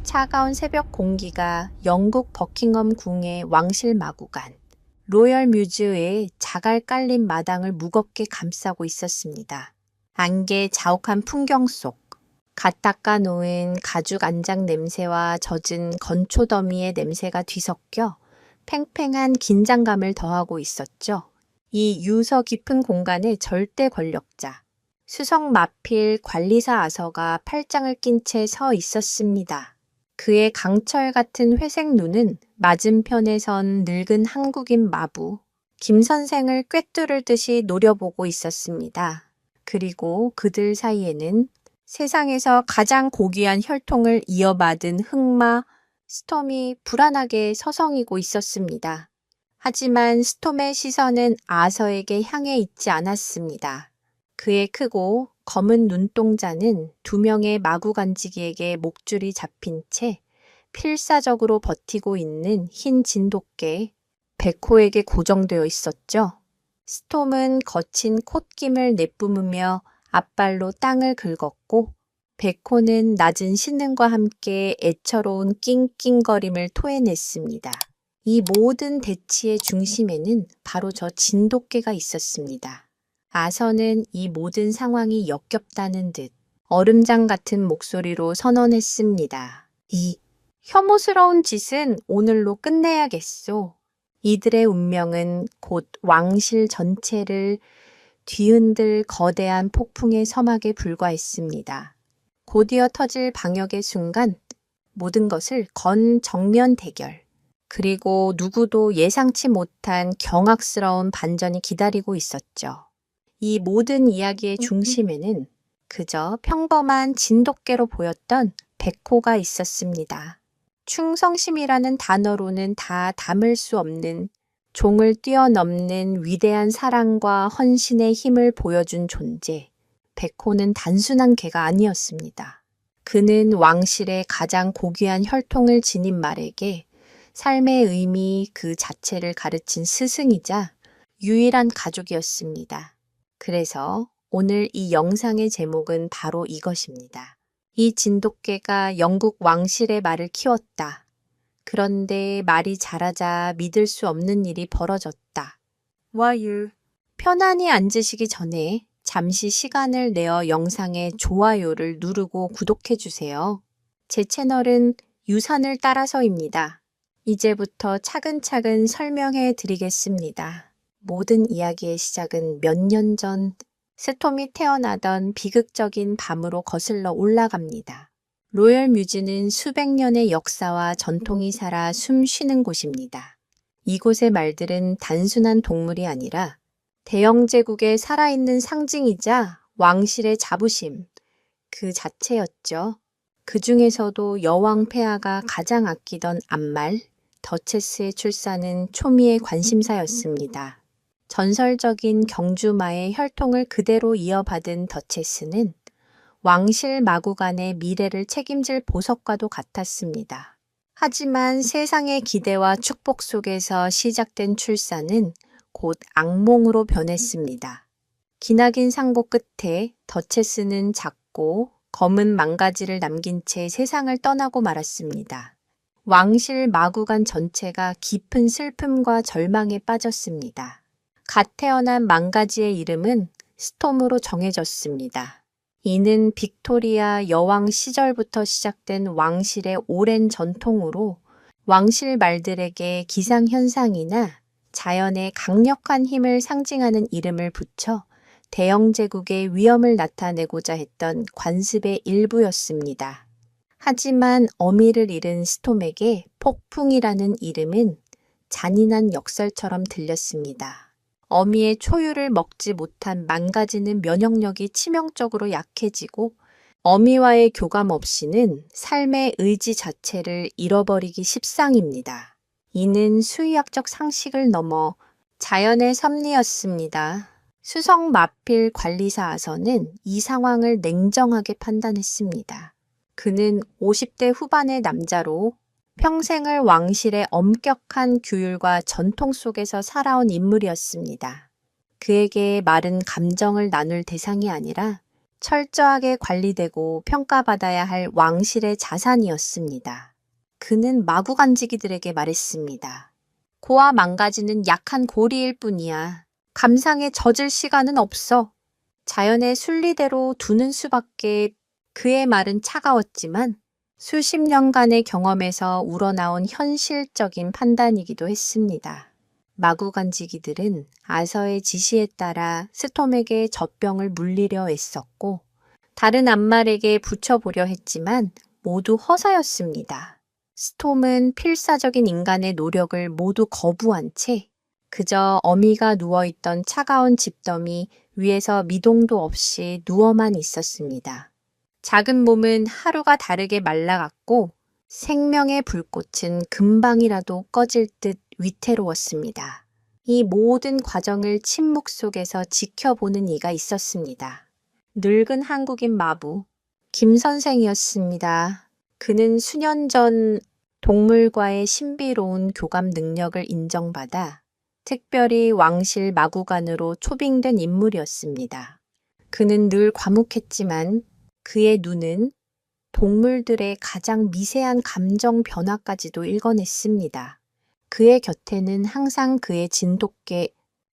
차가운 새벽 공기가 영국 버킹엄 궁의 왕실 마구간, 로열 뮤즈의 자갈 깔린 마당을 무겁게 감싸고 있었습니다. 안개 자욱한 풍경 속, 갓 닦아 놓은 가죽 안장 냄새와 젖은 건초 더미의 냄새가 뒤섞여 팽팽한 긴장감을 더하고 있었죠. 이 유서 깊은 공간의 절대 권력자, 수석 마필 관리사 아서가 팔짱을 낀 채 서 있었습니다. 그의 강철 같은 회색 눈은 맞은편에 선 늙은 한국인 마부, 김 선생을 꿰뚫을 듯이 노려보고 있었습니다. 그리고 그들 사이에는 세상에서 가장 고귀한 혈통을 이어받은 흑마 스톰이 불안하게 서성이고 있었습니다. 하지만 스톰의 시선은 아서에게 향해 있지 않았습니다. 그의 크고 검은 눈동자는 두 명의 마구 간지기에게 목줄이 잡힌 채 필사적으로 버티고 있는 흰 진돗개 베코에게 고정되어 있었죠. 스톰은 거친 콧김을 내뿜으며 앞발로 땅을 긁었고 베코는 낮은 신음과 함께 애처로운 낑낑거림을 토해냈습니다. 이 모든 대치의 중심에는 바로 저 진돗개가 있었습니다. 아서는 이 모든 상황이 역겹다는 듯 얼음장 같은 목소리로 선언했습니다. 이 혐오스러운 짓은 오늘로 끝내야겠소. 이들의 운명은 곧 왕실 전체를 뒤흔들 거대한 폭풍의 서막에 불과했습니다. 곧이어 터질 방역의 순간 모든 것을 건 정면 대결, 그리고 누구도 예상치 못한 경악스러운 반전이 기다리고 있었죠. 이 모든 이야기의 중심에는 그저 평범한 진돗개로 보였던 베코가 있었습니다. 충성심이라는 단어로는 다 담을 수 없는 종을 뛰어넘는 위대한 사랑과 헌신의 힘을 보여준 존재. 베코는 단순한 개가 아니었습니다. 그는 왕실의 가장 고귀한 혈통을 지닌 말에게 삶의 의미 그 자체를 가르친 스승이자 유일한 가족이었습니다. 그래서 오늘 이 영상의 제목은 바로 이것입니다. 이 진돗개가 영국 왕실의 말을 키웠다. 그런데 말이 자라자 믿을 수 없는 일이 벌어졌다. 와유. 편안히 앉으시기 전에 잠시 시간을 내어 영상에 좋아요를 누르고 구독해주세요. 제 채널은 유산을 따라서입니다. 이제부터 차근차근 설명해 드리겠습니다. 모든 이야기의 시작은 몇 년 전 스톰이 태어나던 비극적인 밤으로 거슬러 올라갑니다. 로열 뮤즈는 수백 년의 역사와 전통이 살아 숨 쉬는 곳입니다. 이곳의 말들은 단순한 동물이 아니라 대영 제국의 살아있는 상징이자 왕실의 자부심, 그 자체였죠. 그 중에서도 여왕 폐하가 가장 아끼던 암말, 더체스의 출산은 초미의 관심사였습니다. 전설적인 경주마의 혈통을 그대로 이어받은 더체스는 왕실 마구간의 미래를 책임질 보석과도 같았습니다. 하지만 세상의 기대와 축복 속에서 시작된 출산은 곧 악몽으로 변했습니다. 기나긴 상고 끝에 더체스는 작고 검은 망가지를 남긴 채 세상을 떠나고 말았습니다. 왕실 마구간 전체가 깊은 슬픔과 절망에 빠졌습니다. 갓 태어난 망가지의 이름은 스톰으로 정해졌습니다. 이는 빅토리아 여왕 시절부터 시작된 왕실의 오랜 전통으로 왕실 말들에게 기상현상이나 자연의 강력한 힘을 상징하는 이름을 붙여 대영 제국의 위험을 나타내고자 했던 관습의 일부였습니다. 하지만 어미를 잃은 스톰에게 폭풍이라는 이름은 잔인한 역설처럼 들렸습니다. 어미의 초유를 먹지 못한 망가지는 면역력이 치명적으로 약해지고 어미와의 교감 없이는 삶의 의지 자체를 잃어버리기 십상입니다. 이는 수의학적 상식을 넘어 자연의 섭리였습니다. 수석 마필 관리사 아서는 이 상황을 냉정하게 판단했습니다. 그는 50대 후반의 남자로 평생을 왕실의 엄격한 규율과 전통 속에서 살아온 인물이었습니다. 그에게 말은 감정을 나눌 대상이 아니라 철저하게 관리되고 평가받아야 할 왕실의 자산이었습니다. 그는 마구간지기들에게 말했습니다. 고와 망가지는 약한 고리일 뿐이야. 감상에 젖을 시간은 없어. 자연의 순리대로 두는 수밖에. 그의 말은 차가웠지만 수십 년간의 경험에서 우러나온 현실적인 판단이기도 했습니다. 마구간지기들은 아서의 지시에 따라 스톰에게 젖병을 물리려 애썼고 다른 암말에게 붙여보려 했지만 모두 허사였습니다. 스톰은 필사적인 인간의 노력을 모두 거부한 채 그저 어미가 누워있던 차가운 집더미 위에서 미동도 없이 누워만 있었습니다. 작은 몸은 하루가 다르게 말라갔고 생명의 불꽃은 금방이라도 꺼질 듯 위태로웠습니다. 이 모든 과정을 침묵 속에서 지켜보는 이가 있었습니다. 늙은 한국인 마부, 김 선생이었습니다. 그는 수년 전 동물과의 신비로운 교감 능력을 인정받아 특별히 왕실 마구간으로 초빙된 인물이었습니다. 그는 늘 과묵했지만 그의 눈은 동물들의 가장 미세한 감정 변화까지도 읽어냈습니다. 그의 곁에는 항상 그의 진돗개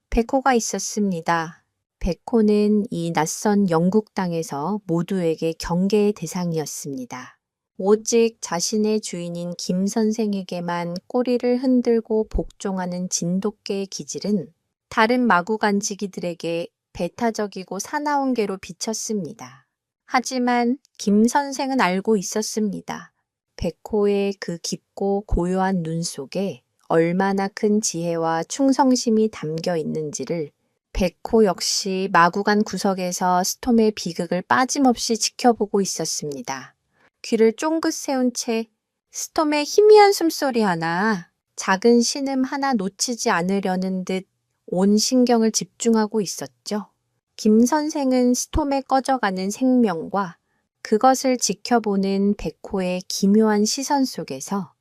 베코가 있었습니다. 베코는 이 낯선 영국 땅에서 모두에게 경계의 대상이었습니다. 오직 자신의 주인인 김 선생에게만 꼬리를 흔들고 복종하는 진돗개의 기질은 다른 마구간지기들에게 배타적이고 사나운 개로 비쳤습니다. 하지만 김 선생은 알고 있었습니다. 베코의 그 깊고 고요한 눈 속에 얼마나 큰 지혜와 충성심이 담겨 있는지를 베코 역시 마구간 구석에서 스톰의 비극을 빠짐없이 지켜보고 있었습니다. 귀를 쫑긋 세운 채 스톰의 희미한 숨소리 하나, 작은 신음 하나 놓치지 않으려는 듯 온 신경을 집중하고 있었죠. 김 선생은 스톰에 꺼져가는 생명과 그것을 지켜보는 베코의 기묘한 시선 속에서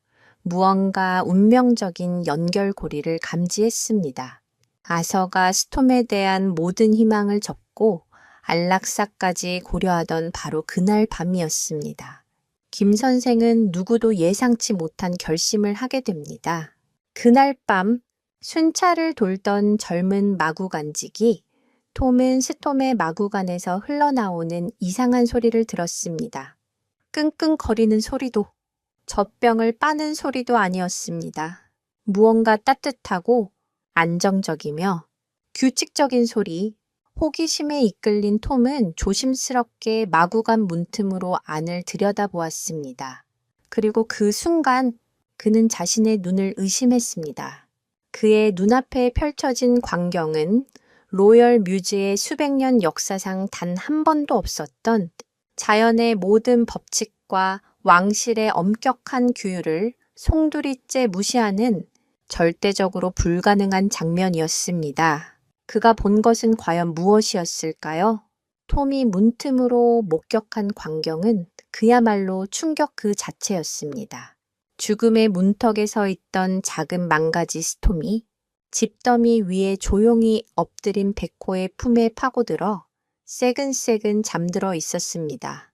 무언가 운명적인 연결고리를 감지했습니다. 아서가 스톰에 대한 모든 희망을 접고 안락사까지 고려하던 바로 그날 밤이었습니다. 김 선생은 누구도 예상치 못한 결심을 하게 됩니다. 그날 밤 순찰을 돌던 젊은 마구간직이 톰은 스톰의 마구간에서 흘러나오는 이상한 소리를 들었습니다. 끙끙거리는 소리도 젖병을 빠는 소리도 아니었습니다. 무언가 따뜻하고 안정적이며 규칙적인 소리, 호기심에 이끌린 톰은 조심스럽게 마구간 문틈으로 안을 들여다보았습니다. 그리고 그 순간 그는 자신의 눈을 의심했습니다. 그의 눈앞에 펼쳐진 광경은 로열 뮤즈의 수백 년 역사상 단 한 번도 없었던 자연의 모든 법칙과 왕실의 엄격한 규율을 송두리째 무시하는 절대적으로 불가능한 장면이었습니다. 그가 본 것은 과연 무엇이었을까요? 톰이 문틈으로 목격한 광경은 그야말로 충격 그 자체였습니다. 죽음의 문턱에 서 있던 작은 망가지 스톰이 집더미 위에 조용히 엎드린 베코의 품에 파고들어 새근새근 잠들어 있었습니다.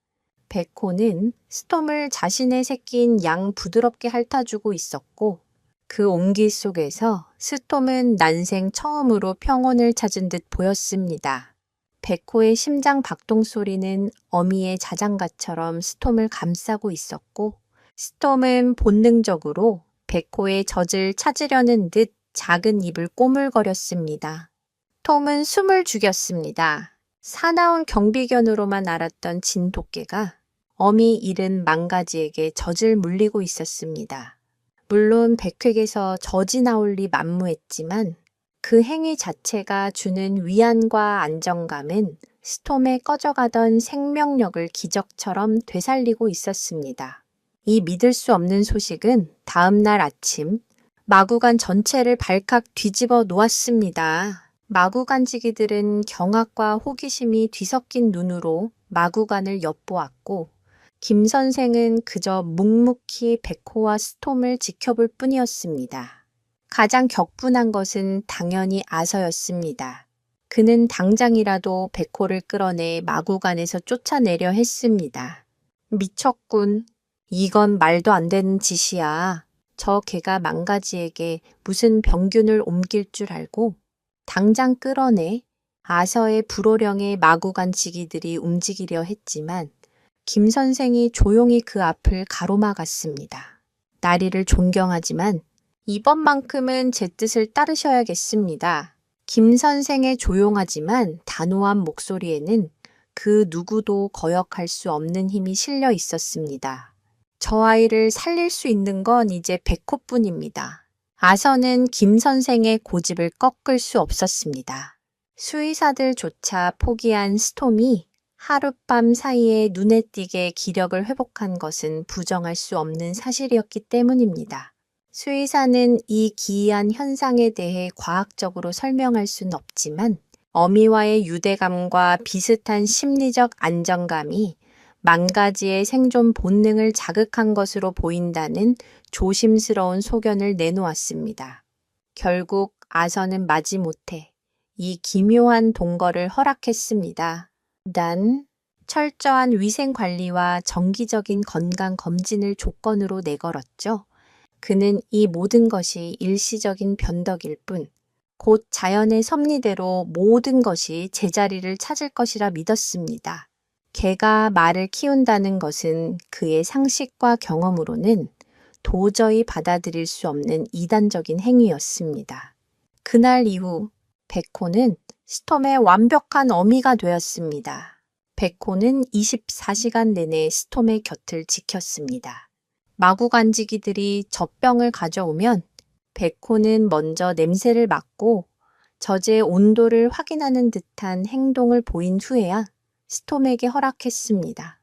베코는 스톰을 자신의 새끼인 양 부드럽게 핥아주고 있었고 그 온기 속에서 스톰은 난생 처음으로 평온을 찾은 듯 보였습니다. 베코의 심장 박동 소리는 어미의 자장가처럼 스톰을 감싸고 있었고 스톰은 본능적으로 베코의 젖을 찾으려는 듯 작은 입을 꼬물거렸습니다. 톰은 숨을 죽였습니다. 사나운 경비견으로만 알았던 진돗개가 어미 잃은 망가지에게 젖을 물리고 있었습니다. 물론 베코에게서 젖이 나올 리 만무했지만 그 행위 자체가 주는 위안과 안정감은 스톰에 꺼져가던 생명력을 기적처럼 되살리고 있었습니다. 이 믿을 수 없는 소식은 다음 날 아침 마구간 전체를 발칵 뒤집어 놓았습니다. 마구간지기들은 경악과 호기심이 뒤섞인 눈으로 마구간을 엿보았고 김 선생은 그저 묵묵히 베코와 스톰을 지켜볼 뿐이었습니다. 가장 격분한 것은 당연히 아서였습니다. 그는 당장이라도 백호를 끌어내 마구간에서 쫓아내려 했습니다. 미쳤군. 이건 말도 안 되는 짓이야. 저 개가 망가지에게 무슨 병균을 옮길 줄 알고 당장 끌어내. 아서의 불호령에 마구간지기들이 움직이려 했지만 김 선생이 조용히 그 앞을 가로막았습니다. 나리를 존경하지만 이번만큼은 제 뜻을 따르셔야겠습니다. 김 선생의 조용하지만 단호한 목소리에는 그 누구도 거역할 수 없는 힘이 실려 있었습니다. 저 아이를 살릴 수 있는 건 이제 백호뿐입니다. 아서는 김 선생의 고집을 꺾을 수 없었습니다. 수의사들조차 포기한 스톰이 하룻밤 사이에 눈에 띄게 기력을 회복한 것은 부정할 수 없는 사실이었기 때문입니다. 수의사는 이 기이한 현상에 대해 과학적으로 설명할 수는 없지만 어미와의 유대감과 비슷한 심리적 안정감이 망가지의 생존 본능을 자극한 것으로 보인다는 조심스러운 소견을 내놓았습니다. 결국 아서는 마지못해 이 기묘한 동거를 허락했습니다. 단, 철저한 위생관리와 정기적인 건강검진을 조건으로 내걸었죠. 그는 이 모든 것이 일시적인 변덕일 뿐, 곧 자연의 섭리대로 모든 것이 제자리를 찾을 것이라 믿었습니다. 개가 말을 키운다는 것은 그의 상식과 경험으로는 도저히 받아들일 수 없는 이단적인 행위였습니다. 그날 이후 백호는 스톰의 완벽한 어미가 되었습니다. 백호는 24시간 내내 스톰의 곁을 지켰습니다. 마구간지기들이 젖병을 가져오면 백호는 먼저 냄새를 맡고 젖의 온도를 확인하는 듯한 행동을 보인 후에야 스톰에게 허락했습니다.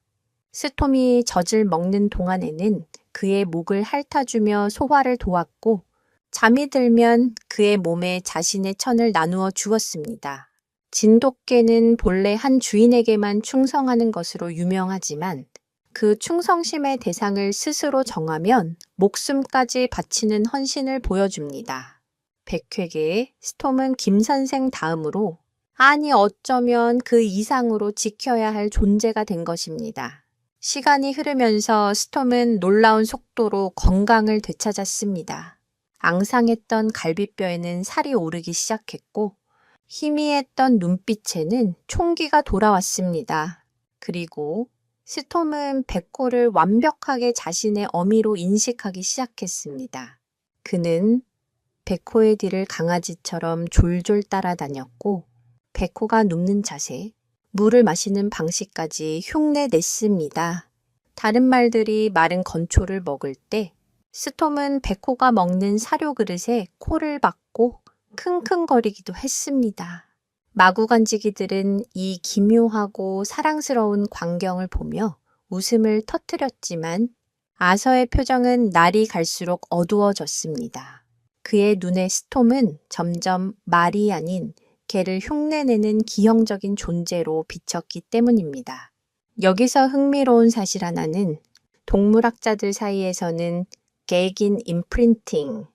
스톰이 젖을 먹는 동안에는 그의 목을 핥아주며 소화를 도왔고 잠이 들면 그의 몸에 자신의 천을 나누어 주었습니다. 진돗개는 본래 한 주인에게만 충성하는 것으로 유명하지만 그 충성심의 대상을 스스로 정하면 목숨까지 바치는 헌신을 보여줍니다. 백회계의 스톰은 김 선생 다음으로 아니 어쩌면 그 이상으로 지켜야 할 존재가 된 것입니다. 시간이 흐르면서 스톰은 놀라운 속도로 건강을 되찾았습니다. 앙상했던 갈비뼈에는 살이 오르기 시작했고 희미했던 눈빛에는 총기가 돌아왔습니다. 그리고 스톰은 백호를 완벽하게 자신의 어미로 인식하기 시작했습니다. 그는 백호의 뒤를 강아지처럼 졸졸 따라다녔고 백호가 눕는 자세, 물을 마시는 방식까지 흉내냈습니다. 다른 말들이 마른 건초를 먹을 때 스톰은 백호가 먹는 사료 그릇에 코를 박고 킁킁거리기도 했습니다. 마구간지기들은 이 기묘하고 사랑스러운 광경을 보며 웃음을 터뜨렸지만 아서의 표정은 날이 갈수록 어두워졌습니다. 그의 눈에 스톰은 점점 말이 아닌 개를 흉내내는 기형적인 존재로 비쳤기 때문입니다. 여기서 흥미로운 사실 하나는 동물학자들 사이에서는 gag imprinting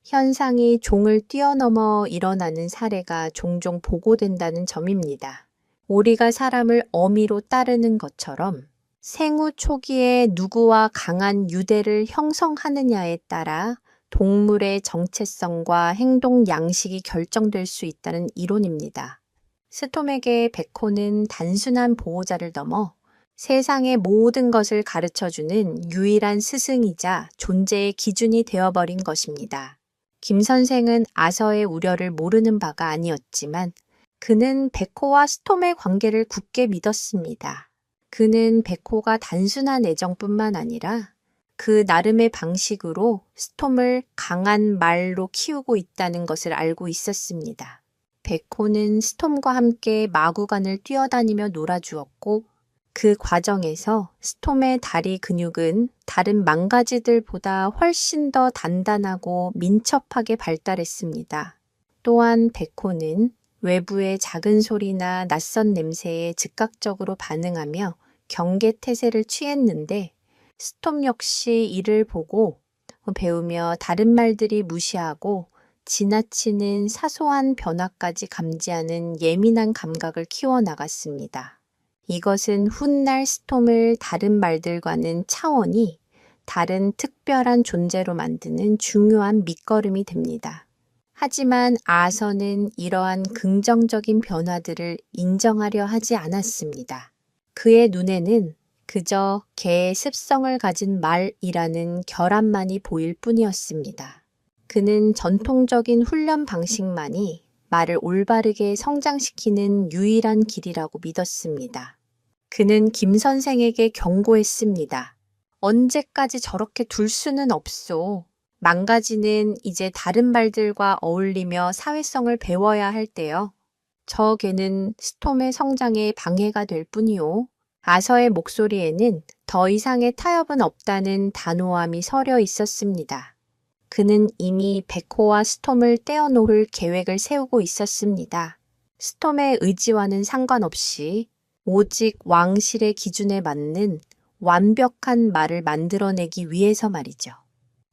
현상이 종을 뛰어넘어 일어나는 사례가 종종 보고된다는 점입니다. 오리가 사람을 어미로 따르는 것처럼 생후 초기에 누구와 강한 유대를 형성하느냐에 따라 동물의 정체성과 행동 양식이 결정될 수 있다는 이론입니다. 스톰에게 백호는 단순한 보호자를 넘어 세상의 모든 것을 가르쳐주는 유일한 스승이자 존재의 기준이 되어버린 것입니다. 김 선생은 아서의 우려를 모르는 바가 아니었지만 그는 백호와 스톰의 관계를 굳게 믿었습니다. 그는 백호가 단순한 애정뿐만 아니라 그 나름의 방식으로 스톰을 강한 말로 키우고 있다는 것을 알고 있었습니다. 백호는 스톰과 함께 마구간을 뛰어다니며 놀아주었고 그 과정에서 스톰의 다리 근육은 다른 망가지들보다 훨씬 더 단단하고 민첩하게 발달했습니다. 또한 백호는 외부의 작은 소리나 낯선 냄새에 즉각적으로 반응하며 경계태세를 취했는데 스톰 역시 이를 보고 배우며 다른 말들이 무시하고 지나치는 사소한 변화까지 감지하는 예민한 감각을 키워나갔습니다. 이것은 훗날 스톰을 다른 말들과는 차원이 다른 특별한 존재로 만드는 중요한 밑거름이 됩니다. 하지만 아서는 이러한 긍정적인 변화들을 인정하려 하지 않았습니다. 그의 눈에는 그저 개의 습성을 가진 말이라는 결함만이 보일 뿐이었습니다. 그는 전통적인 훈련 방식만이 말을 올바르게 성장시키는 유일한 길이라고 믿었습니다. 그는 김 선생에게 경고했습니다. 언제까지 저렇게 둘 수는 없소. 망가지는 이제 다른 말들과 어울리며 사회성을 배워야 할 때요. 저 개는 스톰의 성장에 방해가 될 뿐이요. 아서의 목소리에는 더 이상의 타협은 없다는 단호함이 서려 있었습니다. 그는 이미 베코와 스톰을 떼어놓을 계획을 세우고 있었습니다. 스톰의 의지와는 상관없이 오직 왕실의 기준에 맞는 완벽한 말을 만들어내기 위해서 말이죠.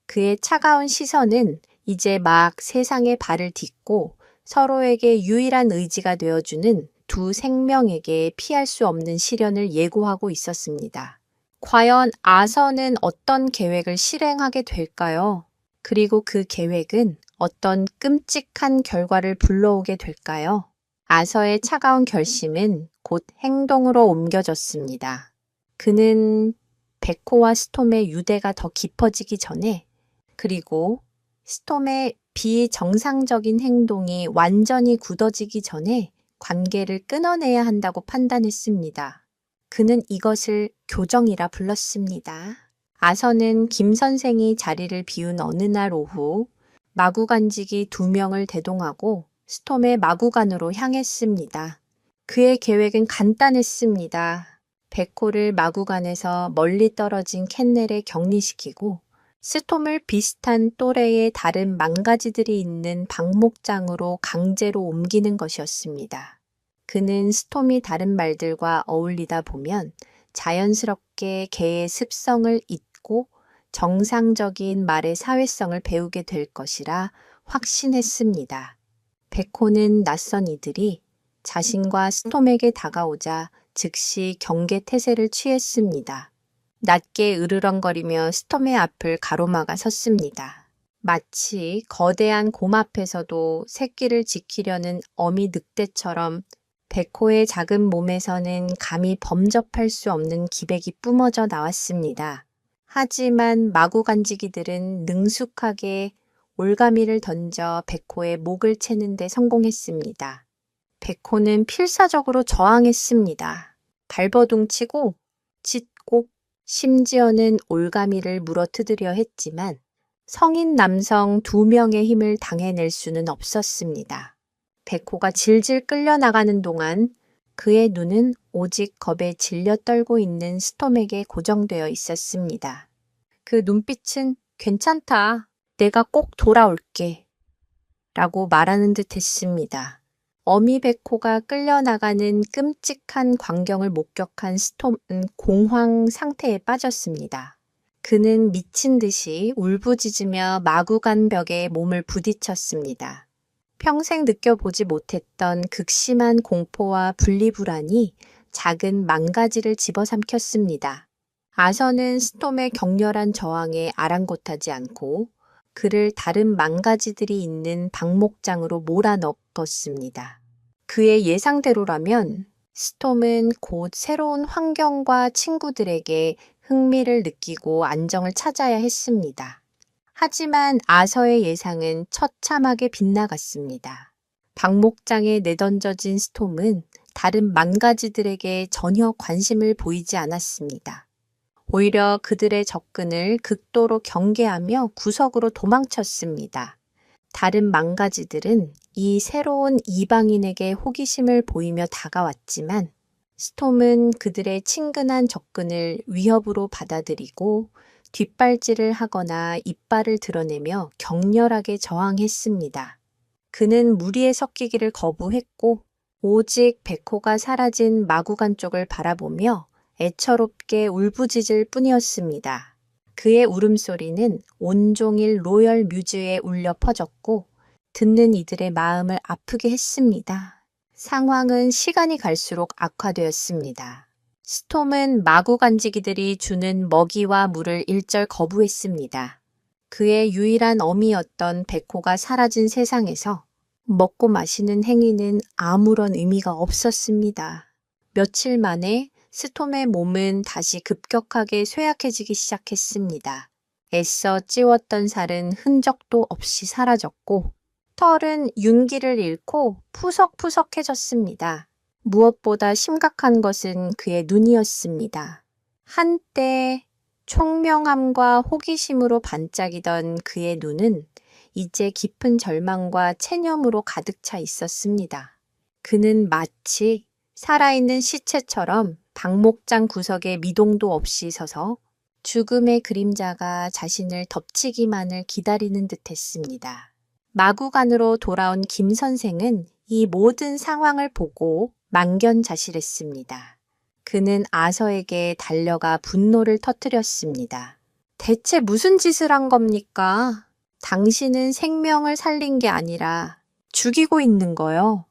그의 차가운 시선은 이제 막 세상의 발을 딛고 서로에게 유일한 의지가 되어주는 두 생명에게 피할 수 없는 시련을 예고하고 있었습니다. 과연 아서는 어떤 계획을 실행하게 될까요? 그리고 그 계획은 어떤 끔찍한 결과를 불러오게 될까요? 아서의 차가운 결심은 곧 행동으로 옮겨졌습니다. 그는 베코와 스톰의 유대가 더 깊어지기 전에 그리고 스톰의 비정상적인 행동이 완전히 굳어지기 전에 관계를 끊어내야 한다고 판단했습니다. 그는 이것을 교정이라 불렀습니다. 아서는 김 선생이 자리를 비운 어느 날 오후 마구간지기 2명을 대동하고 스톰의 마구간으로 향했습니다. 그의 계획은 간단했습니다. 베코를 마구간에서 멀리 떨어진 캔넬에 격리시키고 스톰을 비슷한 또래의 다른 망가지들이 있는 방목장으로 강제로 옮기는 것이었습니다. 그는 스톰이 다른 말들과 어울리다 보면 자연스럽게 개의 습성을 잊고 정상적인 말의 사회성을 배우게 될 것이라 확신했습니다. 베코는 낯선 이들이 자신과 스톰에게 다가오자 즉시 경계 태세를 취했습니다. 낮게 으르렁거리며 스톰의 앞을 가로막아 섰습니다. 마치 거대한 곰 앞에서도 새끼를 지키려는 어미 늑대처럼 베코의 작은 몸에서는 감히 범접할 수 없는 기백이 뿜어져 나왔습니다. 하지만 마구간지기들은 능숙하게 올가미를 던져 베코의 목을 채는 데 성공했습니다. 베코는 필사적으로 저항했습니다. 발버둥치고 짖고 심지어는 올가미를 물어뜯으려 했지만 성인 남성 2명의 힘을 당해낼 수는 없었습니다. 베코가 질질 끌려나가는 동안 그의 눈은 오직 겁에 질려 떨고 있는 스톰에게 고정되어 있었습니다. 그 눈빛은 괜찮다. 내가 꼭 돌아올게. 라고 말하는 듯 했습니다. 어미 베코가 끌려나가는 끔찍한 광경을 목격한 스톰은 공황 상태에 빠졌습니다. 그는 미친 듯이 울부짖으며 마구간 벽에 몸을 부딪혔습니다. 평생 느껴보지 못했던 극심한 공포와 분리불안이 작은 망가지를 집어삼켰습니다. 아서는 스톰의 격렬한 저항에 아랑곳하지 않고 그를 다른 망가지들이 있는 방목장으로 몰아넣었습니다. 그의 예상대로라면 스톰은 곧 새로운 환경과 친구들에게 흥미를 느끼고 안정을 찾아야 했습니다. 하지만 아서의 예상은 처참하게 빗나갔습니다. 방목장에 내던져진 스톰은 다른 망가지들에게 전혀 관심을 보이지 않았습니다. 오히려 그들의 접근을 극도로 경계하며 구석으로 도망쳤습니다. 다른 망가지들은 이 새로운 이방인에게 호기심을 보이며 다가왔지만 스톰은 그들의 친근한 접근을 위협으로 받아들이고 뒷발질을 하거나 이빨을 드러내며 격렬하게 저항했습니다. 그는 무리에 섞이기를 거부했고 오직 베코가 사라진 마구간 쪽을 바라보며 애처롭게 울부짖을 뿐이었습니다. 그의 울음소리는 온종일 로열 뮤즈에 울려 퍼졌고 듣는 이들의 마음을 아프게 했습니다. 상황은 시간이 갈수록 악화되었습니다. 스톰은 마구간지기들이 주는 먹이와 물을 일절 거부했습니다. 그의 유일한 어미였던 베코가 사라진 세상에서 먹고 마시는 행위는 아무런 의미가 없었습니다. 며칠 만에 스톰의 몸은 다시 급격하게 쇠약해지기 시작했습니다. 애써 찌웠던 살은 흔적도 없이 사라졌고 털은 윤기를 잃고 푸석푸석해졌습니다. 무엇보다 심각한 것은 그의 눈이었습니다. 한때 총명함과 호기심으로 반짝이던 그의 눈은 이제 깊은 절망과 체념으로 가득 차 있었습니다. 그는 마치 살아있는 시체처럼 박목장 구석에 미동도 없이 서서 죽음의 그림자가 자신을 덮치기만을 기다리는 듯 했습니다. 마구간으로 돌아온 김 선생은 이 모든 상황을 보고 망견자실했습니다. 그는 아서에게 달려가 분노를 터뜨렸습니다. 대체 무슨 짓을 한 겁니까? 당신은 생명을 살린 게 아니라 죽이고 있는 거요.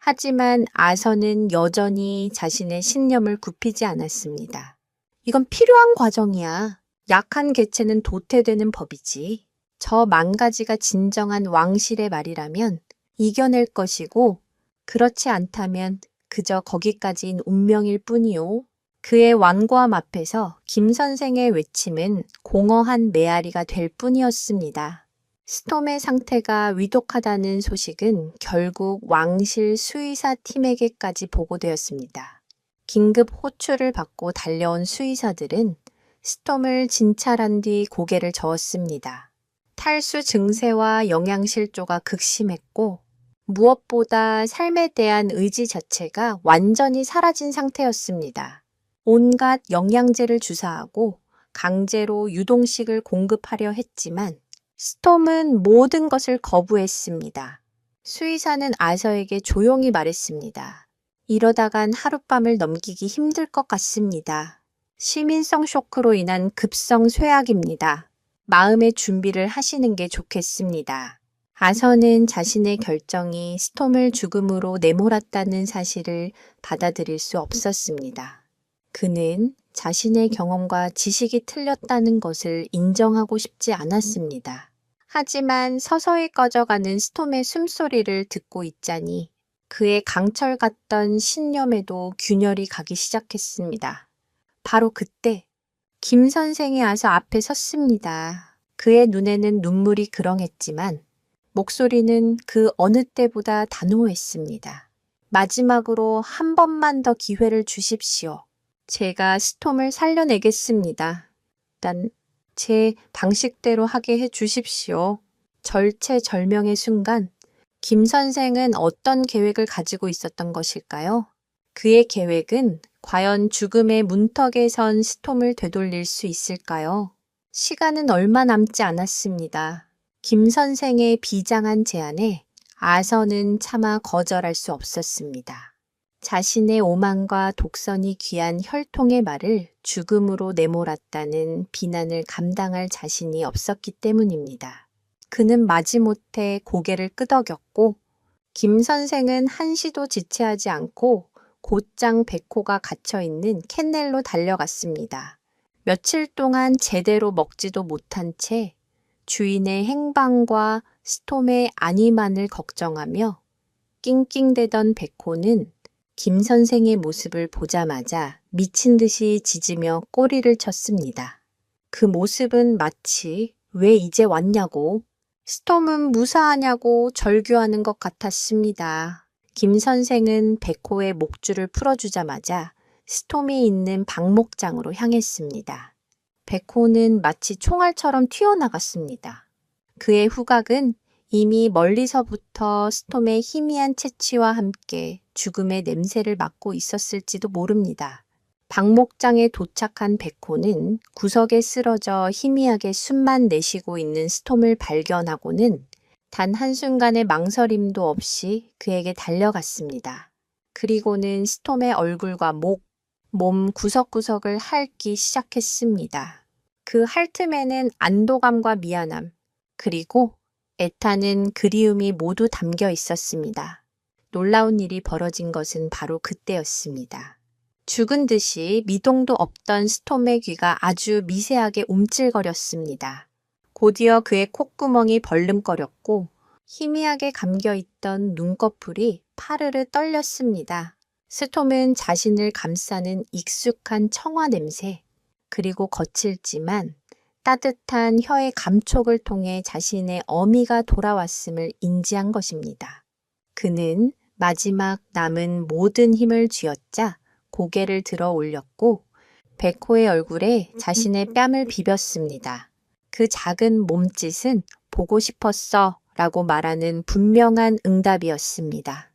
하지만 아서는 여전히 자신의 신념을 굽히지 않았습니다. 이건 필요한 과정이야. 약한 개체는 도태되는 법이지. 저 망가지가 진정한 왕실의 말이라면 이겨낼 것이고 그렇지 않다면 그저 거기까지인 운명일 뿐이요. 그의 완고함 앞에서 김 선생의 외침은 공허한 메아리가 될 뿐이었습니다. 스톰의 상태가 위독하다는 소식은 결국 왕실 수의사 팀에게까지 보고되었습니다. 긴급 호출을 받고 달려온 수의사들은 스톰을 진찰한 뒤 고개를 저었습니다. 탈수 증세와 영양실조가 극심했고 무엇보다 삶에 대한 의지 자체가 완전히 사라진 상태였습니다. 온갖 영양제를 주사하고 강제로 유동식을 공급하려 했지만 스톰은 모든 것을 거부했습니다. 수의사는 아서에게 조용히 말했습니다. 이러다간 하룻밤을 넘기기 힘들 것 같습니다. 시민성 쇼크로 인한 급성 쇠약입니다. 마음의 준비를 하시는 게 좋겠습니다. 아서는 자신의 결정이 스톰을 죽음으로 내몰았다는 사실을 받아들일 수 없었습니다. 그는 자신의 경험과 지식이 틀렸다는 것을 인정하고 싶지 않았습니다. 하지만 서서히 꺼져가는 스톰의 숨소리를 듣고 있자니 그의 강철 같던 신념에도 균열이 가기 시작했습니다. 바로 그때 김 선생이 아서 앞에 섰습니다. 그의 눈에는 눈물이 그렁했지만 목소리는 그 어느 때보다 단호했습니다. 마지막으로 한 번만 더 기회를 주십시오. 제가 스톰을 살려내겠습니다. 단 제 방식대로 하게 해 주십시오. 절체절명의 순간 김 선생은 어떤 계획을 가지고 있었던 것일까요? 그의 계획은 과연 죽음의 문턱에 선 스톰을 되돌릴 수 있을까요? 시간은 얼마 남지 않았습니다. 김 선생의 비장한 제안에 아서는 차마 거절할 수 없었습니다. 자신의 오만과 독선이 귀한 혈통의 말을 죽음으로 내몰았다는 비난을 감당할 자신이 없었기 때문입니다. 그는 마지못해 고개를 끄덕였고 김 선생은 한시도 지체하지 않고 곧장 베코가 갇혀있는 캔넬로 달려갔습니다. 며칠 동안 제대로 먹지도 못한 채 주인의 행방과 스톰의 안위만을 걱정하며 낑낑대던 베코는 김 선생의 모습을 보자마자 미친 듯이 짖으며 꼬리를 쳤습니다. 그 모습은 마치 왜 이제 왔냐고, 스톰은 무사하냐고 절규하는 것 같았습니다. 김 선생은 베코의 목줄을 풀어주자마자 스톰이 있는 박목장으로 향했습니다. 베코는 마치 총알처럼 튀어나갔습니다. 그의 후각은 이미 멀리서부터 스톰의 희미한 채취와 함께 죽음의 냄새를 맡고 있었을지도 모릅니다. 박목장에 도착한 베코는 구석에 쓰러져 희미하게 숨만 내쉬고 있는 스톰을 발견하고는 단 한순간의 망설임도 없이 그에게 달려갔습니다. 그리고는 스톰의 얼굴과 목, 몸 구석구석을 핥기 시작했습니다. 그 핥음에는 안도감과 미안함, 그리고 애타는 그리움이 모두 담겨 있었습니다. 놀라운 일이 벌어진 것은 바로 그때였습니다. 죽은 듯이 미동도 없던 스톰의 귀가 아주 미세하게 움찔거렸습니다. 곧이어 그의 콧구멍이 벌름거렸고 희미하게 감겨있던 눈꺼풀이 파르르 떨렸습니다. 스톰은 자신을 감싸는 익숙한 청아 냄새, 그리고 거칠지만 따뜻한 혀의 감촉을 통해 자신의 어미가 돌아왔음을 인지한 것입니다. 그는 마지막 남은 모든 힘을 쥐어짜 고개를 들어 올렸고 베코의 얼굴에 자신의 뺨을 비볐습니다. 그 작은 몸짓은 보고 싶었어 라고 말하는 분명한 응답이었습니다.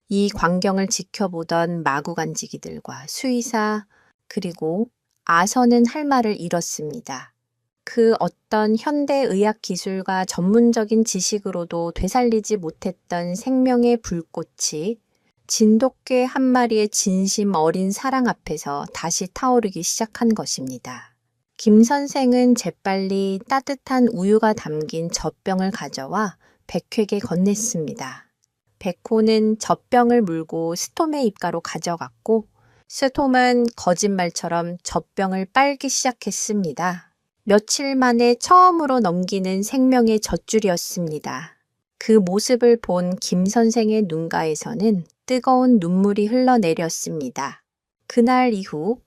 이 광경을 지켜보던 마구간지기들과 수의사 그리고 아선은 할 말을 잃었습니다. 그 어떤 현대의학 기술과 전문적인 지식으로도 되살리지 못했던 생명의 불꽃이 진돗개 한 마리의 진심 어린 사랑 앞에서 다시 타오르기 시작한 것입니다. 김 선생은 재빨리 따뜻한 우유가 담긴 젖병을 가져와 백회에게 건넸습니다. 베코는 젖병을 물고 스톰의 입가로 가져갔고 스톰은 거짓말처럼 젖병을 빨기 시작했습니다. 며칠 만에 처음으로 넘기는 생명의 젖줄이었습니다. 그 모습을 본 김 선생의 눈가에서는 뜨거운 눈물이 흘러내렸습니다. 그날 이후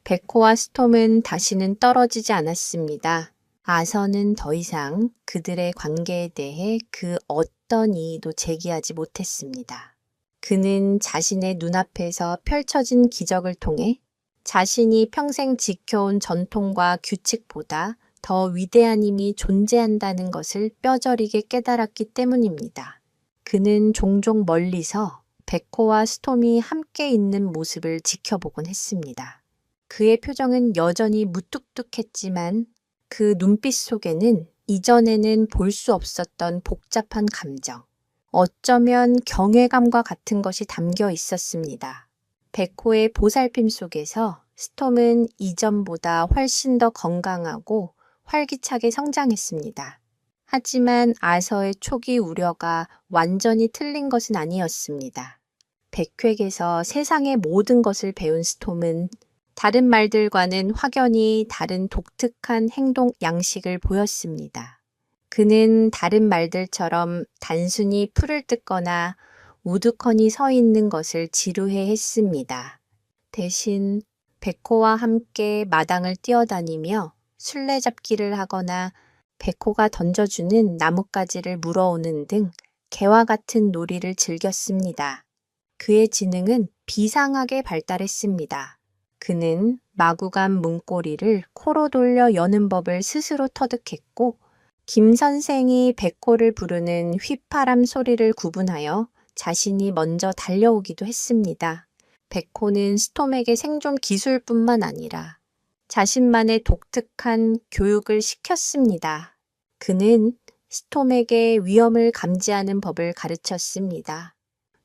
베코와 스톰은 다시는 떨어지지 않았습니다. 아선은 더 이상 그들의 관계에 대해 그 어떤 이의도 제기하지 못했습니다. 그는 자신의 눈앞에서 펼쳐진 기적을 통해 자신이 평생 지켜온 전통과 규칙보다 더 위대한 힘이 존재한다는 것을 뼈저리게 깨달았기 때문입니다. 그는 종종 멀리서 베코와 스톰이 함께 있는 모습을 지켜보곤 했습니다. 그의 표정은 여전히 무뚝뚝했지만 그 눈빛 속에는 이전에는 볼 수 없었던 복잡한 감정, 어쩌면 경외감과 같은 것이 담겨 있었습니다. 베코의 보살핌 속에서 스톰은 이전보다 훨씬 더 건강하고 활기차게 성장했습니다. 하지만 아서의 초기 우려가 완전히 틀린 것은 아니었습니다. 백획에서 세상의 모든 것을 배운 스톰은 다른 말들과는 확연히 다른 독특한 행동 양식을 보였습니다. 그는 다른 말들처럼 단순히 풀을 뜯거나 우두커니 서 있는 것을 지루해 했습니다. 대신 베코와 함께 마당을 뛰어다니며 술래잡기를 하거나 베코가 던져주는 나뭇가지를 물어오는 등 개와 같은 놀이를 즐겼습니다. 그의 지능은 비상하게 발달했습니다. 그는 마구간 문고리를 코로 돌려 여는 법을 스스로 터득했고 김 선생이 베코를 부르는 휘파람 소리를 구분하여 자신이 먼저 달려오기도 했습니다. 베코는 스톰에게 생존 기술뿐만 아니라 자신만의 독특한 교육을 시켰습니다. 그는 스톰에게 위험을 감지하는 법을 가르쳤습니다.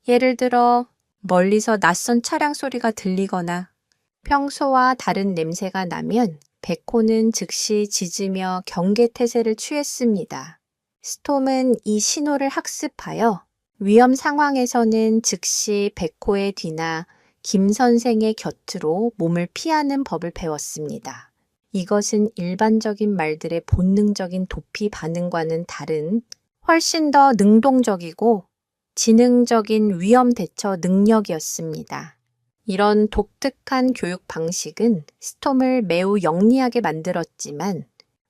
예를 들어 멀리서 낯선 차량 소리가 들리거나 평소와 다른 냄새가 나면 베코는 즉시 짖으며 경계태세를 취했습니다. 스톰은 이 신호를 학습하여 위험 상황에서는 즉시 베코의 뒤나 김 선생의 곁으로 몸을 피하는 법을 배웠습니다. 이것은 일반적인 말들의 본능적인 도피 반응과는 다른 훨씬 더 능동적이고 지능적인 위험 대처 능력이었습니다. 이런 독특한 교육 방식은 스톰을 매우 영리하게 만들었지만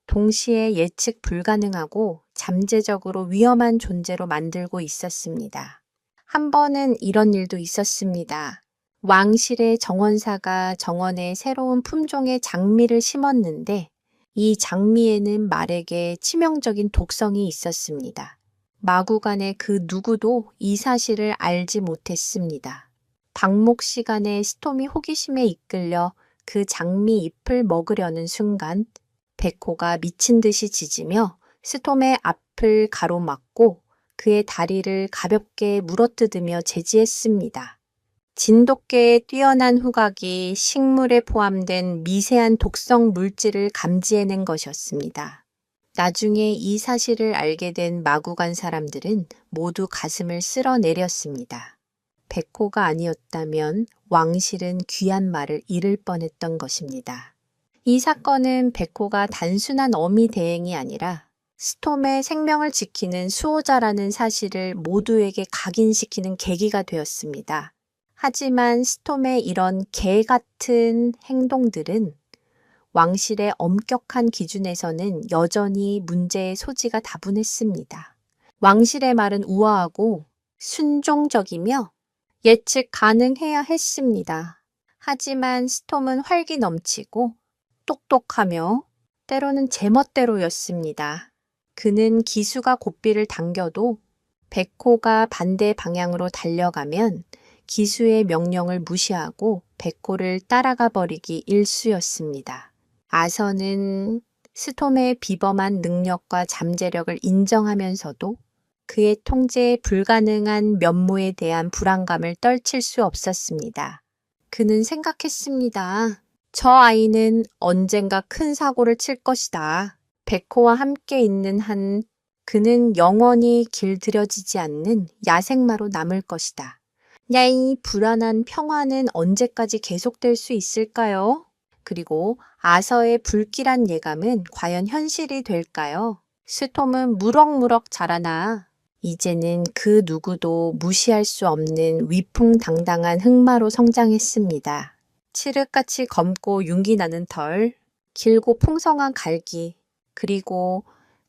동시에 예측 불가능하고 잠재적으로 위험한 존재로 만들고 있었습니다. 한 번은 이런 일도 있었습니다. 왕실의 정원사가 정원에 새로운 품종의 장미를 심었는데 이 장미에는 말에게 치명적인 독성이 있었습니다. 마구간의 그 누구도 이 사실을 알지 못했습니다. 방목 시간에 스톰이 호기심에 이끌려 그 장미 잎을 먹으려는 순간 베코가 미친 듯이 짖으며 스톰의 앞을 가로막고 그의 다리를 가볍게 물어뜯으며 제지했습니다. 진돗개의 뛰어난 후각이 식물에 포함된 미세한 독성 물질을 감지해낸 것이었습니다. 나중에 이 사실을 알게 된 마구간 사람들은 모두 가슴을 쓸어내렸습니다. 백호가 아니었다면 왕실은 귀한 말을 잃을 뻔했던 것입니다. 이 사건은 백호가 단순한 어미 대행이 아니라 스톰의 생명을 지키는 수호자라는 사실을 모두에게 각인시키는 계기가 되었습니다. 하지만 스톰의 이런 개 같은 행동들은 왕실의 엄격한 기준에서는 여전히 문제의 소지가 다분했습니다. 왕실의 말은 우아하고 순종적이며 예측 가능해야 했습니다. 하지만 스톰은 활기 넘치고 똑똑하며 때로는 제멋대로였습니다. 그는 기수가 고삐를 당겨도 백호가 반대 방향으로 달려가면 기수의 명령을 무시하고 백호를 따라가 버리기 일쑤였습니다. 아서는 스톰의 비범한 능력과 잠재력을 인정하면서도 그의 통제에 불가능한 면모에 대한 불안감을 떨칠 수 없었습니다. 그는 생각했습니다. 저 아이는 언젠가 큰 사고를 칠 것이다. 백호와 함께 있는 한 그는 영원히 길들여지지 않는 야생마로 남을 것이다. 야, 이 불안한 평화는 언제까지 계속될 수 있을까요? 그리고 아서의 불길한 예감은 과연 현실이 될까요? 스톰은 무럭무럭 자라나 이제는 그 누구도 무시할 수 없는 위풍당당한 흑마로 성장했습니다. 칠흑같이 검고 윤기 나는 털, 길고 풍성한 갈기, 그리고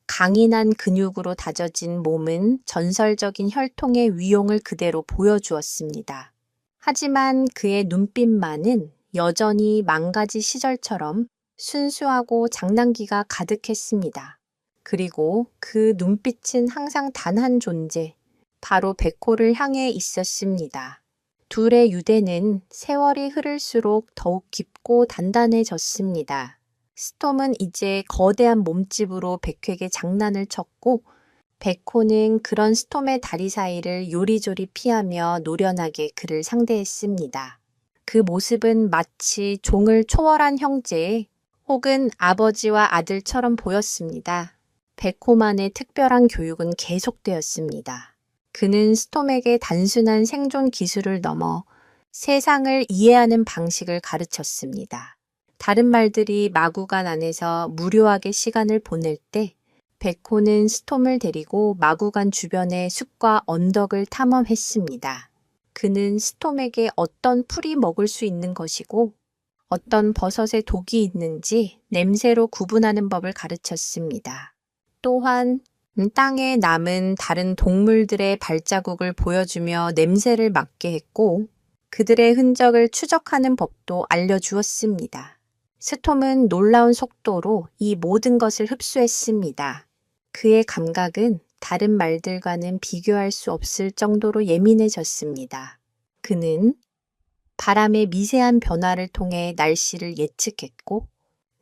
강인한 근육으로 다져진 몸은 전설적인 혈통의 위용을 그대로 보여주었습니다. 하지만 그의 눈빛만은 여전히 망가지 시절처럼 순수하고 장난기가 가득했습니다. 그리고 그 눈빛은 항상 단 한 존재, 바로 백호를 향해 있었습니다. 둘의 유대는 세월이 흐를수록 더욱 깊고 단단해졌습니다. 스톰은 이제 거대한 몸집으로 백호에게 장난을 쳤고 백호는 그런 스톰의 다리 사이를 요리조리 피하며 노련하게 그를 상대했습니다. 그 모습은 마치 종을 초월한 형제 혹은 아버지와 아들처럼 보였습니다. 백호만의 특별한 교육은 계속되었습니다. 그는 스톰에게 단순한 생존 기술을 넘어 세상을 이해하는 방식을 가르쳤습니다. 다른 말들이 마구간 안에서 무료하게 시간을 보낼 때 백호는 스톰을 데리고 마구간 주변의 숲과 언덕을 탐험했습니다. 그는 스톰에게 어떤 풀이 먹을 수 있는 것이고 어떤 버섯에 독이 있는지 냄새로 구분하는 법을 가르쳤습니다. 또한 땅에 남은 다른 동물들의 발자국을 보여주며 냄새를 맡게 했고 그들의 흔적을 추적하는 법도 알려주었습니다. 스톰은 놀라운 속도로 이 모든 것을 흡수했습니다. 그의 감각은 다른 말들과는 비교할 수 없을 정도로 예민해졌습니다. 그는 바람의 미세한 변화를 통해 날씨를 예측했고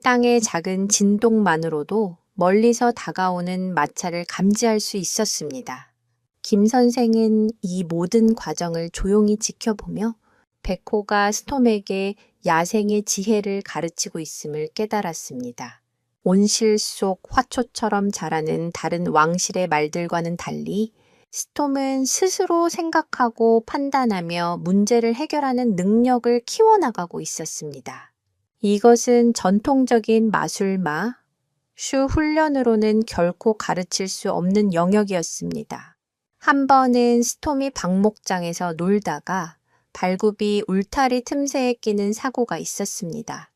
땅의 작은 진동만으로도 멀리서 다가오는 마차를 감지할 수 있었습니다. 김 선생은 이 모든 과정을 조용히 지켜보며 백호가 스톰에게 야생의 지혜를 가르치고 있음을 깨달았습니다. 온실 속 화초처럼 자라는 다른 왕실의 말들과는 달리 스톰은 스스로 생각하고 판단하며 문제를 해결하는 능력을 키워나가고 있었습니다. 이것은 전통적인 마술마, 슈 훈련으로는 결코 가르칠 수 없는 영역이었습니다. 한 번은 스톰이 방목장에서 놀다가 발굽이 울타리 틈새에 끼는 사고가 있었습니다.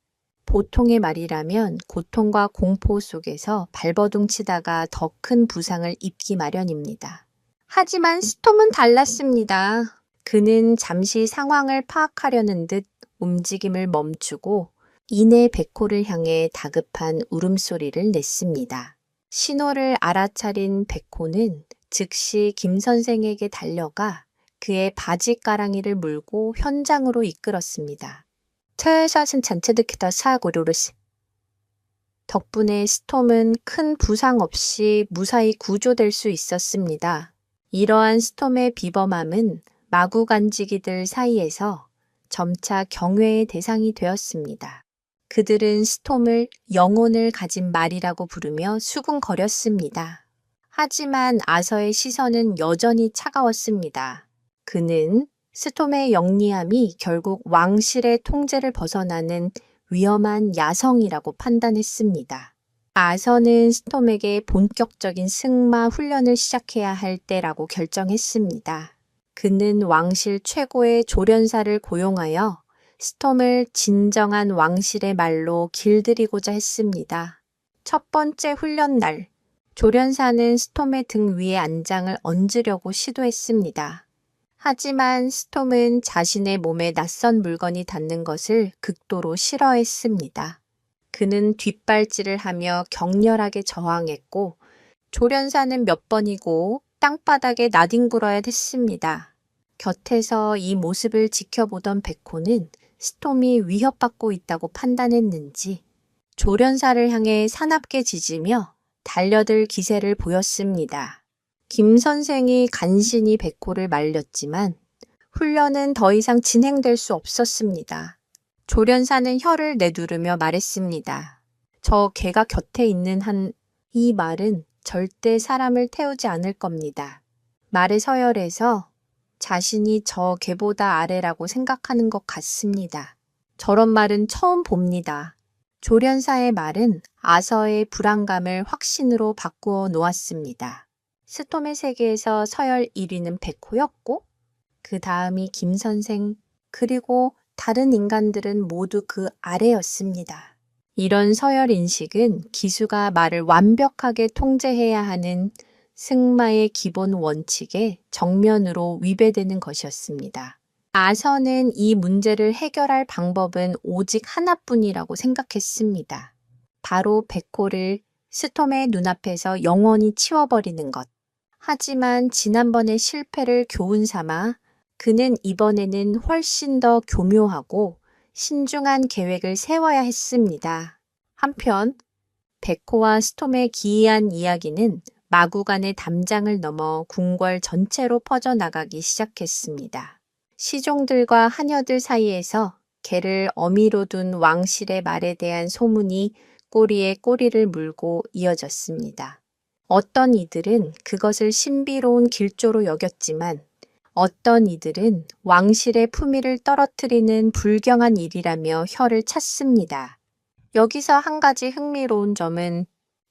보통의 말이라면 고통과 공포 속에서 발버둥 치다가 더 큰 부상을 입기 마련입니다. 하지만 스톰은 달랐습니다. 그는 잠시 상황을 파악하려는 듯 움직임을 멈추고 이내 백호를 향해 다급한 울음소리를 냈습니다. 신호를 알아차린 백호는 즉시 김 선생에게 달려가 그의 바지가랑이를 물고 현장으로 이끌었습니다. 트샷은 잔체득히다 사고르르시. 덕분에 스톰은 큰 부상 없이 무사히 구조될 수 있었습니다. 이러한 스톰의 비범함은 마구간지기들 사이에서 점차 경외의 대상이 되었습니다. 그들은 스톰을 영혼을 가진 말이라고 부르며 수군거렸습니다. 하지만 아서의 시선은 여전히 차가웠습니다. 그는 스톰의 영리함이 결국 왕실의 통제를 벗어나는 위험한 야성이라고 판단했습니다. 아서는 스톰에게 본격적인 승마 훈련을 시작해야 할 때라고 결정했습니다. 그는 왕실 최고의 조련사를 고용하여 스톰을 진정한 왕실의 말로 길들이고자 했습니다. 첫 번째 훈련 날, 조련사는 스톰의 등 위에 안장을 얹으려고 시도했습니다. 하지만 스톰은 자신의 몸에 낯선 물건이 닿는 것을 극도로 싫어했습니다. 그는 뒷발질을 하며 격렬하게 저항했고 조련사는 몇 번이고 땅바닥에 나뒹굴어야 했습니다. 곁에서 이 모습을 지켜보던 베코는 스톰이 위협받고 있다고 판단했는지 조련사를 향해 사납게 짖으며 달려들 기세를 보였습니다. 김 선생이 간신히 베코를 말렸지만 훈련은 더 이상 진행될 수 없었습니다. 조련사는 혀를 내두르며 말했습니다. 저 개가 곁에 있는 한 이 말은 절대 사람을 태우지 않을 겁니다. 말의 서열에서 자신이 저 개보다 아래라고 생각하는 것 같습니다. 저런 말은 처음 봅니다. 조련사의 말은 아서의 불안감을 확신으로 바꾸어 놓았습니다. 스톰의 세계에서 서열 1위는 베코였고 그 다음이 김 선생 그리고 다른 인간들은 모두 그 아래였습니다. 이런 서열 인식은 기수가 말을 완벽하게 통제해야 하는 승마의 기본 원칙에 정면으로 위배되는 것이었습니다. 아서는 이 문제를 해결할 방법은 오직 하나뿐이라고 생각했습니다. 바로 베코를 스톰의 눈앞에서 영원히 치워버리는 것. 하지만 지난번의 실패를 교훈 삼아 그는 이번에는 훨씬 더 교묘하고 신중한 계획을 세워야 했습니다. 한편 베코와 스톰의 기이한 이야기는 마구간의 담장을 넘어 궁궐 전체로 퍼져나가기 시작했습니다. 시종들과 하녀들 사이에서 개를 어미로 둔 왕실의 말에 대한 소문이 꼬리에 꼬리를 물고 이어졌습니다. 어떤 이들은 그것을 신비로운 길조로 여겼지만 어떤 이들은 왕실의 품위를 떨어뜨리는 불경한 일이라며 혀를 찼습니다. 여기서 한 가지 흥미로운 점은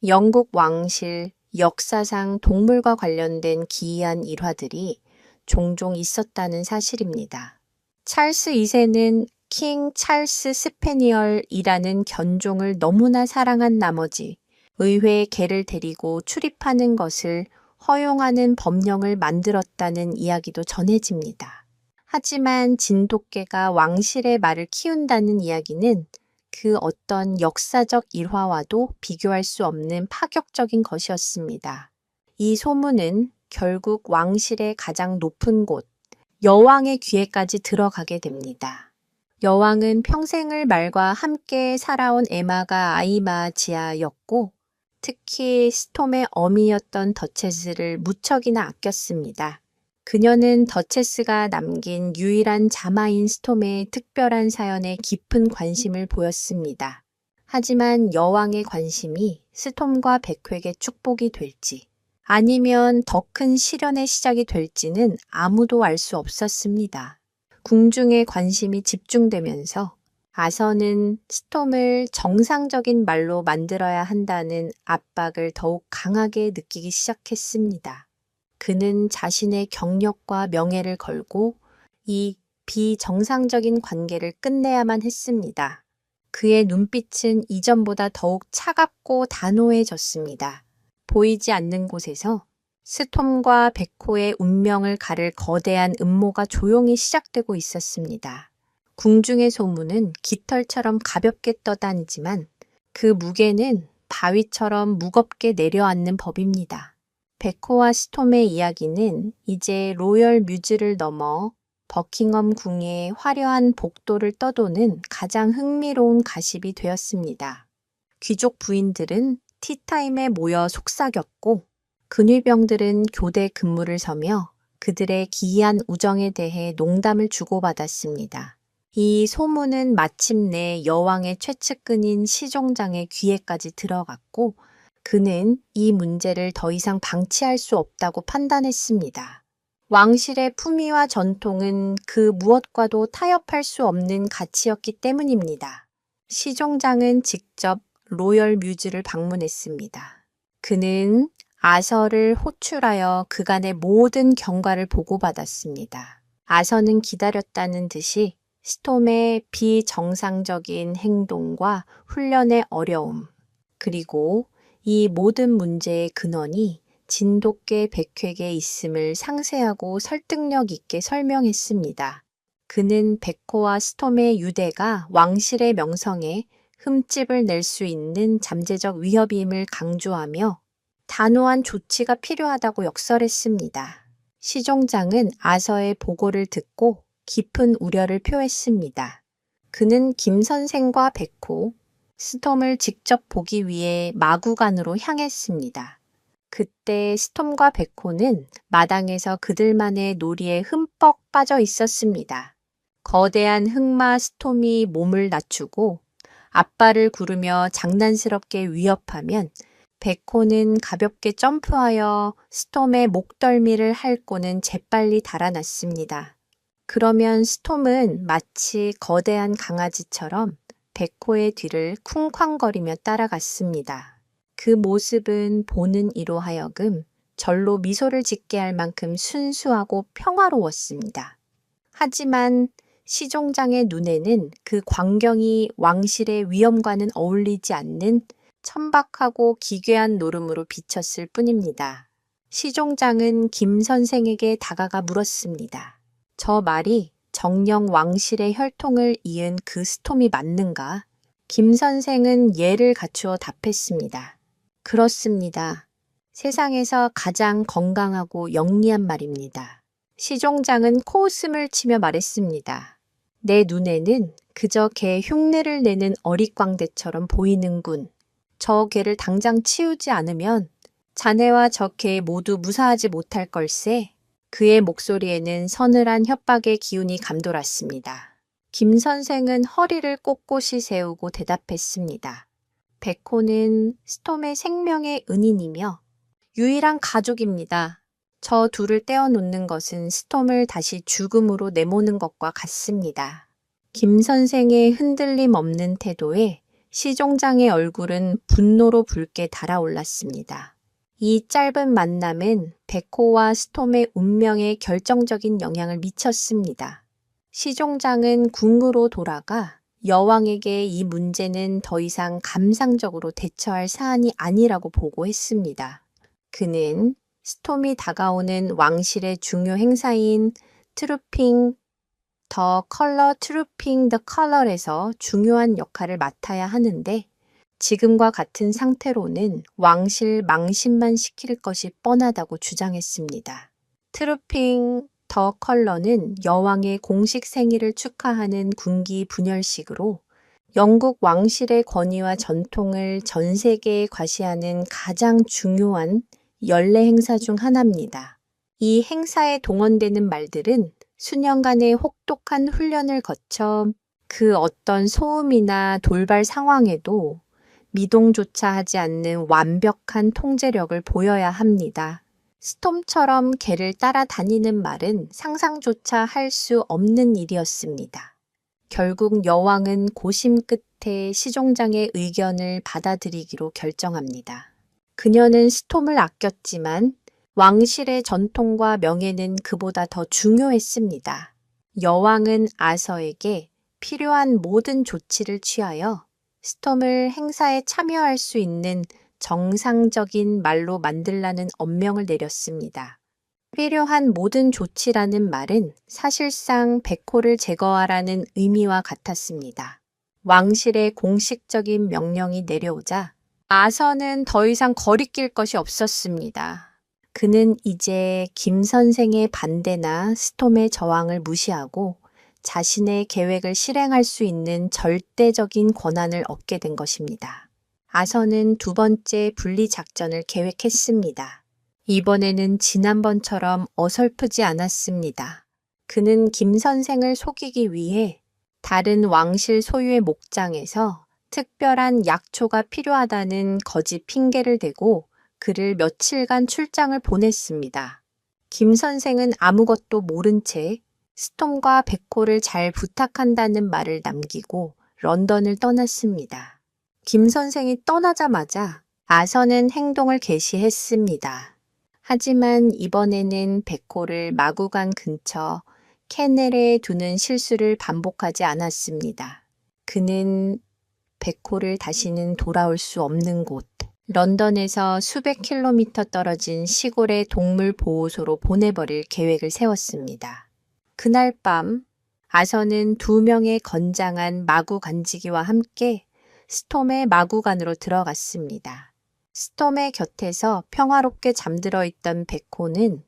영국 왕실 역사상 동물과 관련된 기이한 일화들이 종종 있었다는 사실입니다. 찰스 2세는 킹 찰스 스페니얼이라는 견종을 너무나 사랑한 나머지 의회에 개를 데리고 출입하는 것을 허용하는 법령을 만들었다는 이야기도 전해집니다. 하지만 진돗개가 왕실의 말을 키운다는 이야기는 그 어떤 역사적 일화와도 비교할 수 없는 파격적인 것이었습니다. 이 소문은 결국 왕실의 가장 높은 곳, 여왕의 귀에까지 들어가게 됩니다. 여왕은 평생을 말과 함께 살아온 에마가 아이마지아였고 특히 스톰의 어미였던 더체스를 무척이나 아꼈습니다. 그녀는 더체스가 남긴 유일한 자마인 스톰의 특별한 사연에 깊은 관심을 보였습니다. 하지만 여왕의 관심이 스톰과 베코에게 축복이 될지 아니면 더 큰 시련의 시작이 될지는 아무도 알 수 없었습니다. 궁중의 관심이 집중되면서 아서는 스톰을 정상적인 말로 만들어야 한다는 압박을 더욱 강하게 느끼기 시작했습니다. 그는 자신의 경력과 명예를 걸고 이 비정상적인 관계를 끝내야만 했습니다. 그의 눈빛은 이전보다 더욱 차갑고 단호해졌습니다. 보이지 않는 곳에서 스톰과 베코의 운명을 가를 거대한 음모가 조용히 시작되고 있었습니다. 궁중의 소문은 깃털처럼 가볍게 떠다니지만 그 무게는 바위처럼 무겁게 내려앉는 법입니다. 베코와 스톰의 이야기는 이제 로열 뮤즈를 넘어 버킹엄 궁의 화려한 복도를 떠도는 가장 흥미로운 가십이 되었습니다. 귀족 부인들은 티타임에 모여 속삭였고 근위병들은 교대 근무를 서며 그들의 기이한 우정에 대해 농담을 주고받았습니다. 이 소문은 마침내 여왕의 최측근인 시종장의 귀에까지 들어갔고 그는 이 문제를 더 이상 방치할 수 없다고 판단했습니다. 왕실의 품위와 전통은 그 무엇과도 타협할 수 없는 가치였기 때문입니다. 시종장은 직접 로열 뮤즈를 방문했습니다. 그는 아서를 호출하여 그간의 모든 경과를 보고받았습니다. 아서는 기다렸다는 듯이 스톰의 비정상적인 행동과 훈련의 어려움, 그리고 이 모든 문제의 근원이 진돗개 백획에 있음을 상세하고 설득력 있게 설명했습니다. 그는 백호와 스톰의 유대가 왕실의 명성에 흠집을 낼 수 있는 잠재적 위협임을 강조하며 단호한 조치가 필요하다고 역설했습니다. 시종장은 아서의 보고를 듣고 깊은 우려를 표했습니다. 그는 김 선생과 백호, 스톰을 직접 보기 위해 마구간으로 향했습니다. 그때 스톰과 백호는 마당에서 그들만의 놀이에 흠뻑 빠져 있었습니다. 거대한 흑마 스톰이 몸을 낮추고 앞발을 구르며 장난스럽게 위협하면 백호는 가볍게 점프하여 스톰의 목덜미를 핥고는 재빨리 달아났습니다. 그러면 스톰은 마치 거대한 강아지처럼 백호의 뒤를 쿵쾅거리며 따라갔습니다. 그 모습은 보는 이로 하여금 절로 미소를 짓게 할 만큼 순수하고 평화로웠습니다. 하지만 시종장의 눈에는 그 광경이 왕실의 위엄과는 어울리지 않는 천박하고 기괴한 노름으로 비쳤을 뿐입니다. 시종장은 김 선생에게 다가가 물었습니다. 저 말이 정령 왕실의 혈통을 이은 그 스톰이 맞는가? 김 선생은 예를 갖추어 답했습니다. 그렇습니다. 세상에서 가장 건강하고 영리한 말입니다. 시종장은 코웃음을 치며 말했습니다. 내 눈에는 그저 개 흉내를 내는 어릿광대처럼 보이는군. 저 개를 당장 치우지 않으면 자네와 저 개 모두 무사하지 못할 걸세. 그의 목소리에는 서늘한 협박의 기운이 감돌았습니다. 김 선생은 허리를 꼿꼿이 세우고 대답했습니다. 백호는 스톰의 생명의 은인이며 유일한 가족입니다. 저 둘을 떼어놓는 것은 스톰을 다시 죽음으로 내모는 것과 같습니다. 김 선생의 흔들림 없는 태도에 시종장의 얼굴은 분노로 붉게 달아올랐습니다. 이 짧은 만남은 백호와 스톰의 운명에 결정적인 영향을 미쳤습니다. 시종장은 궁으로 돌아가 여왕에게 이 문제는 더 이상 감상적으로 대처할 사안이 아니라고 보고했습니다. 그는 스톰이 다가오는 왕실의 중요 행사인 트루핑 더 컬러에서 중요한 역할을 맡아야 하는데 지금과 같은 상태로는 왕실 망신만 시킬 것이 뻔하다고 주장했습니다. 트루핑 더 컬러는 여왕의 공식 생일을 축하하는 군기 분열식으로 영국 왕실의 권위와 전통을 전 세계에 과시하는 가장 중요한 연례 행사 중 하나입니다. 이 행사에 동원되는 말들은 수년간의 혹독한 훈련을 거쳐 그 어떤 소음이나 돌발 상황에도 미동조차 하지 않는 완벽한 통제력을 보여야 합니다. 스톰처럼 개를 따라다니는 말은 상상조차 할 수 없는 일이었습니다. 결국 여왕은 고심 끝에 시종장의 의견을 받아들이기로 결정합니다. 그녀는 스톰을 아꼈지만 왕실의 전통과 명예는 그보다 더 중요했습니다. 여왕은 아서에게 필요한 모든 조치를 취하여 스톰을 행사에 참여할 수 있는 정상적인 말로 만들라는 엄명을 내렸습니다. 필요한 모든 조치라는 말은 사실상 백호를 제거하라는 의미와 같았습니다. 왕실의 공식적인 명령이 내려오자 아서는 더 이상 거리낄 것이 없었습니다. 그는 이제 김 선생의 반대나 스톰의 저항을 무시하고 자신의 계획을 실행할 수 있는 절대적인 권한을 얻게 된 것입니다. 아서는 두 번째 분리 작전을 계획했습니다. 이번에는 지난번처럼 어설프지 않았습니다. 그는 김 선생을 속이기 위해 다른 왕실 소유의 목장에서 특별한 약초가 필요하다는 거짓 핑계를 대고 그를 며칠간 출장을 보냈습니다. 김 선생은 아무것도 모른 채 스톰과 백호를 잘 부탁한다는 말을 남기고 런던을 떠났습니다. 김 선생이 떠나자마자 아선은 행동을 개시했습니다. 하지만 이번에는 백호를 마구간 근처 캐넬에 두는 실수를 반복하지 않았습니다. 그는 백호를 다시는 돌아올 수 없는 곳, 런던에서 수백 킬로미터 떨어진 시골의 동물 보호소로 보내버릴 계획을 세웠습니다. 그날 밤 아선은 2명의 건장한 마구 간지기와 함께 스톰의 마구간으로 들어갔습니다. 스톰의 곁에서 평화롭게 잠들어 있던 백호는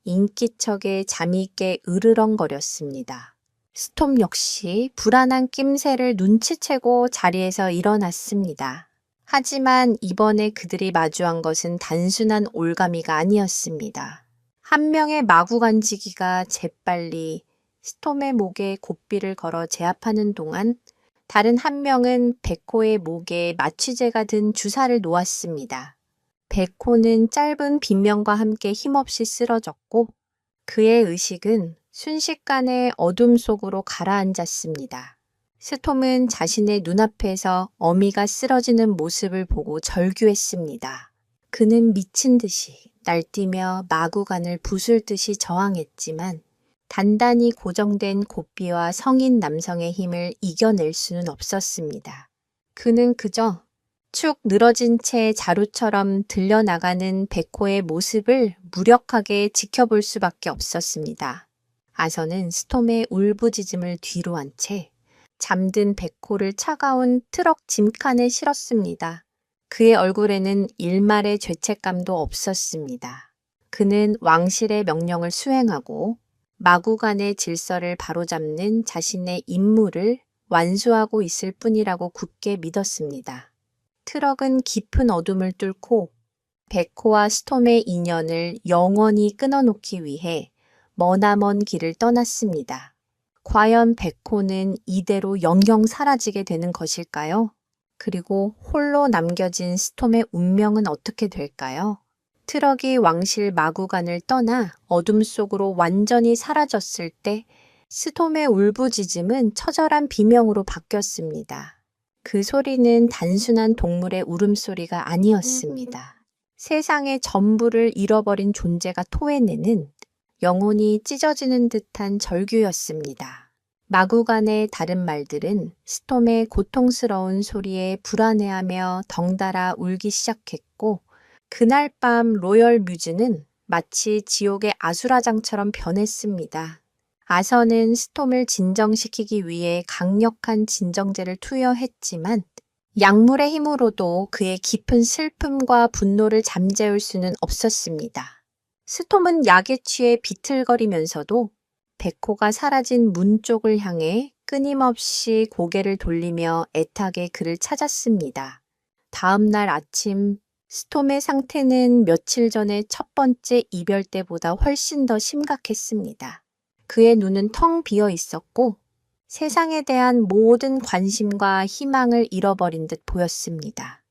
인기척에 잠이 깨 으르렁거렸습니다. 스톰 역시 불안한 낌새를 눈치채고 자리에서 일어났습니다. 하지만 이번에 그들이 마주한 것은 단순한 올가미가 아니었습니다. 한 명의 마구간지기가 재빨리 스톰의 목에 고삐를 걸어 제압하는 동안 다른 한 명은 백호의 목에 마취제가 든 주사를 놓았습니다. 백호는 짧은 비명과 함께 힘없이 쓰러졌고 그의 의식은 순식간에 어둠 속으로 가라앉았습니다. 스톰은 자신의 눈앞에서 어미가 쓰러지는 모습을 보고 절규했습니다. 그는 미친 듯이 날뛰며 마구간을 부술듯이 저항했지만 단단히 고정된 고삐와 성인 남성의 힘을 이겨낼 수는 없었습니다. 그는 그저 축 늘어진 채 자루처럼 들려나가는 백호의 모습을 무력하게 지켜볼 수밖에 없었습니다. 아선은 스톰의 울부짖음을 뒤로 한 채 잠든 백호를 차가운 트럭 짐칸에 실었습니다. 그의 얼굴에는 일말의 죄책감도 없었습니다. 그는 왕실의 명령을 수행하고 마구간의 질서를 바로잡는 자신의 임무를 완수하고 있을 뿐이라고 굳게 믿었습니다. 트럭은 깊은 어둠을 뚫고 백호와 스톰의 인연을 영원히 끊어놓기 위해 머나먼 길을 떠났습니다. 과연 백호는 이대로 영영 사라지게 되는 것일까요? 그리고 홀로 남겨진 스톰의 운명은 어떻게 될까요? 트럭이 왕실 마구간을 떠나 어둠 속으로 완전히 사라졌을 때 스톰의 울부짖음은 처절한 비명으로 바뀌었습니다. 그 소리는 단순한 동물의 울음소리가 아니었습니다. 세상의 전부를 잃어버린 존재가 토해내는 영혼이 찢어지는 듯한 절규였습니다. 마구간의 다른 말들은 스톰의 고통스러운 소리에 불안해하며 덩달아 울기 시작했고 그날 밤 로열 뮤즈는 마치 지옥의 아수라장처럼 변했습니다. 아선은 스톰을 진정시키기 위해 강력한 진정제를 투여했지만 약물의 힘으로도 그의 깊은 슬픔과 분노를 잠재울 수는 없었습니다. 스톰은 약에 취해 비틀거리면서도 백호가 사라진 문 쪽을 향해 끊임없이 고개를 돌리며 애타게 그를 찾았습니다. 다음 날 아침 스톰의 상태는 며칠 전의 첫 번째 이별 때보다 훨씬 더 심각했습니다. 그의 눈은 텅 비어 있었고 세상에 대한 모든 관심과 희망을 잃어버린 듯 보였습니다.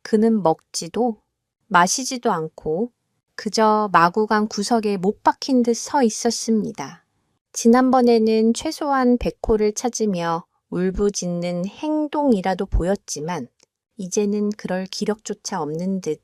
그는 먹지도 마시지도 않고 그저 마구간 구석에 못 박힌 듯 서 있었습니다. 지난번에는 최소한 백호를 찾으며 울부짖는 행동이라도 보였지만 이제는 그럴 기력조차 없는 듯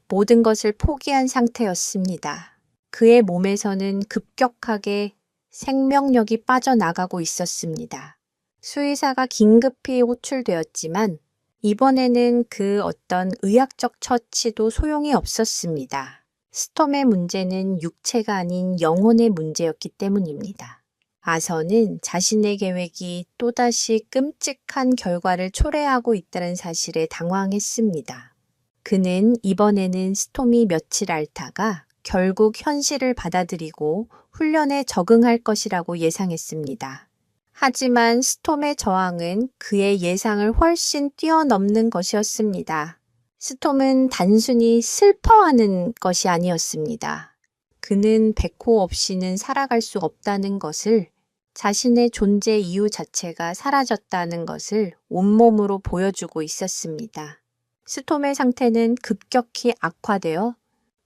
모든 것을 포기한 상태였습니다. 그의 몸에서는 급격하게 생명력이 빠져나가고 있었습니다. 수의사가 긴급히 호출되었지만 이번에는 그 어떤 의학적 처치도 소용이 없었습니다. 스톰의 문제는 육체가 아닌 영혼의 문제였기 때문입니다. 아선은 자신의 계획이 또다시 끔찍한 결과를 초래하고 있다는 사실에 당황했습니다. 그는 이번에는 스톰이 며칠 앓다가 결국 현실을 받아들이고 훈련에 적응할 것이라고 예상했습니다. 하지만 스톰의 저항은 그의 예상을 훨씬 뛰어넘는 것이었습니다. 스톰은 단순히 슬퍼하는 것이 아니었습니다. 그는 백호 없이는 살아갈 수 없다는 것을 자신의 존재 이유 자체가 사라졌다는 것을 온몸으로 보여주고 있었습니다. 스톰의 상태는 급격히 악화되어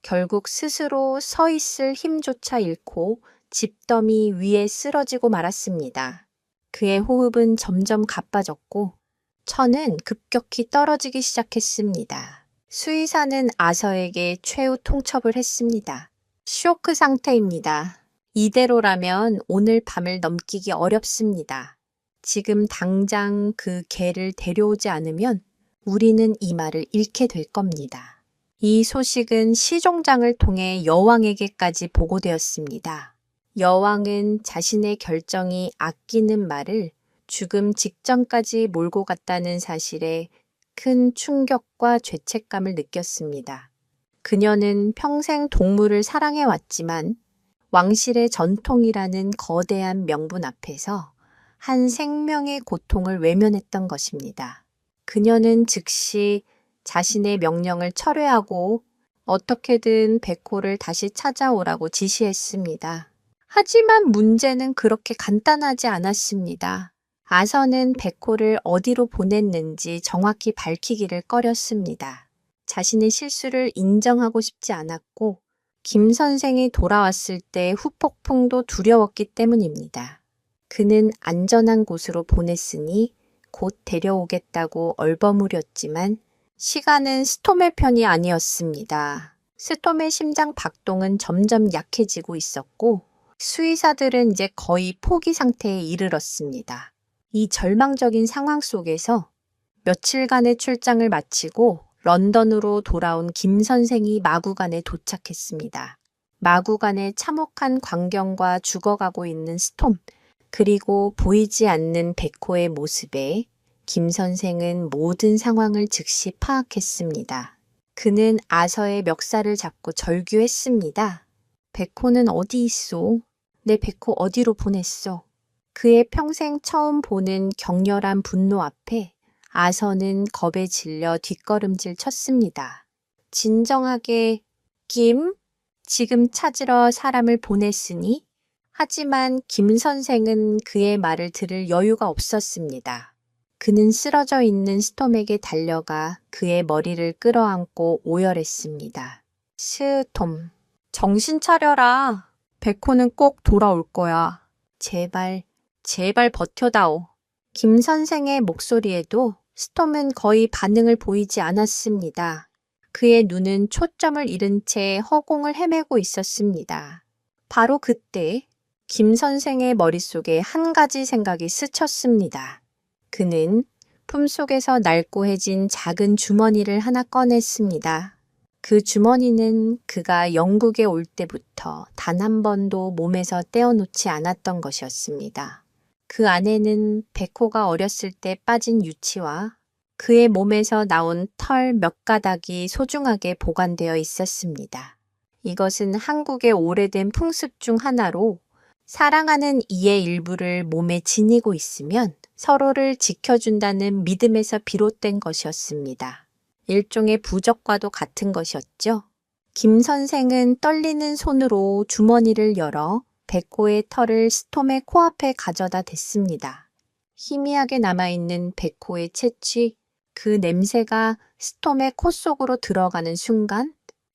결국 스스로 서 있을 힘조차 잃고 집더미 위에 쓰러지고 말았습니다. 그의 호흡은 점점 가빠졌고 천은 급격히 떨어지기 시작했습니다. 수의사는 아서에게 최후 통첩을 했습니다. 쇼크 상태입니다. 이대로라면 오늘 밤을 넘기기 어렵습니다. 지금 당장 그 개를 데려오지 않으면 우리는 이 말을 잃게 될 겁니다. 이 소식은 시종장을 통해 여왕에게까지 보고되었습니다. 여왕은 자신의 결정이 아끼는 말을 죽음 직전까지 몰고 갔다는 사실에 큰 충격과 죄책감을 느꼈습니다. 그녀는 평생 동물을 사랑해왔지만 왕실의 전통이라는 거대한 명분 앞에서 한 생명의 고통을 외면했던 것입니다. 그녀는 즉시 자신의 명령을 철회하고 어떻게든 베코를 다시 찾아오라고 지시했습니다. 하지만 문제는 그렇게 간단하지 않았습니다. 아서는 베코를 어디로 보냈는지 정확히 밝히기를 꺼렸습니다. 자신의 실수를 인정하고 싶지 않았고 김 선생이 돌아왔을 때 후폭풍도 두려웠기 때문입니다. 그는 안전한 곳으로 보냈으니 곧 데려오겠다고 얼버무렸지만 시간은 스톰의 편이 아니었습니다. 스톰의 심장 박동은 점점 약해지고 있었고 수의사들은 이제 거의 포기 상태에 이르렀습니다. 이 절망적인 상황 속에서 며칠간의 출장을 마치고 런던으로 돌아온 김 선생이 마구간에 도착했습니다. 마구간의 참혹한 광경과 죽어가고 있는 스톰, 그리고 보이지 않는 베코의 모습에 김 선생은 모든 상황을 즉시 파악했습니다. 그는 아서의 멱살을 잡고 절규했습니다. 베코는 어디 있소? 내 베코 어디로 보냈소? 그의 평생 처음 보는 격렬한 분노 앞에 아서는 겁에 질려 뒷걸음질 쳤습니다. 진정하게, 김? 지금 찾으러 사람을 보냈으니? 하지만 김 선생은 그의 말을 들을 여유가 없었습니다. 그는 쓰러져 있는 스톰에게 달려가 그의 머리를 끌어안고 오열했습니다. 스톰, 정신 차려라. 베코는 꼭 돌아올 거야. 제발, 제발 버텨다오. 김 선생의 목소리에도 스톰은 거의 반응을 보이지 않았습니다. 그의 눈은 초점을 잃은 채 허공을 헤매고 있었습니다. 바로 그때 김 선생의 머릿속에 한 가지 생각이 스쳤습니다. 그는 품속에서 낡고해진 작은 주머니를 하나 꺼냈습니다. 그 주머니는 그가 영국에 올 때부터 단 한 번도 몸에서 떼어놓지 않았던 것이었습니다. 그 안에는 베코가 어렸을 때 빠진 유치와 그의 몸에서 나온 털 몇 가닥이 소중하게 보관되어 있었습니다. 이것은 한국의 오래된 풍습 중 하나로 사랑하는 이의 일부를 몸에 지니고 있으면 서로를 지켜준다는 믿음에서 비롯된 것이었습니다. 일종의 부적과도 같은 것이었죠. 김 선생은 떨리는 손으로 주머니를 열어 베코의 털을 스톰의 코앞에 가져다 댔습니다. 희미하게 남아있는 베코의 채취, 그 냄새가 스톰의 코 속으로 들어가는 순간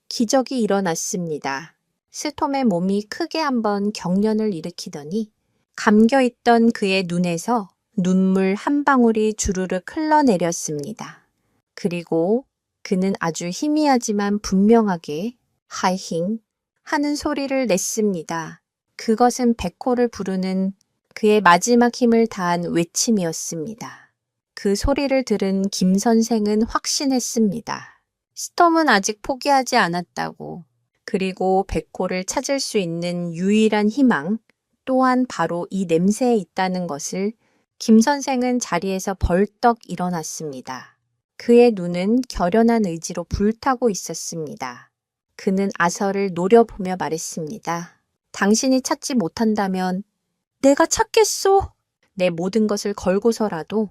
기적이 일어났습니다. 스톰의 몸이 크게 한번 경련을 일으키더니 감겨있던 그의 눈에서 눈물 한 방울이 주르륵 흘러내렸습니다. 그리고 그는 아주 희미하지만 분명하게 하이힝 하는 소리를 냈습니다. 그것은 베코를 부르는 그의 마지막 힘을 다한 외침이었습니다. 그 소리를 들은 김 선생은 확신했습니다. 스톰은 아직 포기하지 않았다고. 그리고 베코를 찾을 수 있는 유일한 희망 또한 바로 이 냄새에 있다는 것을 김 선생은 자리에서 벌떡 일어났습니다. 그의 눈은 결연한 의지로 불타고 있었습니다. 그는 아서를 노려보며 말했습니다. 당신이 찾지 못한다면 내가 찾겠소. 내 모든 것을 걸고서라도.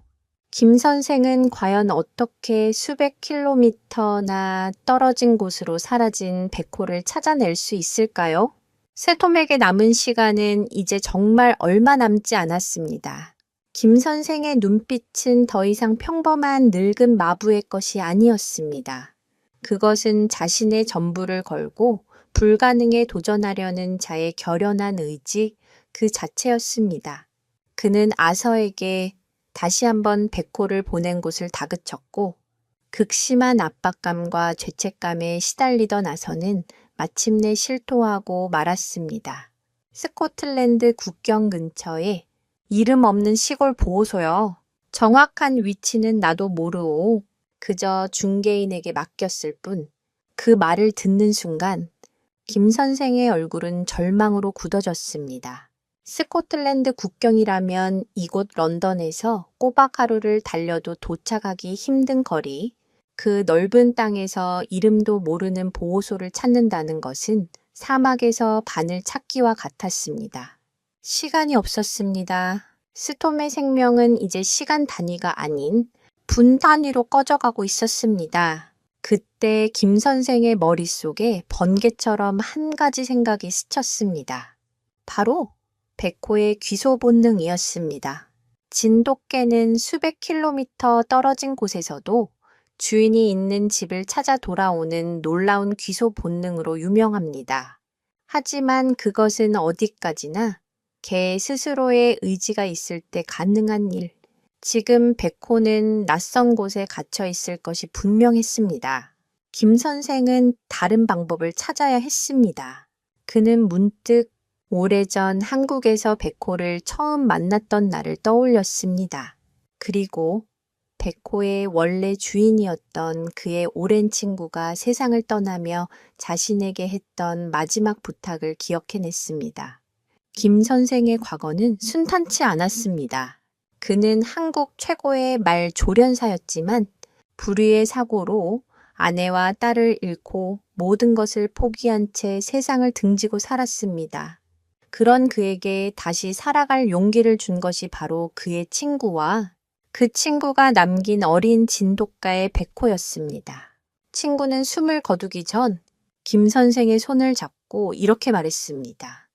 김 선생은 과연 어떻게 수백 킬로미터나 떨어진 곳으로 사라진 베코를 찾아낼 수 있을까요? 새톰에게 남은 시간은 이제 정말 얼마 남지 않았습니다. 김 선생의 눈빛은 더 이상 평범한 늙은 마부의 것이 아니었습니다. 그것은 자신의 전부를 걸고 불가능에 도전하려는 자의 결연한 의지 그 자체였습니다. 그는 아서에게 다시 한번 백호를 보낸 곳을 다그쳤고 극심한 압박감과 죄책감에 시달리던 아서는 마침내 실토하고 말았습니다. 스코틀랜드 국경 근처에 이름 없는 시골 보호소요. 정확한 위치는 나도 모르오. 그저 중개인에게 맡겼을 뿐. 그 말을 듣는 순간 김 선생의 얼굴은 절망으로 굳어졌습니다. 스코틀랜드 국경이라면 이곳 런던에서 꼬박 하루를 달려도 도착하기 힘든 거리, 그 넓은 땅에서 이름도 모르는 보호소를 찾는다는 것은 사막에서 바늘 찾기와 같았습니다. 시간이 없었습니다. 스톰의 생명은 이제 시간 단위가 아닌 분 단위로 꺼져가고 있었습니다. 그때 김 선생의 머릿속에 번개처럼 한 가지 생각이 스쳤습니다. 바로 백호의 귀소 본능이었습니다. 진돗개는 수백 킬로미터 떨어진 곳에서도 주인이 있는 집을 찾아 돌아오는 놀라운 귀소 본능으로 유명합니다. 하지만 그것은 어디까지나 개 스스로의 의지가 있을 때 가능한 일. 지금 백호는 낯선 곳에 갇혀 있을 것이 분명했습니다. 김 선생은 다른 방법을 찾아야 했습니다. 그는 문득 오래전 한국에서 백호를 처음 만났던 날을 떠올렸습니다. 그리고 백호의 원래 주인이었던 그의 오랜 친구가 세상을 떠나며 자신에게 했던 마지막 부탁을 기억해냈습니다. 김 선생의 과거는 순탄치 않았습니다. 그는 한국 최고의 말 조련사였지만 불의의 사고로 아내와 딸을 잃고 모든 것을 포기한 채 세상을 등지고 살았습니다. 그런 그에게 다시 살아갈 용기를 준 것이 바로 그의 친구와 그 친구가 남긴 어린 진돗가의 백호였습니다. 친구는 숨을 거두기 전 김 선생의 손을 잡고 이렇게 말했습니다.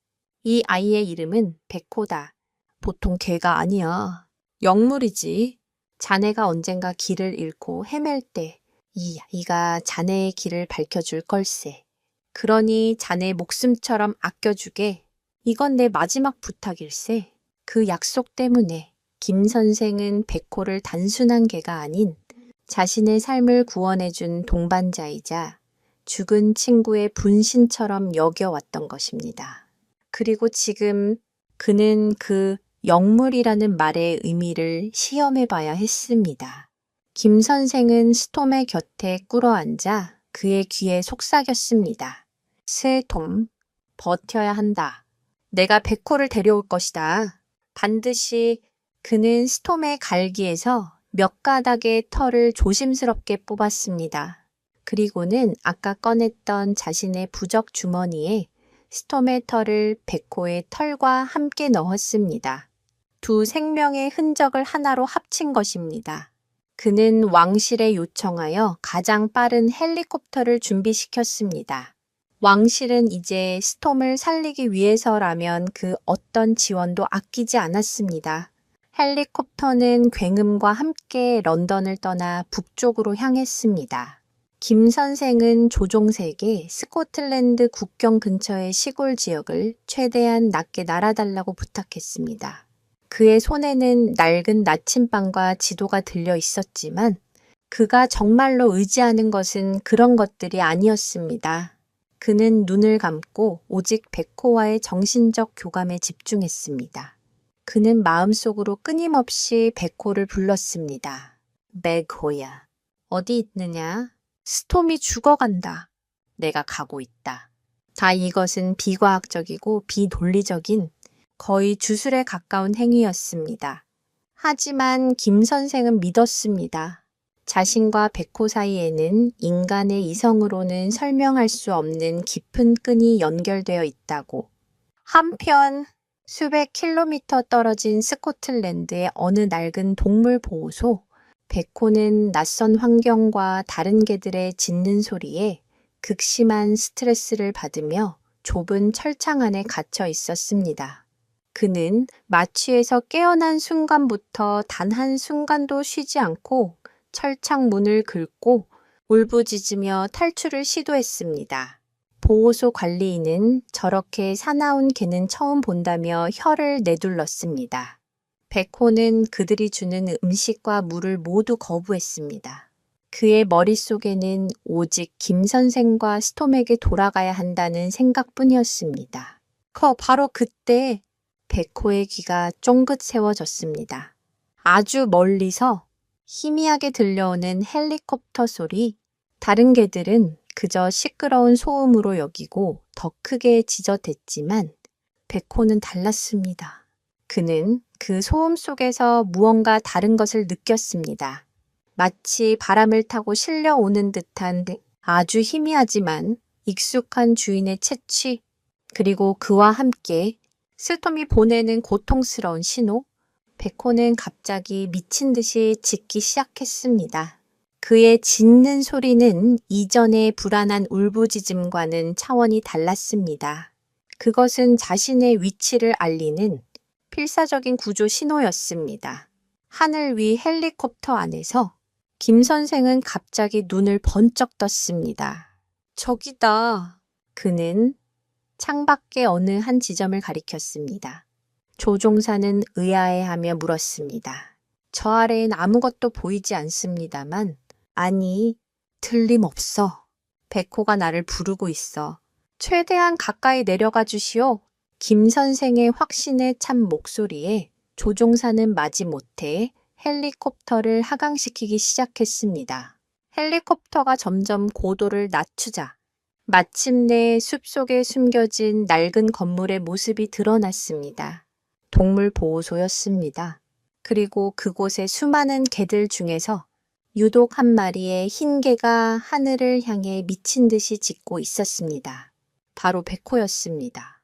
이 아이의 이름은 백호다. 보통 개가 아니야. 영물이지. 자네가 언젠가 길을 잃고 헤맬 때 이 아이가 자네의 길을 밝혀줄 걸세. 그러니 자네 목숨처럼 아껴주게. 이건 내 마지막 부탁일세. 그 약속 때문에 김 선생은 백호를 단순한 개가 아닌 자신의 삶을 구원해준 동반자이자 죽은 친구의 분신처럼 여겨왔던 것입니다. 그리고 지금 그는 그 영물이라는 말의 의미를 시험해봐야 했습니다. 김 선생은 스톰의 곁에 꿇어앉아 그의 귀에 속삭였습니다. 스톰, 버텨야 한다. 내가 백호를 데려올 것이다. 반드시. 그는 스톰의 갈기에서 몇 가닥의 털을 조심스럽게 뽑았습니다. 그리고는 아까 꺼냈던 자신의 부적 주머니에 스톰의 털을 백호의 털과 함께 넣었습니다. 두 생명의 흔적을 하나로 합친 것입니다. 그는 왕실에 요청하여 가장 빠른 헬리콥터를 준비시켰습니다. 왕실은 이제 스톰을 살리기 위해서라면 그 어떤 지원도 아끼지 않았습니다. 헬리콥터는 굉음과 함께 런던을 떠나 북쪽으로 향했습니다. 김 선생은 조종색에 스코틀랜드 국경 근처의 시골 지역을 최대한 낮게 날아달라고 부탁했습니다. 그의 손에는 낡은 나침반과 지도가 들려 있었지만 그가 정말로 의지하는 것은 그런 것들이 아니었습니다. 그는 눈을 감고 오직 백호와의 정신적 교감에 집중했습니다. 그는 마음속으로 끊임없이 백호를 불렀습니다. 백호야, 어디 있느냐? 스톰이 죽어간다. 내가 가고 있다. 다 이것은 비과학적이고 비논리적인 거의 주술에 가까운 행위였습니다. 하지만 김 선생은 믿었습니다. 자신과 백호 사이에는 인간의 이성으로는 설명할 수 없는 깊은 끈이 연결되어 있다고. 한편 수백 킬로미터 떨어진 스코틀랜드의 어느 낡은 동물 보호소, 백호는 낯선 환경과 다른 개들의 짖는 소리에 극심한 스트레스를 받으며 좁은 철창 안에 갇혀 있었습니다. 그는 마취에서 깨어난 순간부터 단 한순간도 쉬지 않고 철창 문을 긁고 울부짖으며 탈출을 시도했습니다. 보호소 관리인은 저렇게 사나운 개는 처음 본다며 혀를 내둘렀습니다. 백호는 그들이 주는 음식과 물을 모두 거부했습니다. 그의 머릿속에는 오직 김 선생과 스톰에게 돌아가야 한다는 생각뿐이었습니다. 바로 그때 백호의 귀가 쫑긋 세워졌습니다. 아주 멀리서 희미하게 들려오는 헬리콥터 소리, 다른 개들은 그저 시끄러운 소음으로 여기고 더 크게 지저댔지만 백호는 달랐습니다. 그는 그 소음 속에서 무언가 다른 것을 느꼈습니다. 마치 바람을 타고 실려오는 듯한 아주 희미하지만 익숙한 주인의 채취, 그리고 그와 함께 스톰이 보내는 고통스러운 신호, 백호는 갑자기 미친 듯이 짖기 시작했습니다. 그의 짖는 소리는 이전의 불안한 울부짖음과는 차원이 달랐습니다. 그것은 자신의 위치를 알리는 필사적인 구조 신호였습니다. 하늘 위 헬리콥터 안에서 김 선생은 갑자기 눈을 번쩍 떴습니다. 저기다. 그는 창밖의 어느 한 지점을 가리켰습니다. 조종사는 의아해하며 물었습니다. 저 아래엔 아무것도 보이지 않습니다만, 아니, 틀림없어. 백호가 나를 부르고 있어. 최대한 가까이 내려가 주시오. 김 선생의 확신에 찬 목소리에 조종사는 마지못해 헬리콥터를 하강시키기 시작했습니다. 헬리콥터가 점점 고도를 낮추자 마침내 숲속에 숨겨진 낡은 건물의 모습이 드러났습니다. 동물보호소였습니다. 그리고 그곳의 수많은 개들 중에서 유독 한 마리의 흰 개가 하늘을 향해 미친 듯이 짖고 있었습니다. 바로 백호였습니다.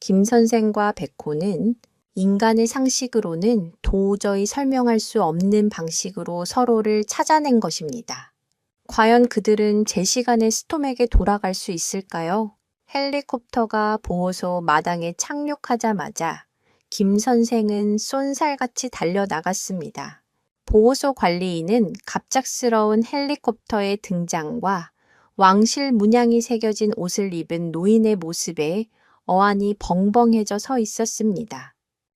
김 선생과 백호는 인간의 상식으로는 도저히 설명할 수 없는 방식으로 서로를 찾아낸 것입니다. 과연 그들은 제 시간에 스톰에게 돌아갈 수 있을까요? 헬리콥터가 보호소 마당에 착륙하자마자 김 선생은 쏜살같이 달려나갔습니다. 보호소 관리인은 갑작스러운 헬리콥터의 등장과 왕실 문양이 새겨진 옷을 입은 노인의 모습에 어안이 벙벙해져 서 있었습니다.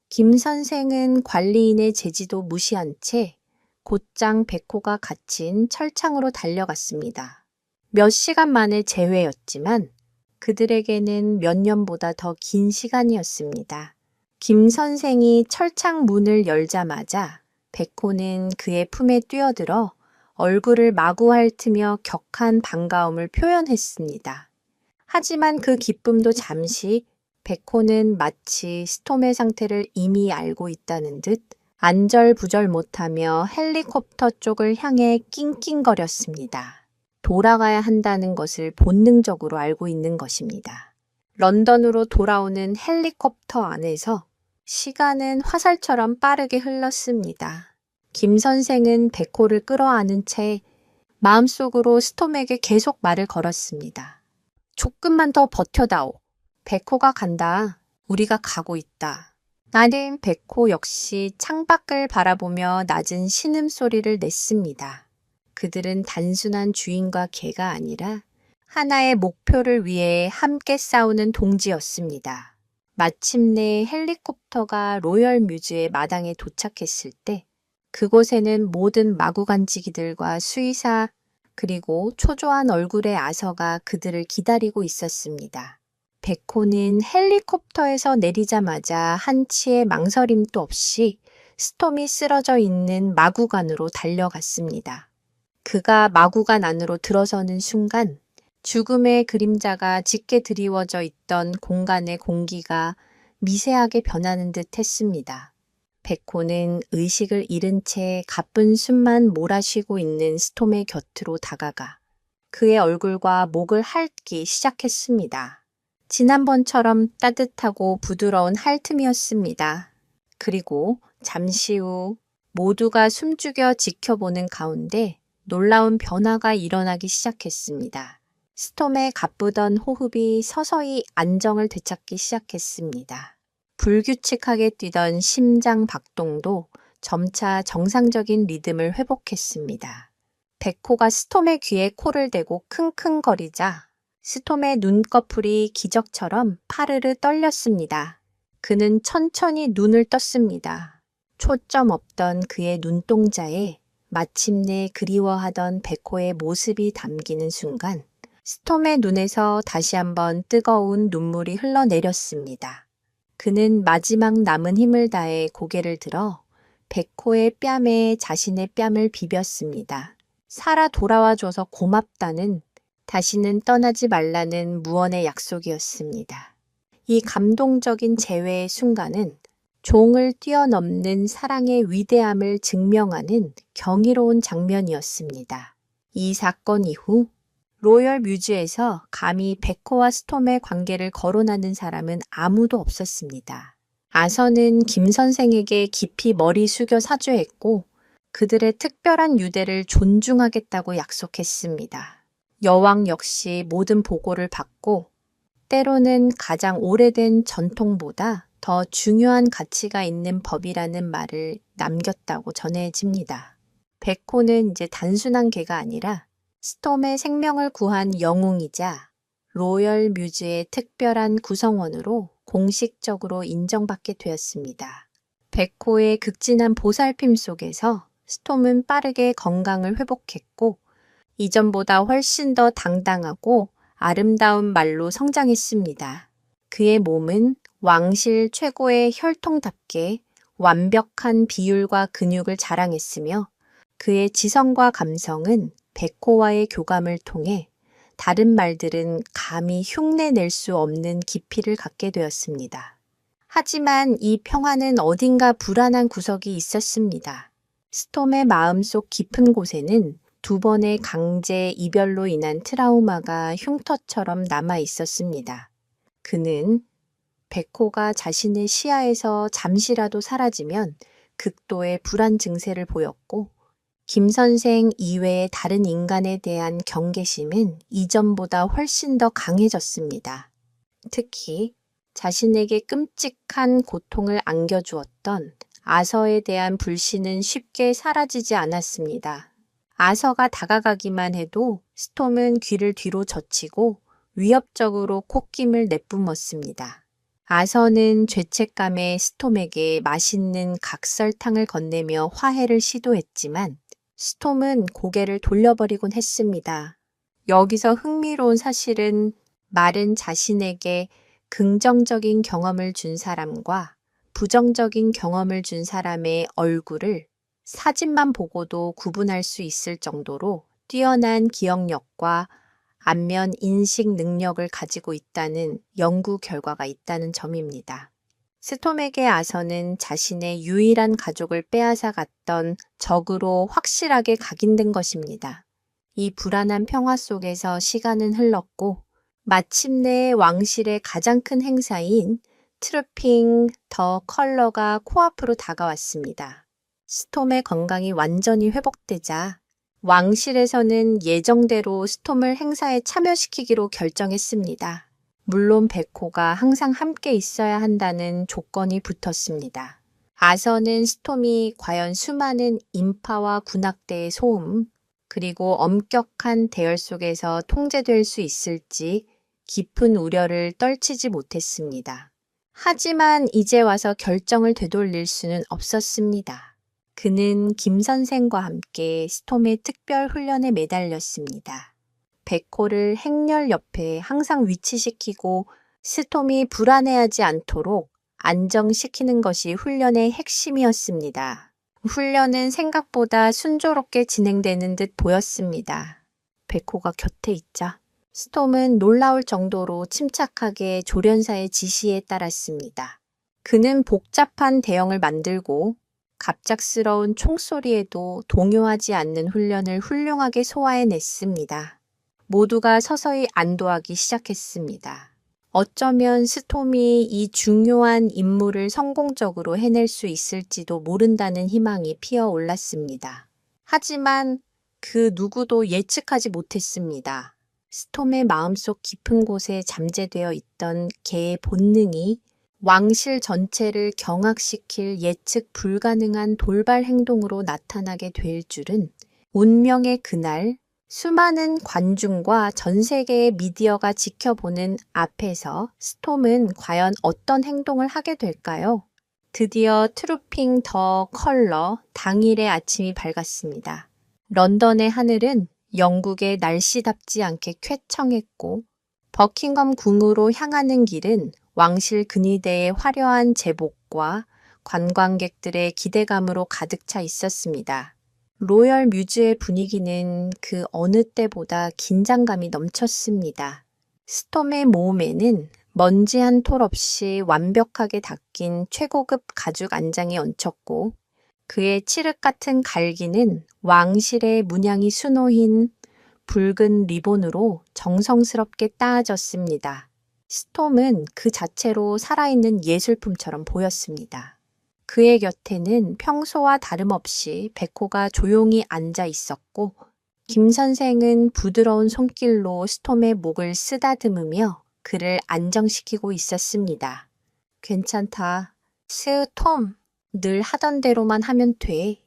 김 선생은 관리인의 제지도 무시한 채 곧장 백호가 갇힌 철창으로 달려갔습니다. 몇 시간 만의 재회였지만 그들에게는 몇 년보다 더 긴 시간이었습니다. 김 선생이 철창 문을 열자마자 백호는 그의 품에 뛰어들어 얼굴을 마구 핥으며 격한 반가움을 표현했습니다. 하지만 그 기쁨도 잠시 백호는 마치 스톰의 상태를 이미 알고 있다는 듯 안절부절 못하며 헬리콥터 쪽을 향해 낑낑거렸습니다. 돌아가야 한다는 것을 본능적으로 알고 있는 것입니다. 런던으로 돌아오는 헬리콥터 안에서 시간은 화살처럼 빠르게 흘렀습니다. 김 선생은 백호를 끌어안은 채 마음속으로 스톰에게 계속 말을 걸었습니다. 조금만 더 버텨다오. 백호가 간다. 우리가 가고 있다. 나는 백호 역시 창밖을 바라보며 낮은 신음소리를 냈습니다. 그들은 단순한 주인과 개가 아니라 하나의 목표를 위해 함께 싸우는 동지였습니다. 마침내 헬리콥터가 로열 뮤즈의 마당에 도착했을 때 그곳에는 모든 마구간지기들과 수의사 그리고 초조한 얼굴의 아서가 그들을 기다리고 있었습니다. 백호는 헬리콥터에서 내리자마자 한치의 망설임도 없이 스톰이 쓰러져 있는 마구간으로 달려갔습니다. 그가 마구간 안으로 들어서는 순간 죽음의 그림자가 짙게 드리워져 있던 공간의 공기가 미세하게 변하는 듯 했습니다. 백호는 의식을 잃은 채 가쁜 숨만 몰아쉬고 있는 스톰의 곁으로 다가가 그의 얼굴과 목을 핥기 시작했습니다. 지난번처럼 따뜻하고 부드러운 핥음이었습니다. 그리고 잠시 후 모두가 숨죽여 지켜보는 가운데 놀라운 변화가 일어나기 시작했습니다. 스톰의 가쁘던 호흡이 서서히 안정을 되찾기 시작했습니다. 불규칙하게 뛰던 심장 박동도 점차 정상적인 리듬을 회복했습니다. 백호가 스톰의 귀에 코를 대고 킁킁거리자 스톰의 눈꺼풀이 기적처럼 파르르 떨렸습니다. 그는 천천히 눈을 떴습니다. 초점 없던 그의 눈동자에 마침내 그리워하던 백호의 모습이 담기는 순간 스톰의 눈에서 다시 한번 뜨거운 눈물이 흘러내렸습니다. 그는 마지막 남은 힘을 다해 고개를 들어 백호의 뺨에 자신의 뺨을 비볐습니다. 살아 돌아와줘서 고맙다는, 다시는 떠나지 말라는 무언의 약속이었습니다. 이 감동적인 재회의 순간은 종을 뛰어넘는 사랑의 위대함을 증명하는 경이로운 장면이었습니다. 이 사건 이후 로열 뮤즈에서 감히 백호와 스톰의 관계를 거론하는 사람은 아무도 없었습니다. 아서는 김 선생에게 깊이 머리 숙여 사죄했고 그들의 특별한 유대를 존중하겠다고 약속했습니다. 여왕 역시 모든 보고를 받고 때로는 가장 오래된 전통보다 더 중요한 가치가 있는 법이라는 말을 남겼다고 전해집니다. 백호는 이제 단순한 개가 아니라 스톰의 생명을 구한 영웅이자 로열 뮤즈의 특별한 구성원으로 공식적으로 인정받게 되었습니다. 백호의 극진한 보살핌 속에서 스톰은 빠르게 건강을 회복했고 이전보다 훨씬 더 당당하고 아름다운 말로 성장했습니다. 그의 몸은 왕실 최고의 혈통답게 완벽한 비율과 근육을 자랑했으며 그의 지성과 감성은 백호와의 교감을 통해 다른 말들은 감히 흉내낼 수 없는 깊이를 갖게 되었습니다. 하지만 이 평화는 어딘가 불안한 구석이 있었습니다. 스톰의 마음속 깊은 곳에는 두 번의 강제 이별로 인한 트라우마가 흉터처럼 남아 있었습니다. 그는 백호가 자신의 시야에서 잠시라도 사라지면 극도의 불안 증세를 보였고 김 선생 이외의 다른 인간에 대한 경계심은 이전보다 훨씬 더 강해졌습니다. 특히 자신에게 끔찍한 고통을 안겨주었던 아서에 대한 불신은 쉽게 사라지지 않았습니다. 아서가 다가가기만 해도 스톰은 귀를 뒤로 젖히고 위협적으로 콧김을 내뿜었습니다. 아서는 죄책감에 스톰에게 맛있는 각설탕을 건네며 화해를 시도했지만 스톰은 고개를 돌려버리곤 했습니다. 여기서 흥미로운 사실은 말은 자신에게 긍정적인 경험을 준 사람과 부정적인 경험을 준 사람의 얼굴을 사진만 보고도 구분할 수 있을 정도로 뛰어난 기억력과 안면 인식 능력을 가지고 있다는 연구 결과가 있다는 점입니다. 스톰에게 아서는 자신의 유일한 가족을 빼앗아 갔던 적으로 확실하게 각인된 것입니다. 이 불안한 평화 속에서 시간은 흘렀고 마침내 왕실의 가장 큰 행사인 트루핑 더 컬러가 코앞으로 다가왔습니다. 스톰의 건강이 완전히 회복되자 왕실에서는 예정대로 스톰을 행사에 참여시키기로 결정했습니다. 물론 백호가 항상 함께 있어야 한다는 조건이 붙었습니다. 아서는 스톰이 과연 수많은 인파와 군악대의 소음, 그리고 엄격한 대열 속에서 통제될 수 있을지 깊은 우려를 떨치지 못했습니다. 하지만 이제 와서 결정을 되돌릴 수는 없었습니다. 그는 김 선생과 함께 스톰의 특별 훈련에 매달렸습니다. 백호를 행렬 옆에 항상 위치시키고 스톰이 불안해하지 않도록 안정시키는 것이 훈련의 핵심이었습니다. 훈련은 생각보다 순조롭게 진행되는 듯 보였습니다. 백호가 곁에 있자 스톰은 놀라울 정도로 침착하게 조련사의 지시에 따랐습니다. 그는 복잡한 대형을 만들고 갑작스러운 총소리에도 동요하지 않는 훈련을 훌륭하게 소화해냈습니다. 모두가 서서히 안도하기 시작했습니다. 어쩌면 스톰이 이 중요한 임무를 성공적으로 해낼 수 있을지도 모른다는 희망이 피어올랐습니다. 하지만 그 누구도 예측하지 못했습니다. 스톰의 마음속 깊은 곳에 잠재되어 있던 개의 본능이 왕실 전체를 경악시킬 예측 불가능한 돌발 행동으로 나타나게 될 줄은 운명의 그날 수많은 관중과 전 세계의 미디어가 지켜보는 앞에서 스톰은 과연 어떤 행동을 하게 될까요? 드디어 트루핑 더 컬러 당일의 아침이 밝았습니다. 런던의 하늘은 영국의 날씨답지 않게 쾌청했고 버킹엄 궁으로 향하는 길은 왕실 근위대의 화려한 제복과 관광객들의 기대감으로 가득 차 있었습니다. 로열 뮤즈의 분위기는 그 어느 때보다 긴장감이 넘쳤습니다. 스톰의 몸에는 먼지 한 톨 없이 완벽하게 닦인 최고급 가죽 안장이 얹혔고 그의 칠흑 같은 갈기는 왕실의 문양이 수놓인 붉은 리본으로 정성스럽게 따아졌습니다. 스톰은 그 자체로 살아있는 예술품처럼 보였습니다. 그의 곁에는 평소와 다름없이 백호가 조용히 앉아 있었고 김 선생은 부드러운 손길로 스톰의 목을 쓰다듬으며 그를 안정시키고 있었습니다. 괜찮다. 스톰, 늘 하던 대로만 하면 돼.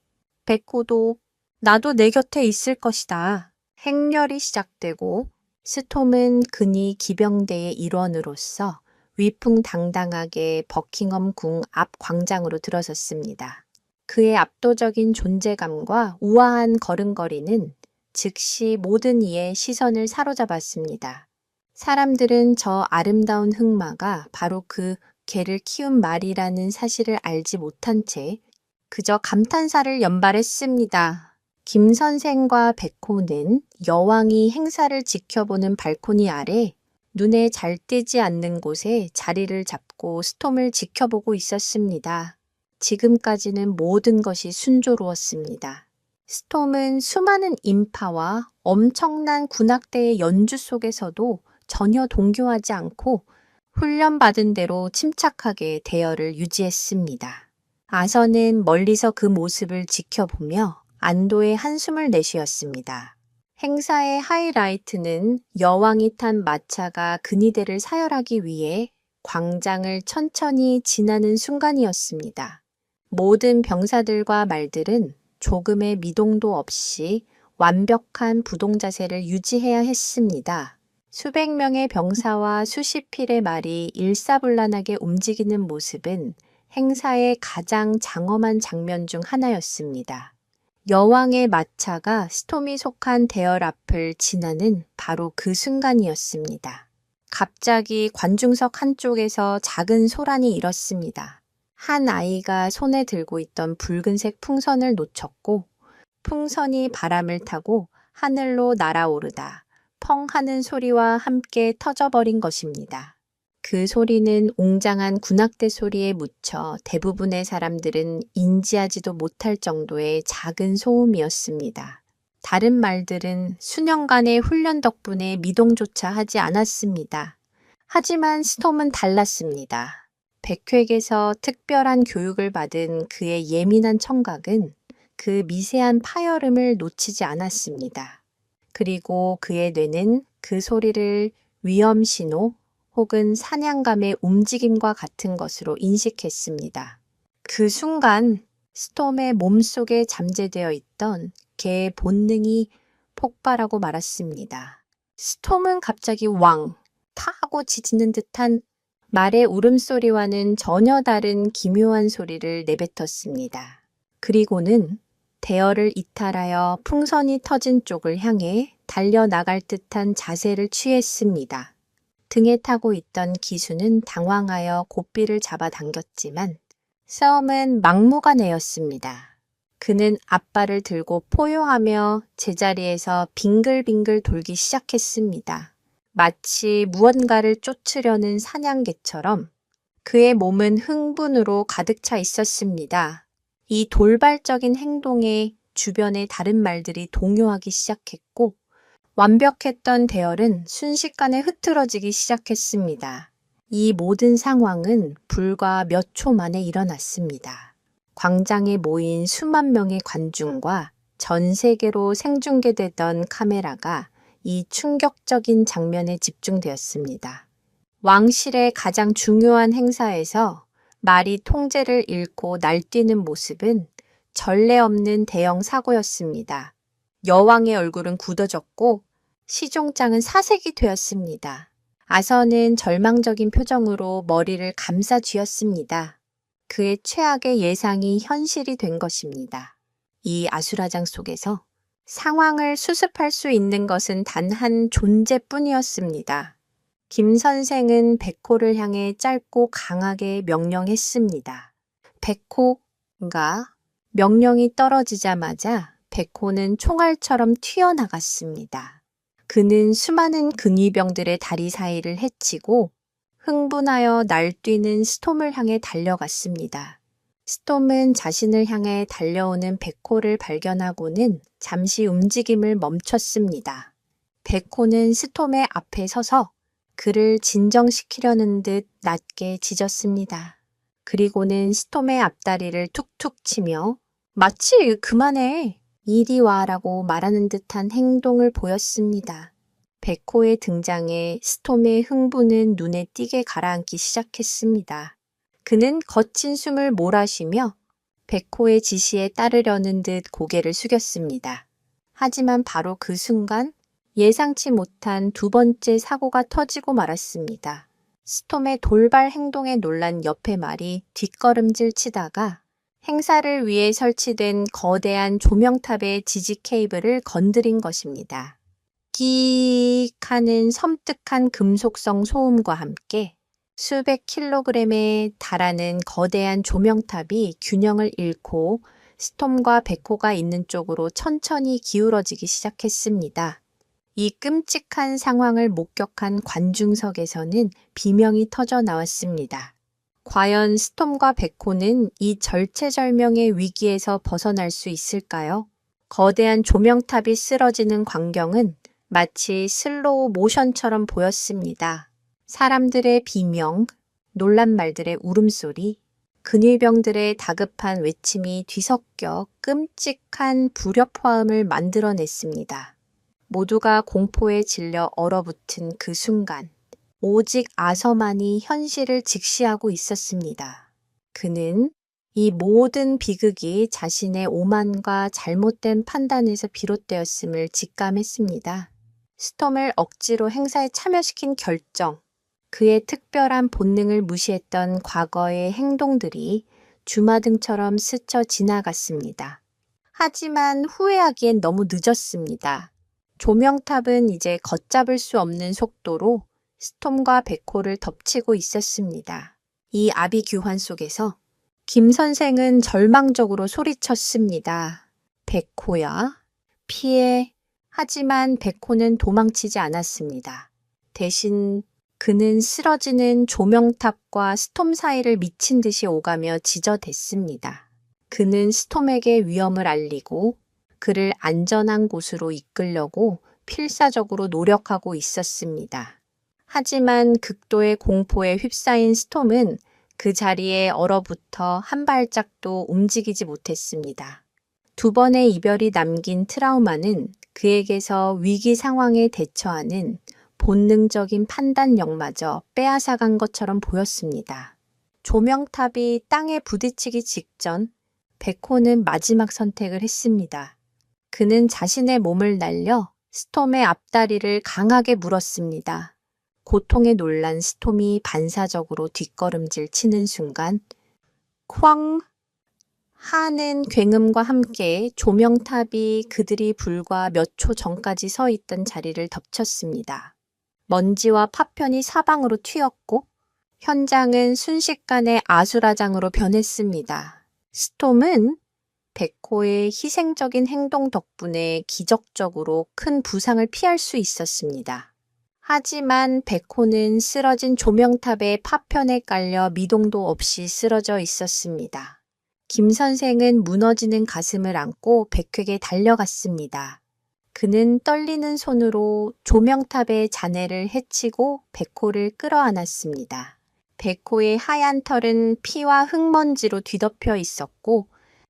백호도 나도 내 곁에 있을 것이다. 행렬이 시작되고 스톰은 근위 기병대의 일원으로서 위풍당당하게 버킹엄 궁 앞 광장으로 들어섰습니다. 그의 압도적인 존재감과 우아한 걸음걸이는 즉시 모든 이의 시선을 사로잡았습니다. 사람들은 저 아름다운 흑마가 바로 그 개를 키운 말이라는 사실을 알지 못한 채 그저 감탄사를 연발했습니다. 김 선생과 백호는 여왕이 행사를 지켜보는 발코니 아래 눈에 잘 띄지 않는 곳에 자리를 잡고 스톰을 지켜보고 있었습니다. 지금까지는 모든 것이 순조로웠습니다. 스톰은 수많은 인파와 엄청난 군악대의 연주 속에서도 전혀 동요하지 않고 훈련받은 대로 침착하게 대열을 유지했습니다. 아서는 멀리서 그 모습을 지켜보며 안도의 한숨을 내쉬었습니다. 행사의 하이라이트는 여왕이 탄 마차가 근위대를 사열하기 위해 광장을 천천히 지나는 순간이었습니다. 모든 병사들과 말들은 조금의 미동도 없이 완벽한 부동 자세를 유지해야 했습니다. 수백 명의 병사와 수십 필의 말이 일사불란하게 움직이는 모습은 행사의 가장 장엄한 장면 중 하나였습니다. 여왕의 마차가 스톰이 속한 대열 앞을 지나는 바로 그 순간이었습니다. 갑자기 관중석 한쪽에서 작은 소란이 일었습니다. 한 아이가 손에 들고 있던 붉은색 풍선을 놓쳤고 풍선이 바람을 타고 하늘로 날아오르다 펑 하는 소리와 함께 터져버린 것입니다. 그 소리는 웅장한 군악대 소리에 묻혀 대부분의 사람들은 인지하지도 못할 정도의 작은 소음이었습니다. 다른 말들은 수년간의 훈련 덕분에 미동조차 하지 않았습니다. 하지만 스톰은 달랐습니다. 백획에서 특별한 교육을 받은 그의 예민한 청각은 그 미세한 파열음을 놓치지 않았습니다. 그리고 그의 뇌는 그 소리를 위험신호 혹은 사냥감의 움직임과 같은 것으로 인식했습니다. 그 순간 스톰의 몸속에 잠재되어 있던 개의 본능이 폭발하고 말았습니다. 스톰은 갑자기 왕, 타하고 짖는 듯한 말의 울음소리와는 전혀 다른 기묘한 소리를 내뱉었습니다. 그리고는 대열을 이탈하여 풍선이 터진 쪽을 향해 달려나갈 듯한 자세를 취했습니다. 등에 타고 있던 기수는 당황하여 고삐를 잡아당겼지만 싸움은 막무가내였습니다. 그는 앞발을 들고 포효하며 제자리에서 빙글빙글 돌기 시작했습니다. 마치 무언가를 쫓으려는 사냥개처럼 그의 몸은 흥분으로 가득 차 있었습니다. 이 돌발적인 행동에 주변의 다른 말들이 동요하기 시작했고 완벽했던 대열은 순식간에 흐트러지기 시작했습니다. 이 모든 상황은 불과 몇 초 만에 일어났습니다. 광장에 모인 수만 명의 관중과 전 세계로 생중계되던 카메라가 이 충격적인 장면에 집중되었습니다. 왕실의 가장 중요한 행사에서 말이 통제를 잃고 날뛰는 모습은 전례 없는 대형 사고였습니다. 여왕의 얼굴은 굳어졌고 시종장은 사색이 되었습니다. 아선은 절망적인 표정으로 머리를 감싸 쥐었습니다. 그의 최악의 예상이 현실이 된 것입니다. 이 아수라장 속에서 상황을 수습할 수 있는 것은 단 한 존재뿐이었습니다. 김 선생은 백호를 향해 짧고 강하게 명령했습니다. 백호가 명령이 떨어지자마자 백호는 총알처럼 튀어나갔습니다. 그는 수많은 근위병들의 다리 사이를 헤치고 흥분하여 날뛰는 스톰을 향해 달려갔습니다. 스톰은 자신을 향해 달려오는 백호를 발견하고는 잠시 움직임을 멈췄습니다. 백호는 스톰의 앞에 서서 그를 진정시키려는 듯 낮게 짖었습니다. 그리고는 스톰의 앞다리를 툭툭 치며 마치 그만해, 이리 와라고 말하는 듯한 행동을 보였습니다. 백호의 등장에 스톰의 흥분은 눈에 띄게 가라앉기 시작했습니다. 그는 거친 숨을 몰아쉬며 백호의 지시에 따르려는 듯 고개를 숙였습니다. 하지만 바로 그 순간 예상치 못한 두 번째 사고가 터지고 말았습니다. 스톰의 돌발 행동에 놀란 옆의 말이 뒷걸음질 치다가 행사를 위해 설치된 거대한 조명탑의 지지 케이블을 건드린 것입니다. 끼익 하는 섬뜩한 금속성 소음과 함께 수백 킬로그램에 달하는 거대한 조명탑이 균형을 잃고 스톰과 백호가 있는 쪽으로 천천히 기울어지기 시작했습니다. 이 끔찍한 상황을 목격한 관중석에서는 비명이 터져 나왔습니다. 과연 스톰과 백호는 이 절체절명의 위기에서 벗어날 수 있을까요? 거대한 조명탑이 쓰러지는 광경은 마치 슬로우 모션처럼 보였습니다. 사람들의 비명, 놀란 말들의 울음소리, 근위병들의 다급한 외침이 뒤섞여 끔찍한 불협화음을 만들어냈습니다. 모두가 공포에 질려 얼어붙은 그 순간, 오직 아서만이 현실을 직시하고 있었습니다. 그는 이 모든 비극이 자신의 오만과 잘못된 판단에서 비롯되었음을 직감했습니다. 스톰을 억지로 행사에 참여시킨 결정, 그의 특별한 본능을 무시했던 과거의 행동들이 주마등처럼 스쳐 지나갔습니다. 하지만 후회하기엔 너무 늦었습니다. 조명탑은 이제 걷잡을 수 없는 속도로 스톰과 백호를 덮치고 있었습니다. 이 아비규환 속에서 김 선생은 절망적으로 소리쳤습니다. 백호야, 피해. 하지만 백호는 도망치지 않았습니다. 대신 그는 쓰러지는 조명탑과 스톰 사이를 미친 듯이 오가며 지저댔습니다. 그는 스톰에게 위험을 알리고 그를 안전한 곳으로 이끌려고 필사적으로 노력하고 있었습니다. 하지만 극도의 공포에 휩싸인 스톰은 그 자리에 얼어붙어 한 발짝도 움직이지 못했습니다. 두 번의 이별이 남긴 트라우마는 그에게서 위기 상황에 대처하는 본능적인 판단력마저 빼앗아간 것처럼 보였습니다. 조명탑이 땅에 부딪히기 직전 백호는 마지막 선택을 했습니다. 그는 자신의 몸을 날려 스톰의 앞다리를 강하게 물었습니다. 고통에 놀란 스톰이 반사적으로 뒷걸음질 치는 순간 쾅 하는 굉음과 함께 조명탑이 그들이 불과 몇 초 전까지 서 있던 자리를 덮쳤습니다. 먼지와 파편이 사방으로 튀었고 현장은 순식간에 아수라장으로 변했습니다. 스톰은 백호의 희생적인 행동 덕분에 기적적으로 큰 부상을 피할 수 있었습니다. 하지만 백호는 쓰러진 조명탑의 파편에 깔려 미동도 없이 쓰러져 있었습니다. 김 선생은 무너지는 가슴을 안고 백호에게 달려갔습니다. 그는 떨리는 손으로 조명탑의 잔해를 헤치고 백호를 끌어안았습니다. 백호의 하얀 털은 피와 흙먼지로 뒤덮여 있었고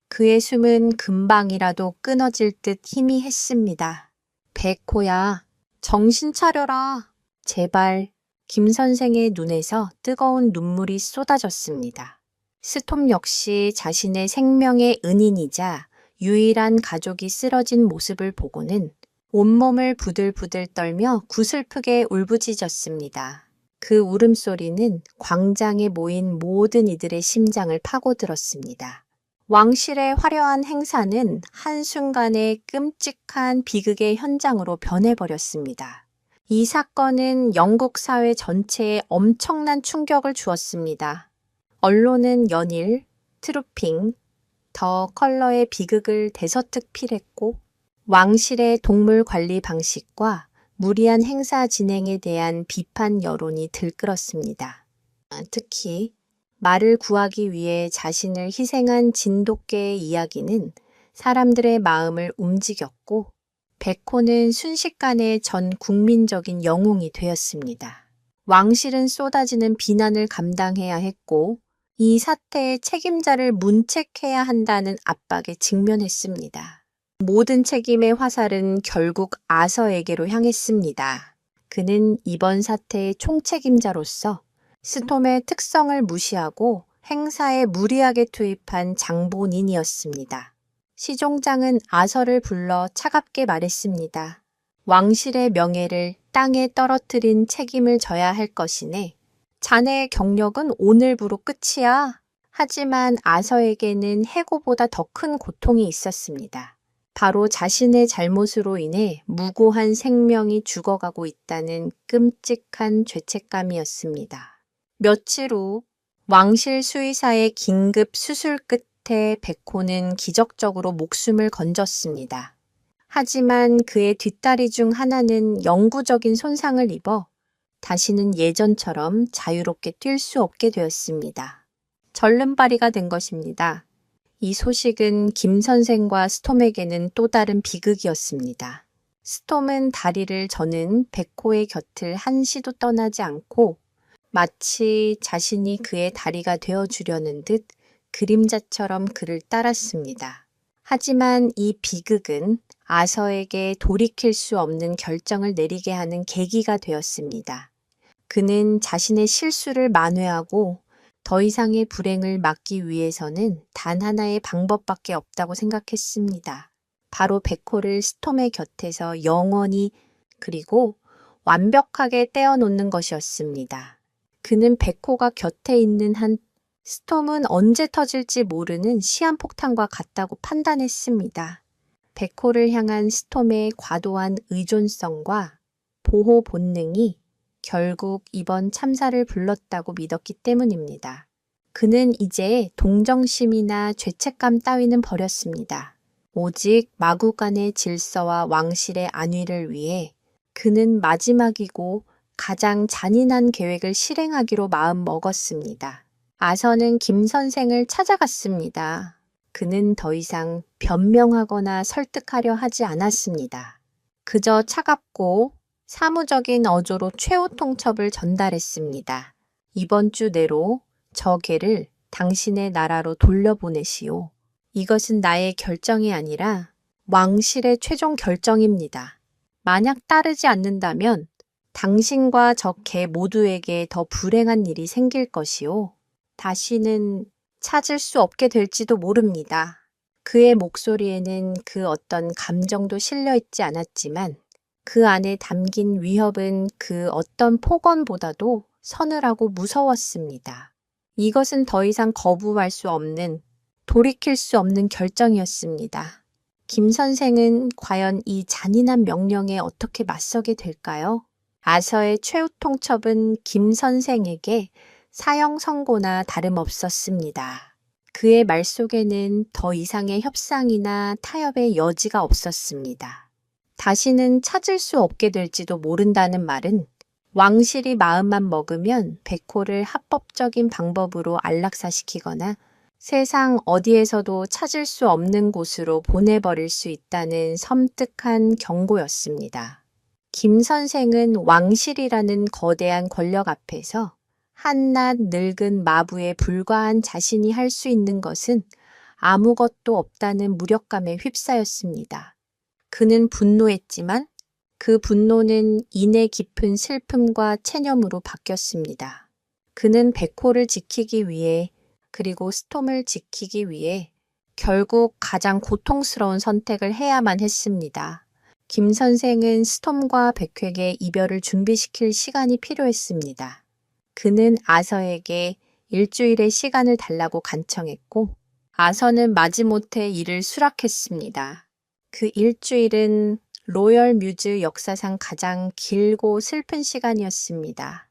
그의 숨은 금방이라도 끊어질 듯 희미했습니다. 백호야, 정신 차려라. 제발. 김 선생의 눈에서 뜨거운 눈물이 쏟아졌습니다. 스톰 역시 자신의 생명의 은인이자 유일한 가족이 쓰러진 모습을 보고는 온몸을 부들부들 떨며 구슬프게 울부짖었습니다. 그 울음소리는 광장에 모인 모든 이들의 심장을 파고들었습니다. 왕실의 화려한 행사는 한순간에 끔찍한 비극의 현장으로 변해버렸습니다. 이 사건은 영국 사회 전체에 엄청난 충격을 주었습니다. 언론은 연일, 트루핑, 더 컬러의 비극을 대서특필했고 왕실의 동물 관리 방식과 무리한 행사 진행에 대한 비판 여론이 들끓었습니다. 특히 말을 구하기 위해 자신을 희생한 진돗개의 이야기는 사람들의 마음을 움직였고 베코는 순식간에 전 국민적인 영웅이 되었습니다. 왕실은 쏟아지는 비난을 감당해야 했고 이 사태의 책임자를 문책해야 한다는 압박에 직면했습니다. 모든 책임의 화살은 결국 아서에게로 향했습니다. 그는 이번 사태의 총책임자로서 스톰의 특성을 무시하고 행사에 무리하게 투입한 장본인이었습니다. 시종장은 아서를 불러 차갑게 말했습니다. 왕실의 명예를 땅에 떨어뜨린 책임을 져야 할 것이네. 자네의 경력은 오늘부로 끝이야. 하지만 아서에게는 해고보다 더 큰 고통이 있었습니다. 바로 자신의 잘못으로 인해 무고한 생명이 죽어가고 있다는 끔찍한 죄책감이었습니다. 며칠 후 왕실 수의사의 긴급 수술 끝에 베코는 기적적으로 목숨을 건졌습니다. 하지만 그의 뒷다리 중 하나는 영구적인 손상을 입어 다시는 예전처럼 자유롭게 뛸 수 없게 되었습니다. 절름발이가 된 것입니다. 이 소식은 김 선생과 스톰에게는 또 다른 비극이었습니다. 스톰은 다리를 저는 베코의 곁을 한시도 떠나지 않고 마치 자신이 그의 다리가 되어주려는 듯 그림자처럼 그를 따랐습니다. 하지만 이 비극은 아서에게 돌이킬 수 없는 결정을 내리게 하는 계기가 되었습니다. 그는 자신의 실수를 만회하고 더 이상의 불행을 막기 위해서는 단 하나의 방법밖에 없다고 생각했습니다. 바로 베코를 스톰의 곁에서 영원히 그리고 완벽하게 떼어놓는 것이었습니다. 그는 베코가 곁에 있는 한 스톰은 언제 터질지 모르는 시한폭탄과 같다고 판단했습니다. 베코를 향한 스톰의 과도한 의존성과 보호 본능이 결국 이번 참사를 불렀다고 믿었기 때문입니다. 그는 이제 동정심이나 죄책감 따위는 버렸습니다. 오직 마구간의 질서와 왕실의 안위를 위해 그는 마지막이고 가장 잔인한 계획을 실행하기로 마음 먹었습니다. 아서는 김 선생을 찾아갔습니다. 그는 더 이상 변명하거나 설득하려 하지 않았습니다. 그저 차갑고 사무적인 어조로 최후 통첩을 전달했습니다. 이번 주 내로 저 개를 당신의 나라로 돌려보내시오. 이것은 나의 결정이 아니라 왕실의 최종 결정입니다. 만약 따르지 않는다면 당신과 저 개 모두에게 더 불행한 일이 생길 것이오. 다시는 찾을 수 없게 될지도 모릅니다. 그의 목소리에는 그 어떤 감정도 실려 있지 않았지만 그 안에 담긴 위협은 그 어떤 폭언보다도 서늘하고 무서웠습니다. 이것은 더 이상 거부할 수 없는, 돌이킬 수 없는 결정이었습니다. 김 선생은 과연 이 잔인한 명령에 어떻게 맞서게 될까요? 아서의 최후 통첩은 김 선생에게 사형 선고나 다름없었습니다. 그의 말 속에는 더 이상의 협상이나 타협의 여지가 없었습니다. 다시는 찾을 수 없게 될지도 모른다는 말은 왕실이 마음만 먹으면 베코를 합법적인 방법으로 안락사시키거나 세상 어디에서도 찾을 수 없는 곳으로 보내버릴 수 있다는 섬뜩한 경고였습니다. 김 선생은 왕실이라는 거대한 권력 앞에서 한낱 늙은 마부에 불과한 자신이 할 수 있는 것은 아무것도 없다는 무력감에 휩싸였습니다. 그는 분노했지만 그 분노는 인내 깊은 슬픔과 체념으로 바뀌었습니다. 그는 백호를 지키기 위해 그리고 스톰을 지키기 위해 결국 가장 고통스러운 선택을 해야만 했습니다. 김 선생은 스톰과 백호에게 이별을 준비시킬 시간이 필요했습니다. 그는 아서에게 일주일의 시간을 달라고 간청했고 아서는 마지못해 이를 수락했습니다. 그 일주일은 로열 뮤즈 역사상 가장 길고 슬픈 시간이었습니다.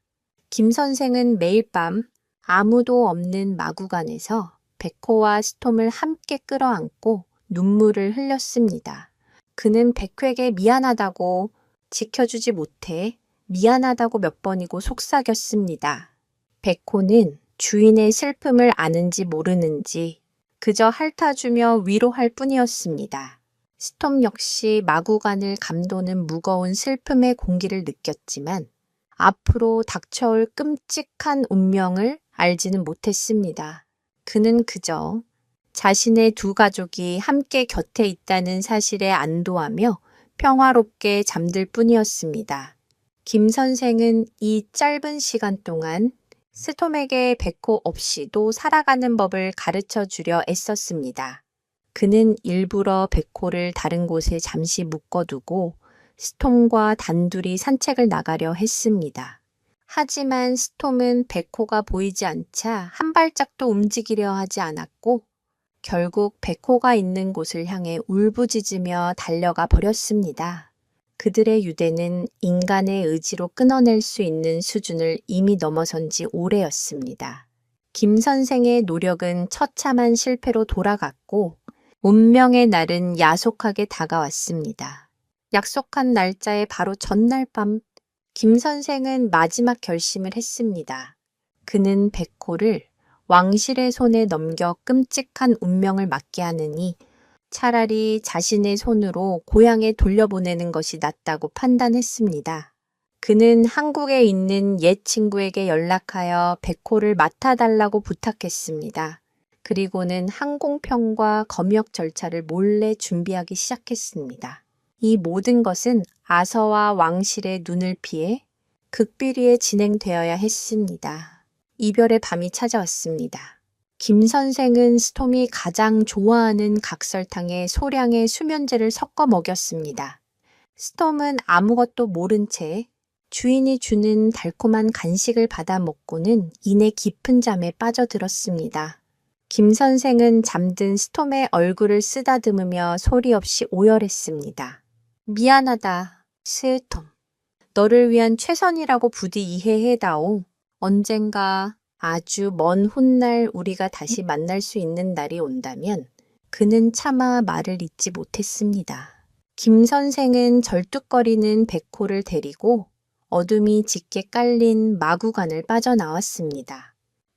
김 선생은 매일 밤 아무도 없는 마구간에서 백호와 스톰을 함께 끌어안고 눈물을 흘렸습니다. 그는 백호에게 미안하다고 지켜주지 못해 미안하다고 몇 번이고 속삭였습니다. 백호는 주인의 슬픔을 아는지 모르는지 그저 핥아주며 위로할 뿐이었습니다. 스톰 역시 마구간을 감도는 무거운 슬픔의 공기를 느꼈지만 앞으로 닥쳐올 끔찍한 운명을 알지는 못했습니다. 그는 그저 자신의 두 가족이 함께 곁에 있다는 사실에 안도하며 평화롭게 잠들 뿐이었습니다. 김 선생은 이 짧은 시간 동안 스톰에게 백호 없이도 살아가는 법을 가르쳐 주려 애썼습니다. 그는 일부러 백호를 다른 곳에 잠시 묶어두고 스톰과 단둘이 산책을 나가려 했습니다. 하지만 스톰은 백호가 보이지 않자 한 발짝도 움직이려 하지 않았고 결국 백호가 있는 곳을 향해 울부짖으며 달려가 버렸습니다. 그들의 유대는 인간의 의지로 끊어낼 수 있는 수준을 이미 넘어선 지 오래였습니다. 김 선생의 노력은 처참한 실패로 돌아갔고 운명의 날은 야속하게 다가왔습니다. 약속한 날짜의 바로 전날 밤, 김 선생은 마지막 결심을 했습니다. 그는 백호를 왕실의 손에 넘겨 끔찍한 운명을 맞게 하느니 차라리 자신의 손으로 고향에 돌려보내는 것이 낫다고 판단했습니다. 그는 한국에 있는 옛 친구에게 연락하여 백호를 맡아달라고 부탁했습니다. 그리고는 항공편과 검역 절차를 몰래 준비하기 시작했습니다. 이 모든 것은 아서와 왕실의 눈을 피해 극비리에 진행되어야 했습니다. 이별의 밤이 찾아왔습니다. 김 선생은 스톰이 가장 좋아하는 각설탕에 소량의 수면제를 섞어 먹였습니다. 스톰은 아무것도 모른 채 주인이 주는 달콤한 간식을 받아 먹고는 이내 깊은 잠에 빠져들었습니다. 김 선생은 잠든 스톰의 얼굴을 쓰다듬으며 소리 없이 오열했습니다. 미안하다, 스톰. 너를 위한 최선이라고 부디 이해해다오. 언젠가 아주 먼 훗날 우리가 다시 만날 수 있는 날이 온다면 그는 차마 말을 잇지 못했습니다. 김 선생은 절뚝거리는 백호를 데리고 어둠이 짙게 깔린 마구간을 빠져나왔습니다.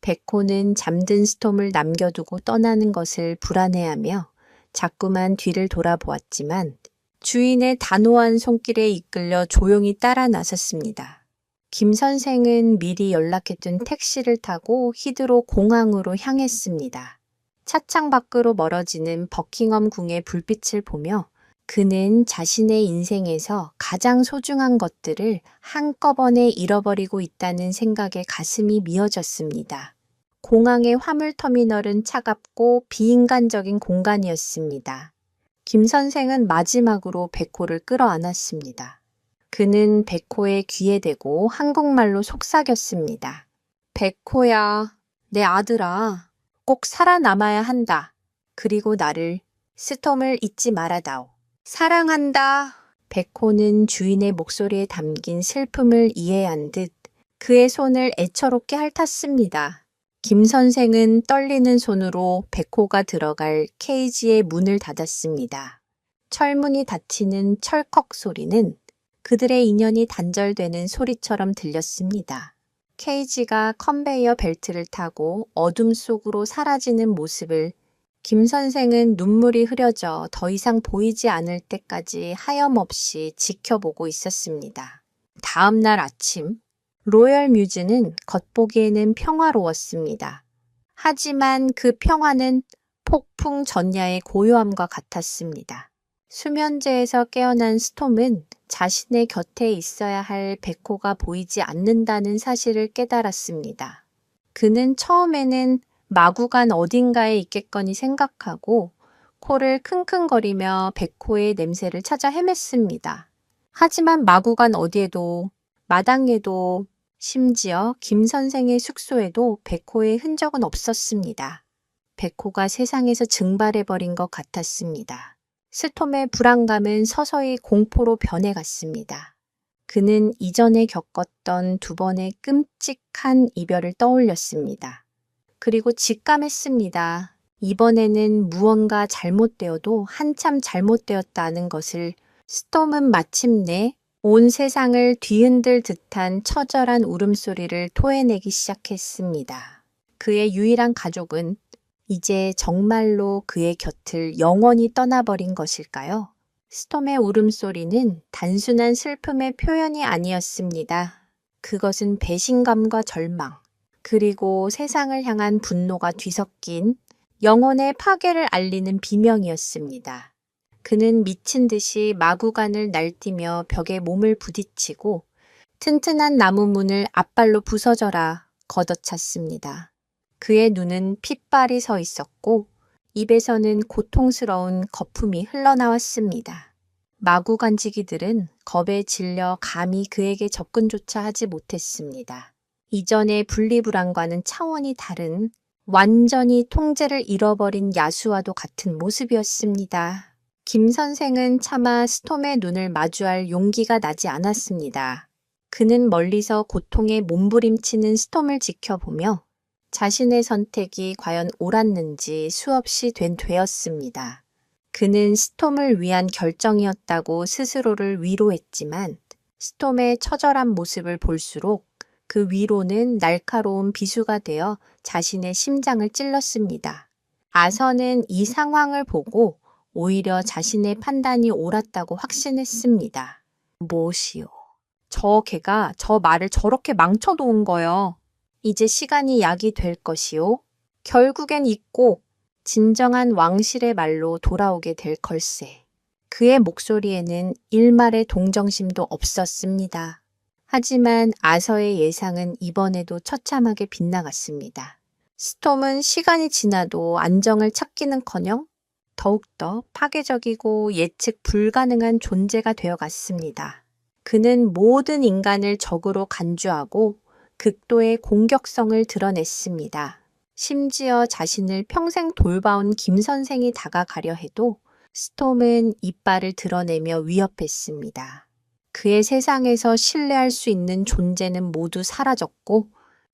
백호는 잠든 스톰을 남겨두고 떠나는 것을 불안해하며 자꾸만 뒤를 돌아보았지만 주인의 단호한 손길에 이끌려 조용히 따라 나섰습니다. 김 선생은 미리 연락해둔 택시를 타고 히드로 공항으로 향했습니다. 차창 밖으로 멀어지는 버킹엄 궁의 불빛을 보며 그는 자신의 인생에서 가장 소중한 것들을 한꺼번에 잃어버리고 있다는 생각에 가슴이 미어졌습니다. 공항의 화물터미널은 차갑고 비인간적인 공간이었습니다. 김 선생은 마지막으로 백호를 끌어안았습니다. 그는 백호의 귀에 대고 한국말로 속삭였습니다. 백호야, 내 아들아, 꼭 살아남아야 한다. 그리고 나를, 스톰을 잊지 말아다오. 사랑한다. 백호는 주인의 목소리에 담긴 슬픔을 이해한 듯 그의 손을 애처롭게 핥았습니다. 김 선생은 떨리는 손으로 백호가 들어갈 케이지의 문을 닫았습니다. 철문이 닫히는 철컥 소리는 그들의 인연이 단절되는 소리처럼 들렸습니다. 케이지가 컨베이어 벨트를 타고 어둠 속으로 사라지는 모습을 김 선생은 눈물이 흐려져 더 이상 보이지 않을 때까지 하염없이 지켜보고 있었습니다. 다음 날 아침, 로열 뮤즈는 겉보기에는 평화로웠습니다. 하지만 그 평화는 폭풍 전야의 고요함과 같았습니다. 수면제에서 깨어난 스톰은 자신의 곁에 있어야 할 백호가 보이지 않는다는 사실을 깨달았습니다. 그는 처음에는 마구간 어딘가에 있겠거니 생각하고 코를 킁킁거리며 백호의 냄새를 찾아 헤맸습니다. 하지만 마구간 어디에도, 마당에도, 심지어 김 선생의 숙소에도 백호의 흔적은 없었습니다. 백호가 세상에서 증발해버린 것 같았습니다. 스톰의 불안감은 서서히 공포로 변해갔습니다. 그는 이전에 겪었던 2번의 끔찍한 이별을 떠올렸습니다. 그리고 직감했습니다. 이번에는 무언가 잘못되어도 한참 잘못되었다는 것을. 스톰은 마침내 온 세상을 뒤흔들 듯한 처절한 울음소리를 토해내기 시작했습니다. 그의 유일한 가족은 이제 정말로 그의 곁을 영원히 떠나버린 것일까요? 스톰의 울음소리는 단순한 슬픔의 표현이 아니었습니다. 그것은 배신감과 절망, 그리고 세상을 향한 분노가 뒤섞인 영혼의 파괴를 알리는 비명이었습니다. 그는 미친 듯이 마구간을 날뛰며 벽에 몸을 부딪히고 튼튼한 나무 문을 앞발로 부서져라 걷어찼습니다. 그의 눈은 핏발이 서 있었고 입에서는 고통스러운 거품이 흘러나왔습니다. 마구간지기들은 겁에 질려 감히 그에게 접근조차 하지 못했습니다. 이전의 분리불안과는 차원이 다른 완전히 통제를 잃어버린 야수와도 같은 모습이었습니다. 김 선생은 차마 스톰의 눈을 마주할 용기가 나지 않았습니다. 그는 멀리서 고통에 몸부림치는 스톰을 지켜보며 자신의 선택이 과연 옳았는지 수없이 되었습니다. 그는 스톰을 위한 결정이었다고 스스로를 위로했지만 스톰의 처절한 모습을 볼수록 그 위로는 날카로운 비수가 되어 자신의 심장을 찔렀습니다. 아서는 이 상황을 보고 오히려 자신의 판단이 옳았다고 확신했습니다. 무엇이요? 저 개가 저 말을 저렇게 망쳐놓은 거요. 이제 시간이 약이 될 것이요. 결국엔 이 꼭 진정한 왕실의 말로 돌아오게 될 걸세. 그의 목소리에는 일말의 동정심도 없었습니다. 하지만 아서의 예상은 이번에도 처참하게 빗나갔습니다. 스톰은 시간이 지나도 안정을 찾기는커녕 더욱더 파괴적이고 예측 불가능한 존재가 되어갔습니다. 그는 모든 인간을 적으로 간주하고 극도의 공격성을 드러냈습니다. 심지어 자신을 평생 돌봐온 김 선생이 다가가려 해도 스톰은 이빨을 드러내며 위협했습니다. 그의 세상에서 신뢰할 수 있는 존재는 모두 사라졌고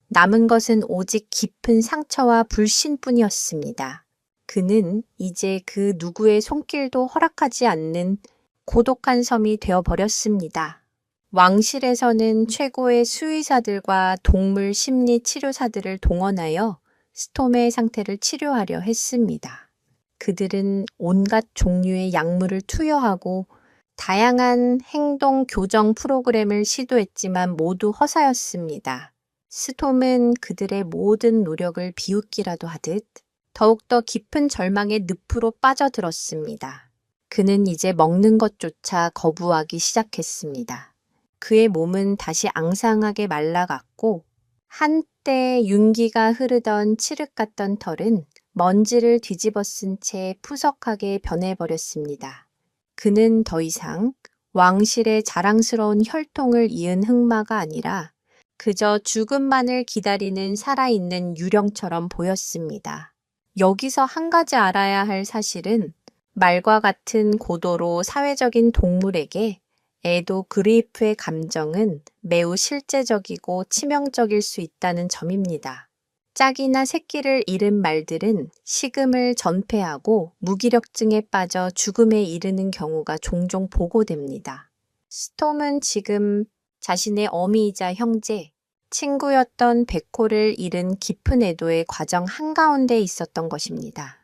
남은 것은 오직 깊은 상처와 불신뿐이었습니다. 그는 이제 그 누구의 손길도 허락하지 않는 고독한 섬이 되어버렸습니다. 왕실에서는 최고의 수의사들과 동물 심리 치료사들을 동원하여 스톰의 상태를 치료하려 했습니다. 그들은 온갖 종류의 약물을 투여하고 다양한 행동 교정 프로그램을 시도했지만 모두 허사였습니다. 스톰은 그들의 모든 노력을 비웃기라도 하듯 더욱더 깊은 절망의 늪으로 빠져들었습니다. 그는 이제 먹는 것조차 거부하기 시작했습니다. 그의 몸은 다시 앙상하게 말라갔고 한때 윤기가 흐르던 칠흑 같던 털은 먼지를 뒤집어 쓴 채 푸석하게 변해버렸습니다. 그는 더 이상 왕실의 자랑스러운 혈통을 이은 흑마가 아니라 그저 죽음만을 기다리는 살아있는 유령처럼 보였습니다. 여기서 한 가지 알아야 할 사실은 말과 같은 고도로 사회적인 동물에게 애도 그리프의 감정은 매우 실제적이고 치명적일 수 있다는 점입니다. 짝이나 새끼를 잃은 말들은 식음을 전폐하고 무기력증에 빠져 죽음에 이르는 경우가 종종 보고됩니다. 스톰은 지금 자신의 어미이자 형제, 친구였던 백호를 잃은 깊은 애도의 과정 한가운데 있었던 것입니다.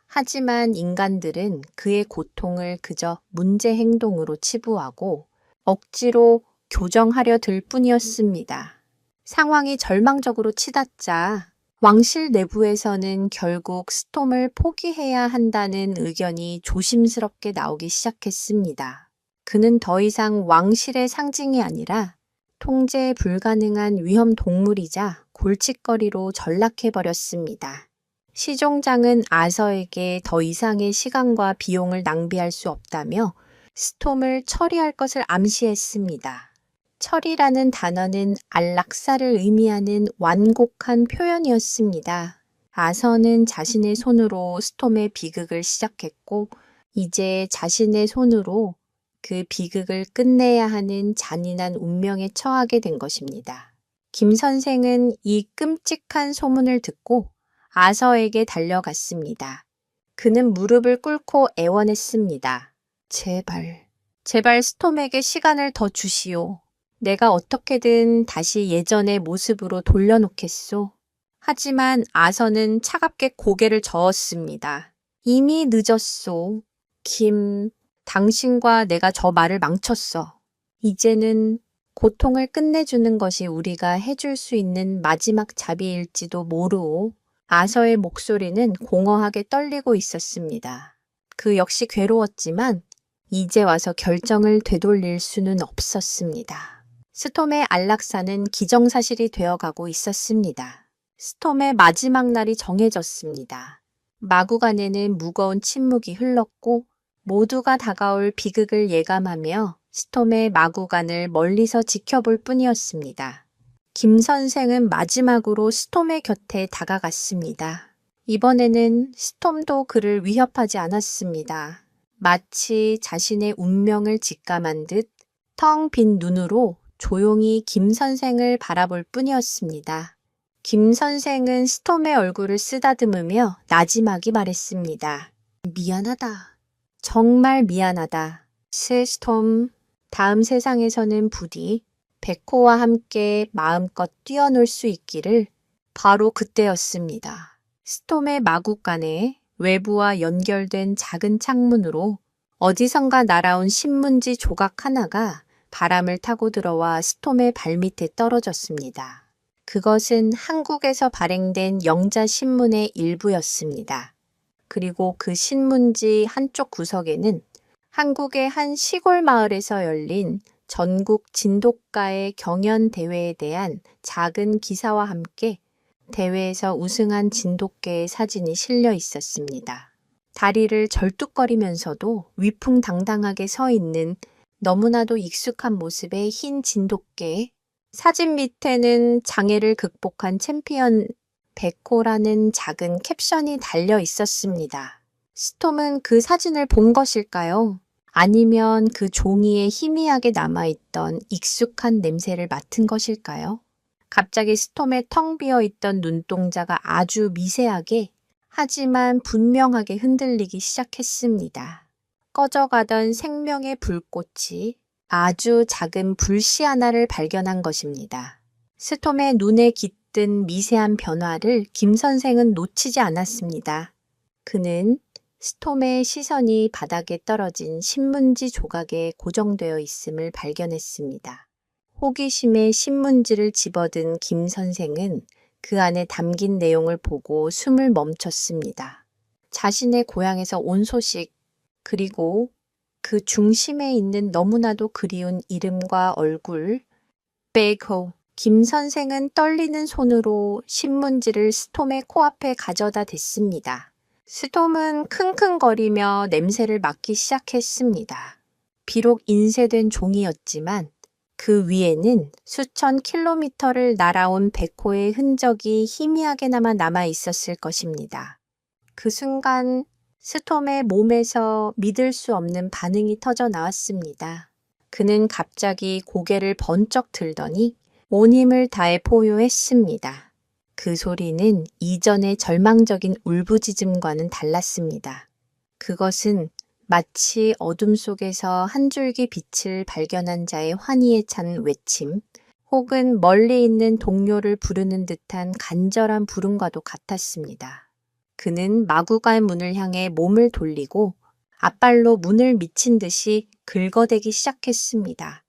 하지만 인간들은 그의 고통을 그저 문제 행동으로 치부하고 억지로 교정하려 들 뿐이었습니다. 상황이 절망적으로 치닫자 왕실 내부에서는 결국 스톰을 포기해야 한다는 의견이 조심스럽게 나오기 시작했습니다. 그는 더 이상 왕실의 상징이 아니라 통제 불가능한 위험 동물이자 골칫거리로 전락해버렸습니다. 시종장은 아서에게 더 이상의 시간과 비용을 낭비할 수 없다며 스톰을 처리할 것을 암시했습니다. 처리라는 단어는 안락사를 의미하는 완곡한 표현이었습니다. 아서는 자신의 손으로 스톰의 비극을 시작했고 이제 자신의 손으로 그 비극을 끝내야 하는 잔인한 운명에 처하게 된 것입니다. 김 선생은 이 끔찍한 소문을 듣고 아서에게 달려갔습니다. 그는 무릎을 꿇고 애원했습니다. 제발 스톰에게 시간을 더 주시오. 내가 어떻게든 다시 예전의 모습으로 돌려놓겠소. 하지만 아서는 차갑게 고개를 저었습니다. 이미 늦었소. 당신과 내가 저 말을 망쳤어. 이제는 고통을 끝내주는 것이 우리가 해줄 수 있는 마지막 자비일지도 모르오. 아서의 목소리는 공허하게 떨리고 있었습니다. 그 역시 괴로웠지만 이제 와서 결정을 되돌릴 수는 없었습니다. 스톰의 안락사는 기정사실이 되어가고 있었습니다. 스톰의 마지막 날이 정해졌습니다. 마구간에는 무거운 침묵이 흘렀고 모두가 다가올 비극을 예감하며 스톰의 마구간을 멀리서 지켜볼 뿐이었습니다. 김 선생은 마지막으로 스톰의 곁에 다가갔습니다. 이번에는 스톰도 그를 위협하지 않았습니다. 마치 자신의 운명을 직감한 듯 텅 빈 눈으로 조용히 김 선생을 바라볼 뿐이었습니다. 김 선생은 스톰의 얼굴을 쓰다듬으며 나지막이 말했습니다. 미안하다. 정말 미안하다. 스톰, 다음 세상에서는 부디 백호와 함께 마음껏 뛰어놀 수 있기를. 바로 그때였습니다. 스톰의 마구간에 외부와 연결된 작은 창문으로 어디선가 날아온 신문지 조각 하나가 바람을 타고 들어와 스톰의 발밑에 떨어졌습니다. 그것은 한국에서 발행된 영자신문의 일부였습니다. 그리고 그 신문지 한쪽 구석에는 한국의 한 시골 마을에서 열린 전국 진돗가의 경연 대회에 대한 작은 기사와 함께 대회에서 우승한 진돗개의 사진이 실려 있었습니다. 다리를 절뚝거리면서도 위풍당당하게 서 있는 너무나도 익숙한 모습의 흰 진돗개. 사진 밑에는 장애를 극복한 챔피언 백호라는 작은 캡션이 달려 있었습니다. 스톰은 그 사진을 본 것일까요? 아니면 그 종이에 희미하게 남아있던 익숙한 냄새를 맡은 것일까요? 갑자기 스톰의 텅 비어있던 눈동자가 아주 미세하게 하지만 분명하게 흔들리기 시작했습니다. 꺼져가던 생명의 불꽃이 아주 작은 불씨 하나를 발견한 것입니다. 스톰의 눈에 깃든 미세한 변화를 김 선생은 놓치지 않았습니다. 그는 스톰의 시선이 바닥에 떨어진 신문지 조각에 고정되어 있음을 발견했습니다. 호기심에 신문지를 집어든 김 선생은 그 안에 담긴 내용을 보고 숨을 멈췄습니다. 자신의 고향에서 온 소식, 그리고 그 중심에 있는 너무나도 그리운 이름과 얼굴, 백호. 김 선생은 떨리는 손으로 신문지를 스톰의 코앞에 가져다 댔습니다. 스톰은 킁킁거리며 냄새를 맡기 시작했습니다. 비록 인쇄된 종이였지만 그 위에는 수천 킬로미터를 날아온 백호의 흔적이 희미하게나마 남아 있었을 것입니다. 그 순간 스톰의 몸에서 믿을 수 없는 반응이 터져 나왔습니다. 그는 갑자기 고개를 번쩍 들더니 온 힘을 다해 포효했습니다. 그 소리는 이전의 절망적인 울부짖음과는 달랐습니다. 그것은 마치 어둠 속에서 한 줄기 빛을 발견한 자의 환희에 찬 외침, 혹은 멀리 있는 동료를 부르는 듯한 간절한 부름과도 같았습니다. 그는 마구간 문을 향해 몸을 돌리고 앞발로 문을 미친 듯이 긁어대기 시작했습니다.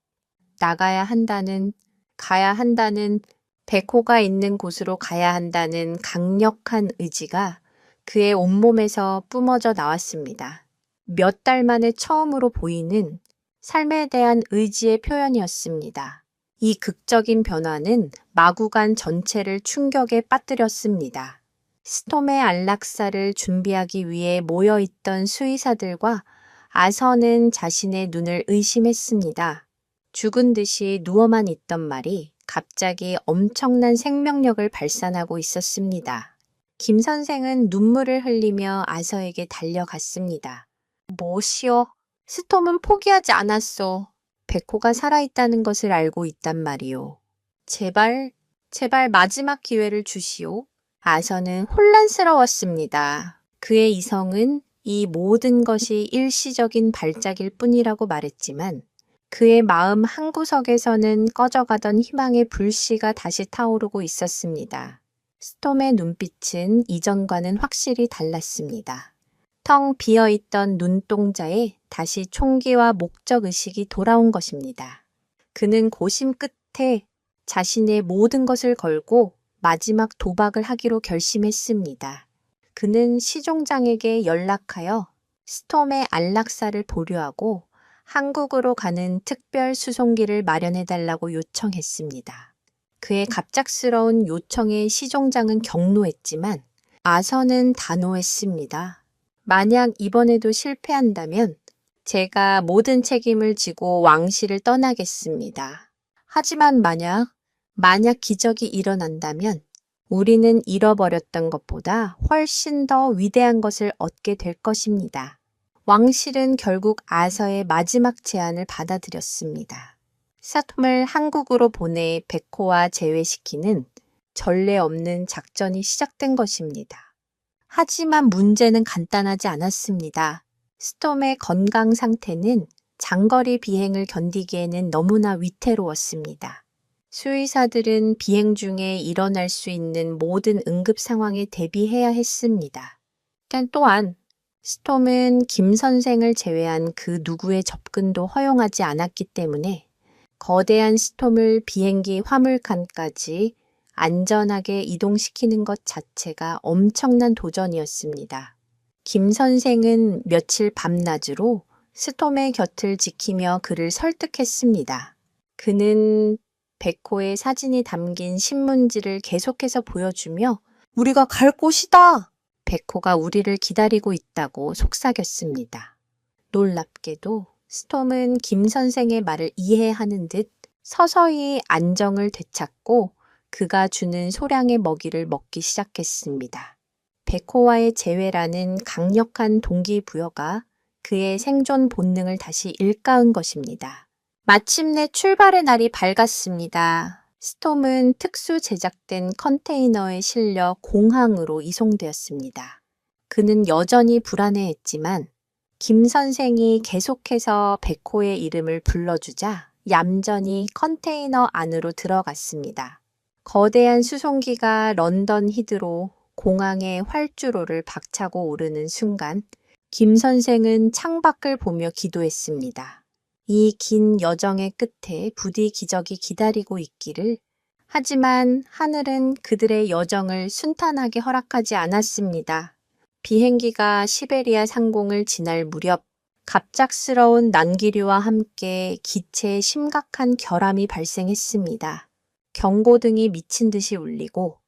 나가야 한다는, 가야 한다는, 백호가 있는 곳으로 가야 한다는 강력한 의지가 그의 온몸에서 뿜어져 나왔습니다. 몇 달 만에 처음으로 보이는 삶에 대한 의지의 표현이었습니다. 이 극적인 변화는 마구간 전체를 충격에 빠뜨렸습니다. 스톰의 안락사를 준비하기 위해 모여있던 수의사들과 아서는 자신의 눈을 의심했습니다. 죽은 듯이 누워만 있던 말이 갑자기 엄청난 생명력을 발산하고 있었습니다. 김 선생은 눈물을 흘리며 아서에게 달려갔습니다. 뭐시여? 스톰은 포기하지 않았어. 백호가 살아있다는 것을 알고 있단 말이오. 제발 마지막 기회를 주시오. 아서는 혼란스러웠습니다. 그의 이성은 이 모든 것이 일시적인 발작일 뿐이라고 말했지만 그의 마음 한구석에서는 꺼져가던 희망의 불씨가 다시 타오르고 있었습니다. 스톰의 눈빛은 이전과는 확실히 달랐습니다. 텅 비어있던 눈동자에 다시 총기와 목적의식이 돌아온 것입니다. 그는 고심 끝에 자신의 모든 것을 걸고 마지막 도박을 하기로 결심했습니다. 그는 시종장에게 연락하여 스톰의 안락사를 보류하고 한국으로 가는 특별 수송기를 마련해달라고 요청했습니다. 그의 갑작스러운 요청에 시종장은 격노했지만 아서는 단호했습니다. 만약 이번에도 실패한다면 제가 모든 책임을 지고 왕실을 떠나겠습니다. 하지만 만약 기적이 일어난다면 우리는 잃어버렸던 것보다 훨씬 더 위대한 것을 얻게 될 것입니다. 왕실은 결국 아서의 마지막 제안을 받아들였습니다. 스톰을 한국으로 보내 백호와 제외시키는 전례 없는 작전이 시작된 것입니다. 하지만 문제는 간단하지 않았습니다. 스톰의 건강 상태는 장거리 비행을 견디기에는 너무나 위태로웠습니다. 수의사들은 비행 중에 일어날 수 있는 모든 응급 상황에 대비해야 했습니다. 또한 스톰은 김 선생을 제외한 그 누구의 접근도 허용하지 않았기 때문에 거대한 스톰을 비행기 화물칸까지 안전하게 이동시키는 것 자체가 엄청난 도전이었습니다. 김 선생은 며칠 밤낮으로 스톰의 곁을 지키며 그를 설득했습니다. 그는 백호의 사진이 담긴 신문지를 계속해서 보여주며 우리가 갈 곳이다! 백호가 우리를 기다리고 있다고 속삭였습니다. 놀랍게도 스톰은 김 선생의 말을 이해하는 듯 서서히 안정을 되찾고 그가 주는 소량의 먹이를 먹기 시작했습니다. 백호와의 재회라는 강력한 동기부여가 그의 생존 본능을 다시 일깨운 것입니다. 마침내 출발의 날이 밝았습니다. 스톰은 특수 제작된 컨테이너에 실려 공항으로 이송되었습니다. 그는 여전히 불안해했지만 김 선생이 계속해서 백호의 이름을 불러주자 얌전히 컨테이너 안으로 들어갔습니다. 거대한 수송기가 런던 히드로 공항의 활주로를 박차고 오르는 순간 김 선생은 창밖을 보며 기도했습니다. 이 긴 여정의 끝에 부디 기적이 기다리고 있기를. 하지만 하늘은 그들의 여정을 순탄하게 허락하지 않았습니다. 비행기가 시베리아 상공을 지날 무렵 갑작스러운 난기류와 함께 기체에 심각한 결함이 발생했습니다. 경고등이 미친 듯이 울리고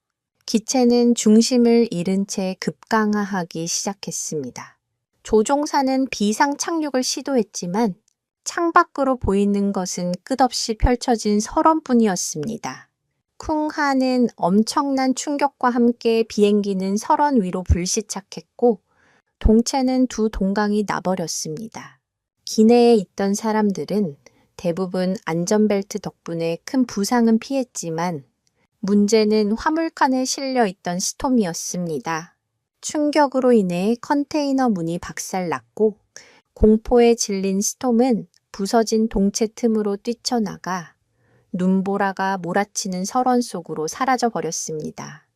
기체는 중심을 잃은 채 급강하하기 시작했습니다. 조종사는 비상 착륙을 시도했지만 창밖으로 보이는 것은 끝없이 펼쳐진 설원뿐이었습니다. 쿵 하는 엄청난 충격과 함께 비행기는 설원 위로 불시착했고 동체는 두 동강이 나버렸습니다. 기내에 있던 사람들은 대부분 안전벨트 덕분에 큰 부상은 피했지만 문제는 화물칸에 실려 있던 스톰이었습니다. 충격으로 인해 컨테이너 문이 박살났고 공포에 질린 스톰은 부서진 동체 틈으로 뛰쳐나가 눈보라가 몰아치는 설원 속으로 사라져 버렸습니다.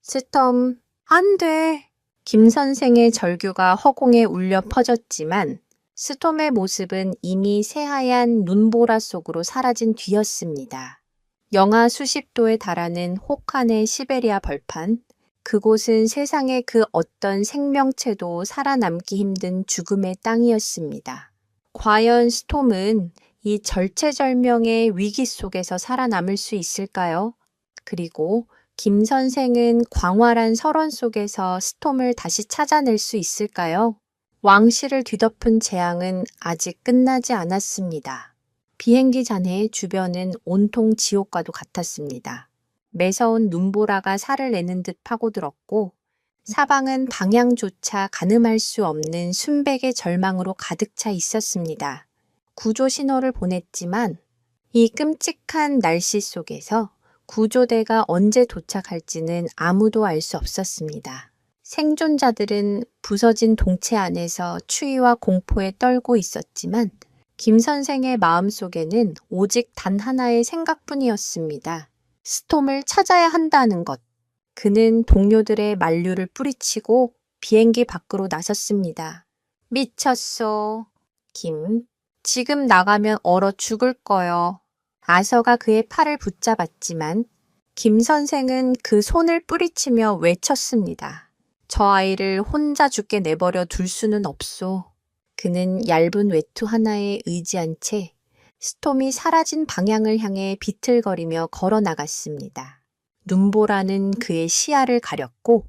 스톰, 안 돼! 김 선생의 절규가 허공에 울려 퍼졌지만 스톰의 모습은 이미 새하얀 눈보라 속으로 사라진 뒤였습니다. 영하 수십 도에 달하는 혹한의 시베리아 벌판, 그곳은 세상의 그 어떤 생명체도 살아남기 힘든 죽음의 땅이었습니다. 과연 스톰은 이 절체절명의 위기 속에서 살아남을 수 있을까요? 그리고 김 선생은 광활한 설원 속에서 스톰을 다시 찾아낼 수 있을까요? 왕실을 뒤덮은 재앙은 아직 끝나지 않았습니다. 비행기 잔해의 주변은 온통 지옥과도 같았습니다. 매서운 눈보라가 살을 내는 듯 파고들었고 사방은 방향조차 가늠할 수 없는 순백의 절망으로 가득 차 있었습니다. 구조 신호를 보냈지만 이 끔찍한 날씨 속에서 구조대가 언제 도착할지는 아무도 알 수 없었습니다. 생존자들은 부서진 동체 안에서 추위와 공포에 떨고 있었지만 김 선생의 마음속에는 오직 단 하나의 생각뿐이었습니다. 스톰을 찾아야 한다는 것. 그는 동료들의 만류를 뿌리치고 비행기 밖으로 나섰습니다. 미쳤소. 김, 지금 나가면 얼어 죽을 거요. 아서가 그의 팔을 붙잡았지만 김 선생은 그 손을 뿌리치며 외쳤습니다. 저 아이를 혼자 죽게 내버려 둘 수는 없소. 그는 얇은 외투 하나에 의지한 채 스톰이 사라진 방향을 향해 비틀거리며 걸어 나갔습니다. 눈보라는 그의 시야를 가렸고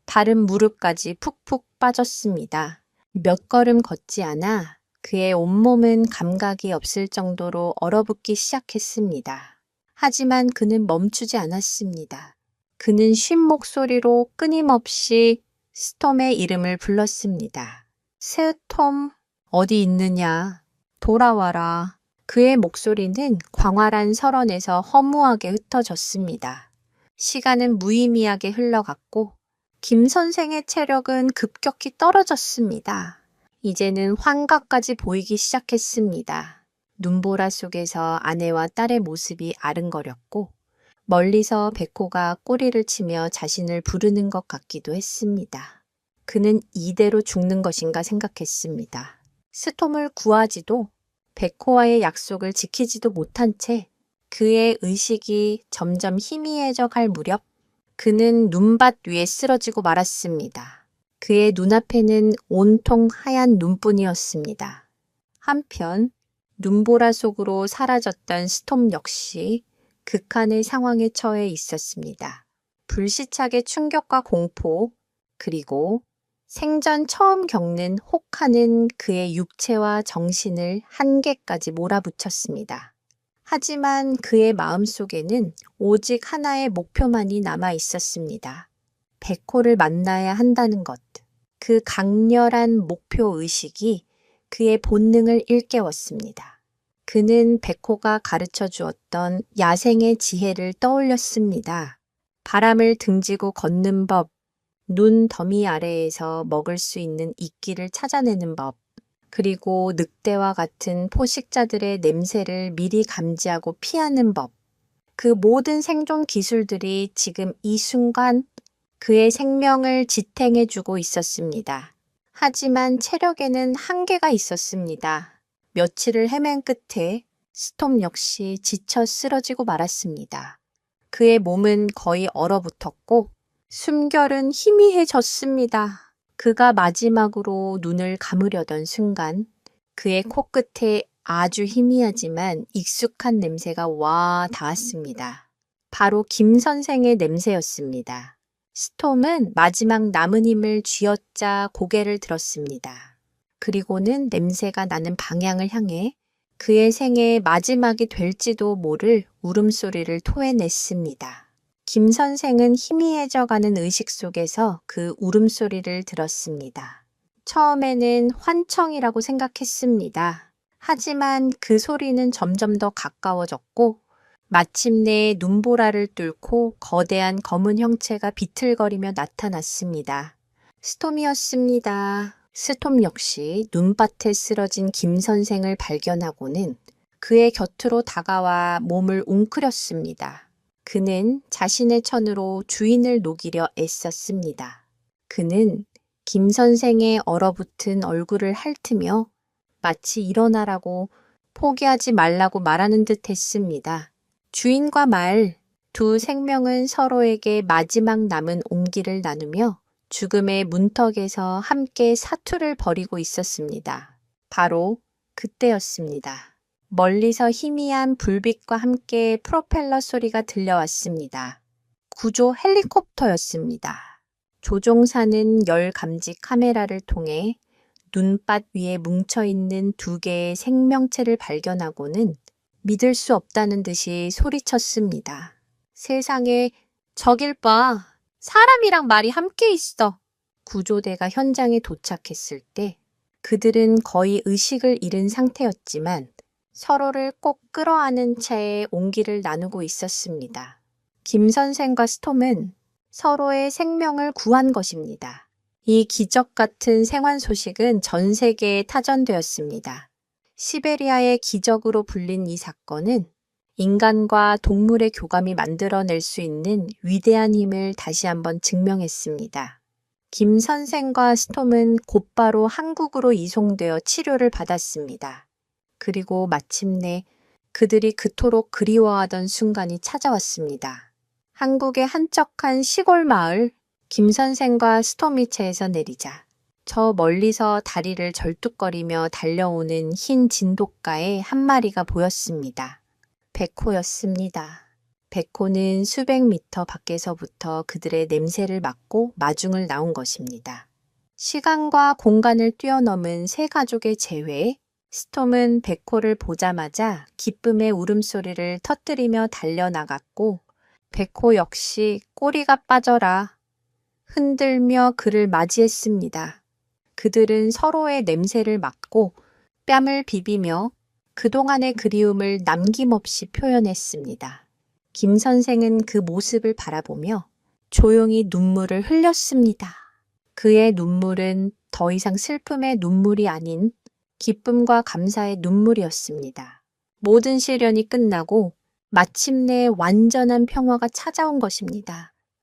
다른 무릎까지 푹푹 빠졌습니다. 몇 걸음 걷지 않아 그의 온몸은 감각이 없을 정도로 얼어붙기 시작했습니다. 하지만 그는 멈추지 않았습니다. 그는 쉰 목소리로 끊임없이 스톰의 이름을 불렀습니다. 스톰, 어디 있느냐? 돌아와라. 그의 목소리는 광활한 설원에서 허무하게 흩어졌습니다. 시간은 무의미하게 흘러갔고 김 선생의 체력은 급격히 떨어졌습니다. 이제는 환각까지 보이기 시작했습니다. 눈보라 속에서 아내와 딸의 모습이 아른거렸고 멀리서 백호가 꼬리를 치며 자신을 부르는 것 같기도 했습니다. 그는 이대로 죽는 것인가 생각했습니다. 스톰을 구하지도 백호와의 약속을 지키지도 못한 채 그의 의식이 점점 희미해져 갈 무렵 그는 눈밭 위에 쓰러지고 말았습니다. 그의 눈앞에는 온통 하얀 눈뿐이었습니다. 한편 눈보라 속으로 사라졌던 스톰 역시 극한의 상황에 처해 있었습니다. 불시착의 충격과 공포, 그리고 생전 처음 겪는 혹하는 그의 육체와 정신을 한계까지 몰아붙였습니다. 하지만 그의 마음속에는 오직 하나의 목표만이 남아 있었습니다. 백호를 만나야 한다는 것. 그 강렬한 목표의식이 그의 본능을 일깨웠습니다. 그는 백호가 가르쳐 주었던 야생의 지혜를 떠올렸습니다. 바람을 등지고 걷는 법, 눈 더미 아래에서 먹을 수 있는 이끼를 찾아내는 법, 그리고 늑대와 같은 포식자들의 냄새를 미리 감지하고 피하는 법. 그 모든 생존 기술들이 지금 이 순간 그의 생명을 지탱해주고 있었습니다. 하지만 체력에는 한계가 있었습니다. 며칠을 헤맨 끝에 스톰 역시 지쳐 쓰러지고 말았습니다. 그의 몸은 거의 얼어붙었고 숨결은 희미해졌습니다. 그가 마지막으로 눈을 감으려던 순간 그의 코끝에 아주 희미하지만 익숙한 냄새가 와 닿았습니다. 바로 김 선생의 냄새였습니다. 스톰은 마지막 남은 힘을 쥐어짜 고개를 들었습니다. 그리고는 냄새가 나는 방향을 향해 그의 생의 마지막이 될지도 모를 울음소리를 토해냈습니다. 김 선생은 희미해져가는 의식 속에서 그 울음소리를 들었습니다. 처음에는 환청이라고 생각했습니다. 하지만 그 소리는 점점 더 가까워졌고 마침내 눈보라를 뚫고 거대한 검은 형체가 비틀거리며 나타났습니다. 스톰이었습니다. 스톰 역시 눈밭에 쓰러진 김 선생을 발견하고는 그의 곁으로 다가와 몸을 웅크렸습니다. 그는 자신의 천으로 주인을 녹이려 애썼습니다. 그는 김 선생의 얼어붙은 얼굴을 핥으며 마치 일어나라고 포기하지 말라고 말하는 듯 했습니다. 주인과 말, 두 생명은 서로에게 마지막 남은 온기를 나누며 죽음의 문턱에서 함께 사투를 벌이고 있었습니다. 바로 그때였습니다. 멀리서 희미한 불빛과 함께 프로펠러 소리가 들려왔습니다. 구조 헬리콥터였습니다. 조종사는 열 감지 카메라를 통해 눈밭 위에 뭉쳐있는 두 개의 생명체를 발견하고는 믿을 수 없다는 듯이 소리쳤습니다. 세상에, 저길 봐. 사람이랑 말이 함께 있어. 구조대가 현장에 도착했을 때 그들은 거의 의식을 잃은 상태였지만 서로를 꼭 끌어안은 채 온기를 나누고 있었습니다. 김 선생과 스톰은 서로의 생명을 구한 것입니다. 이 기적 같은 생還소식은 전 세계에 타전되었습니다. 시베리아의 기적으로 불린 이 사건은 인간과 동물의 교감이 만들어낼 수 있는 위대한 힘을 다시 한번 증명했습니다. 김 선생과 스톰은 곧바로 한국으로 이송되어 치료를 받았습니다. 그리고 마침내 그들이 그토록 그리워하던 순간이 찾아왔습니다. 한국의 한적한 시골 마을, 김 선생과 스톰이 차에서 내리자 저 멀리서 다리를 절뚝거리며 달려오는 흰 진돗가의 한 마리가 보였습니다. 백호였습니다. 백호는 수백 미터 밖에서부터 그들의 냄새를 맡고 마중을 나온 것입니다. 시간과 공간을 뛰어넘은 세 가족의 재회, 스톰은 백호를 보자마자 기쁨의 울음소리를 터뜨리며 달려나갔고 백호 역시 꼬리가 빠져라 흔들며 그를 맞이했습니다. 그들은 서로의 냄새를 맡고 뺨을 비비며 그동안의 그리움을 남김없이 표현했습니다. 김 선생은 그 모습을 바라보며 조용히 눈물을 흘렸습니다. 그의 눈물은 더 이상 슬픔의 눈물이 아닌 기쁨과 감사의 눈물이었습니다. 모든 시련이 끝나고 마침내 완전한 평화가 찾아온 것입니다.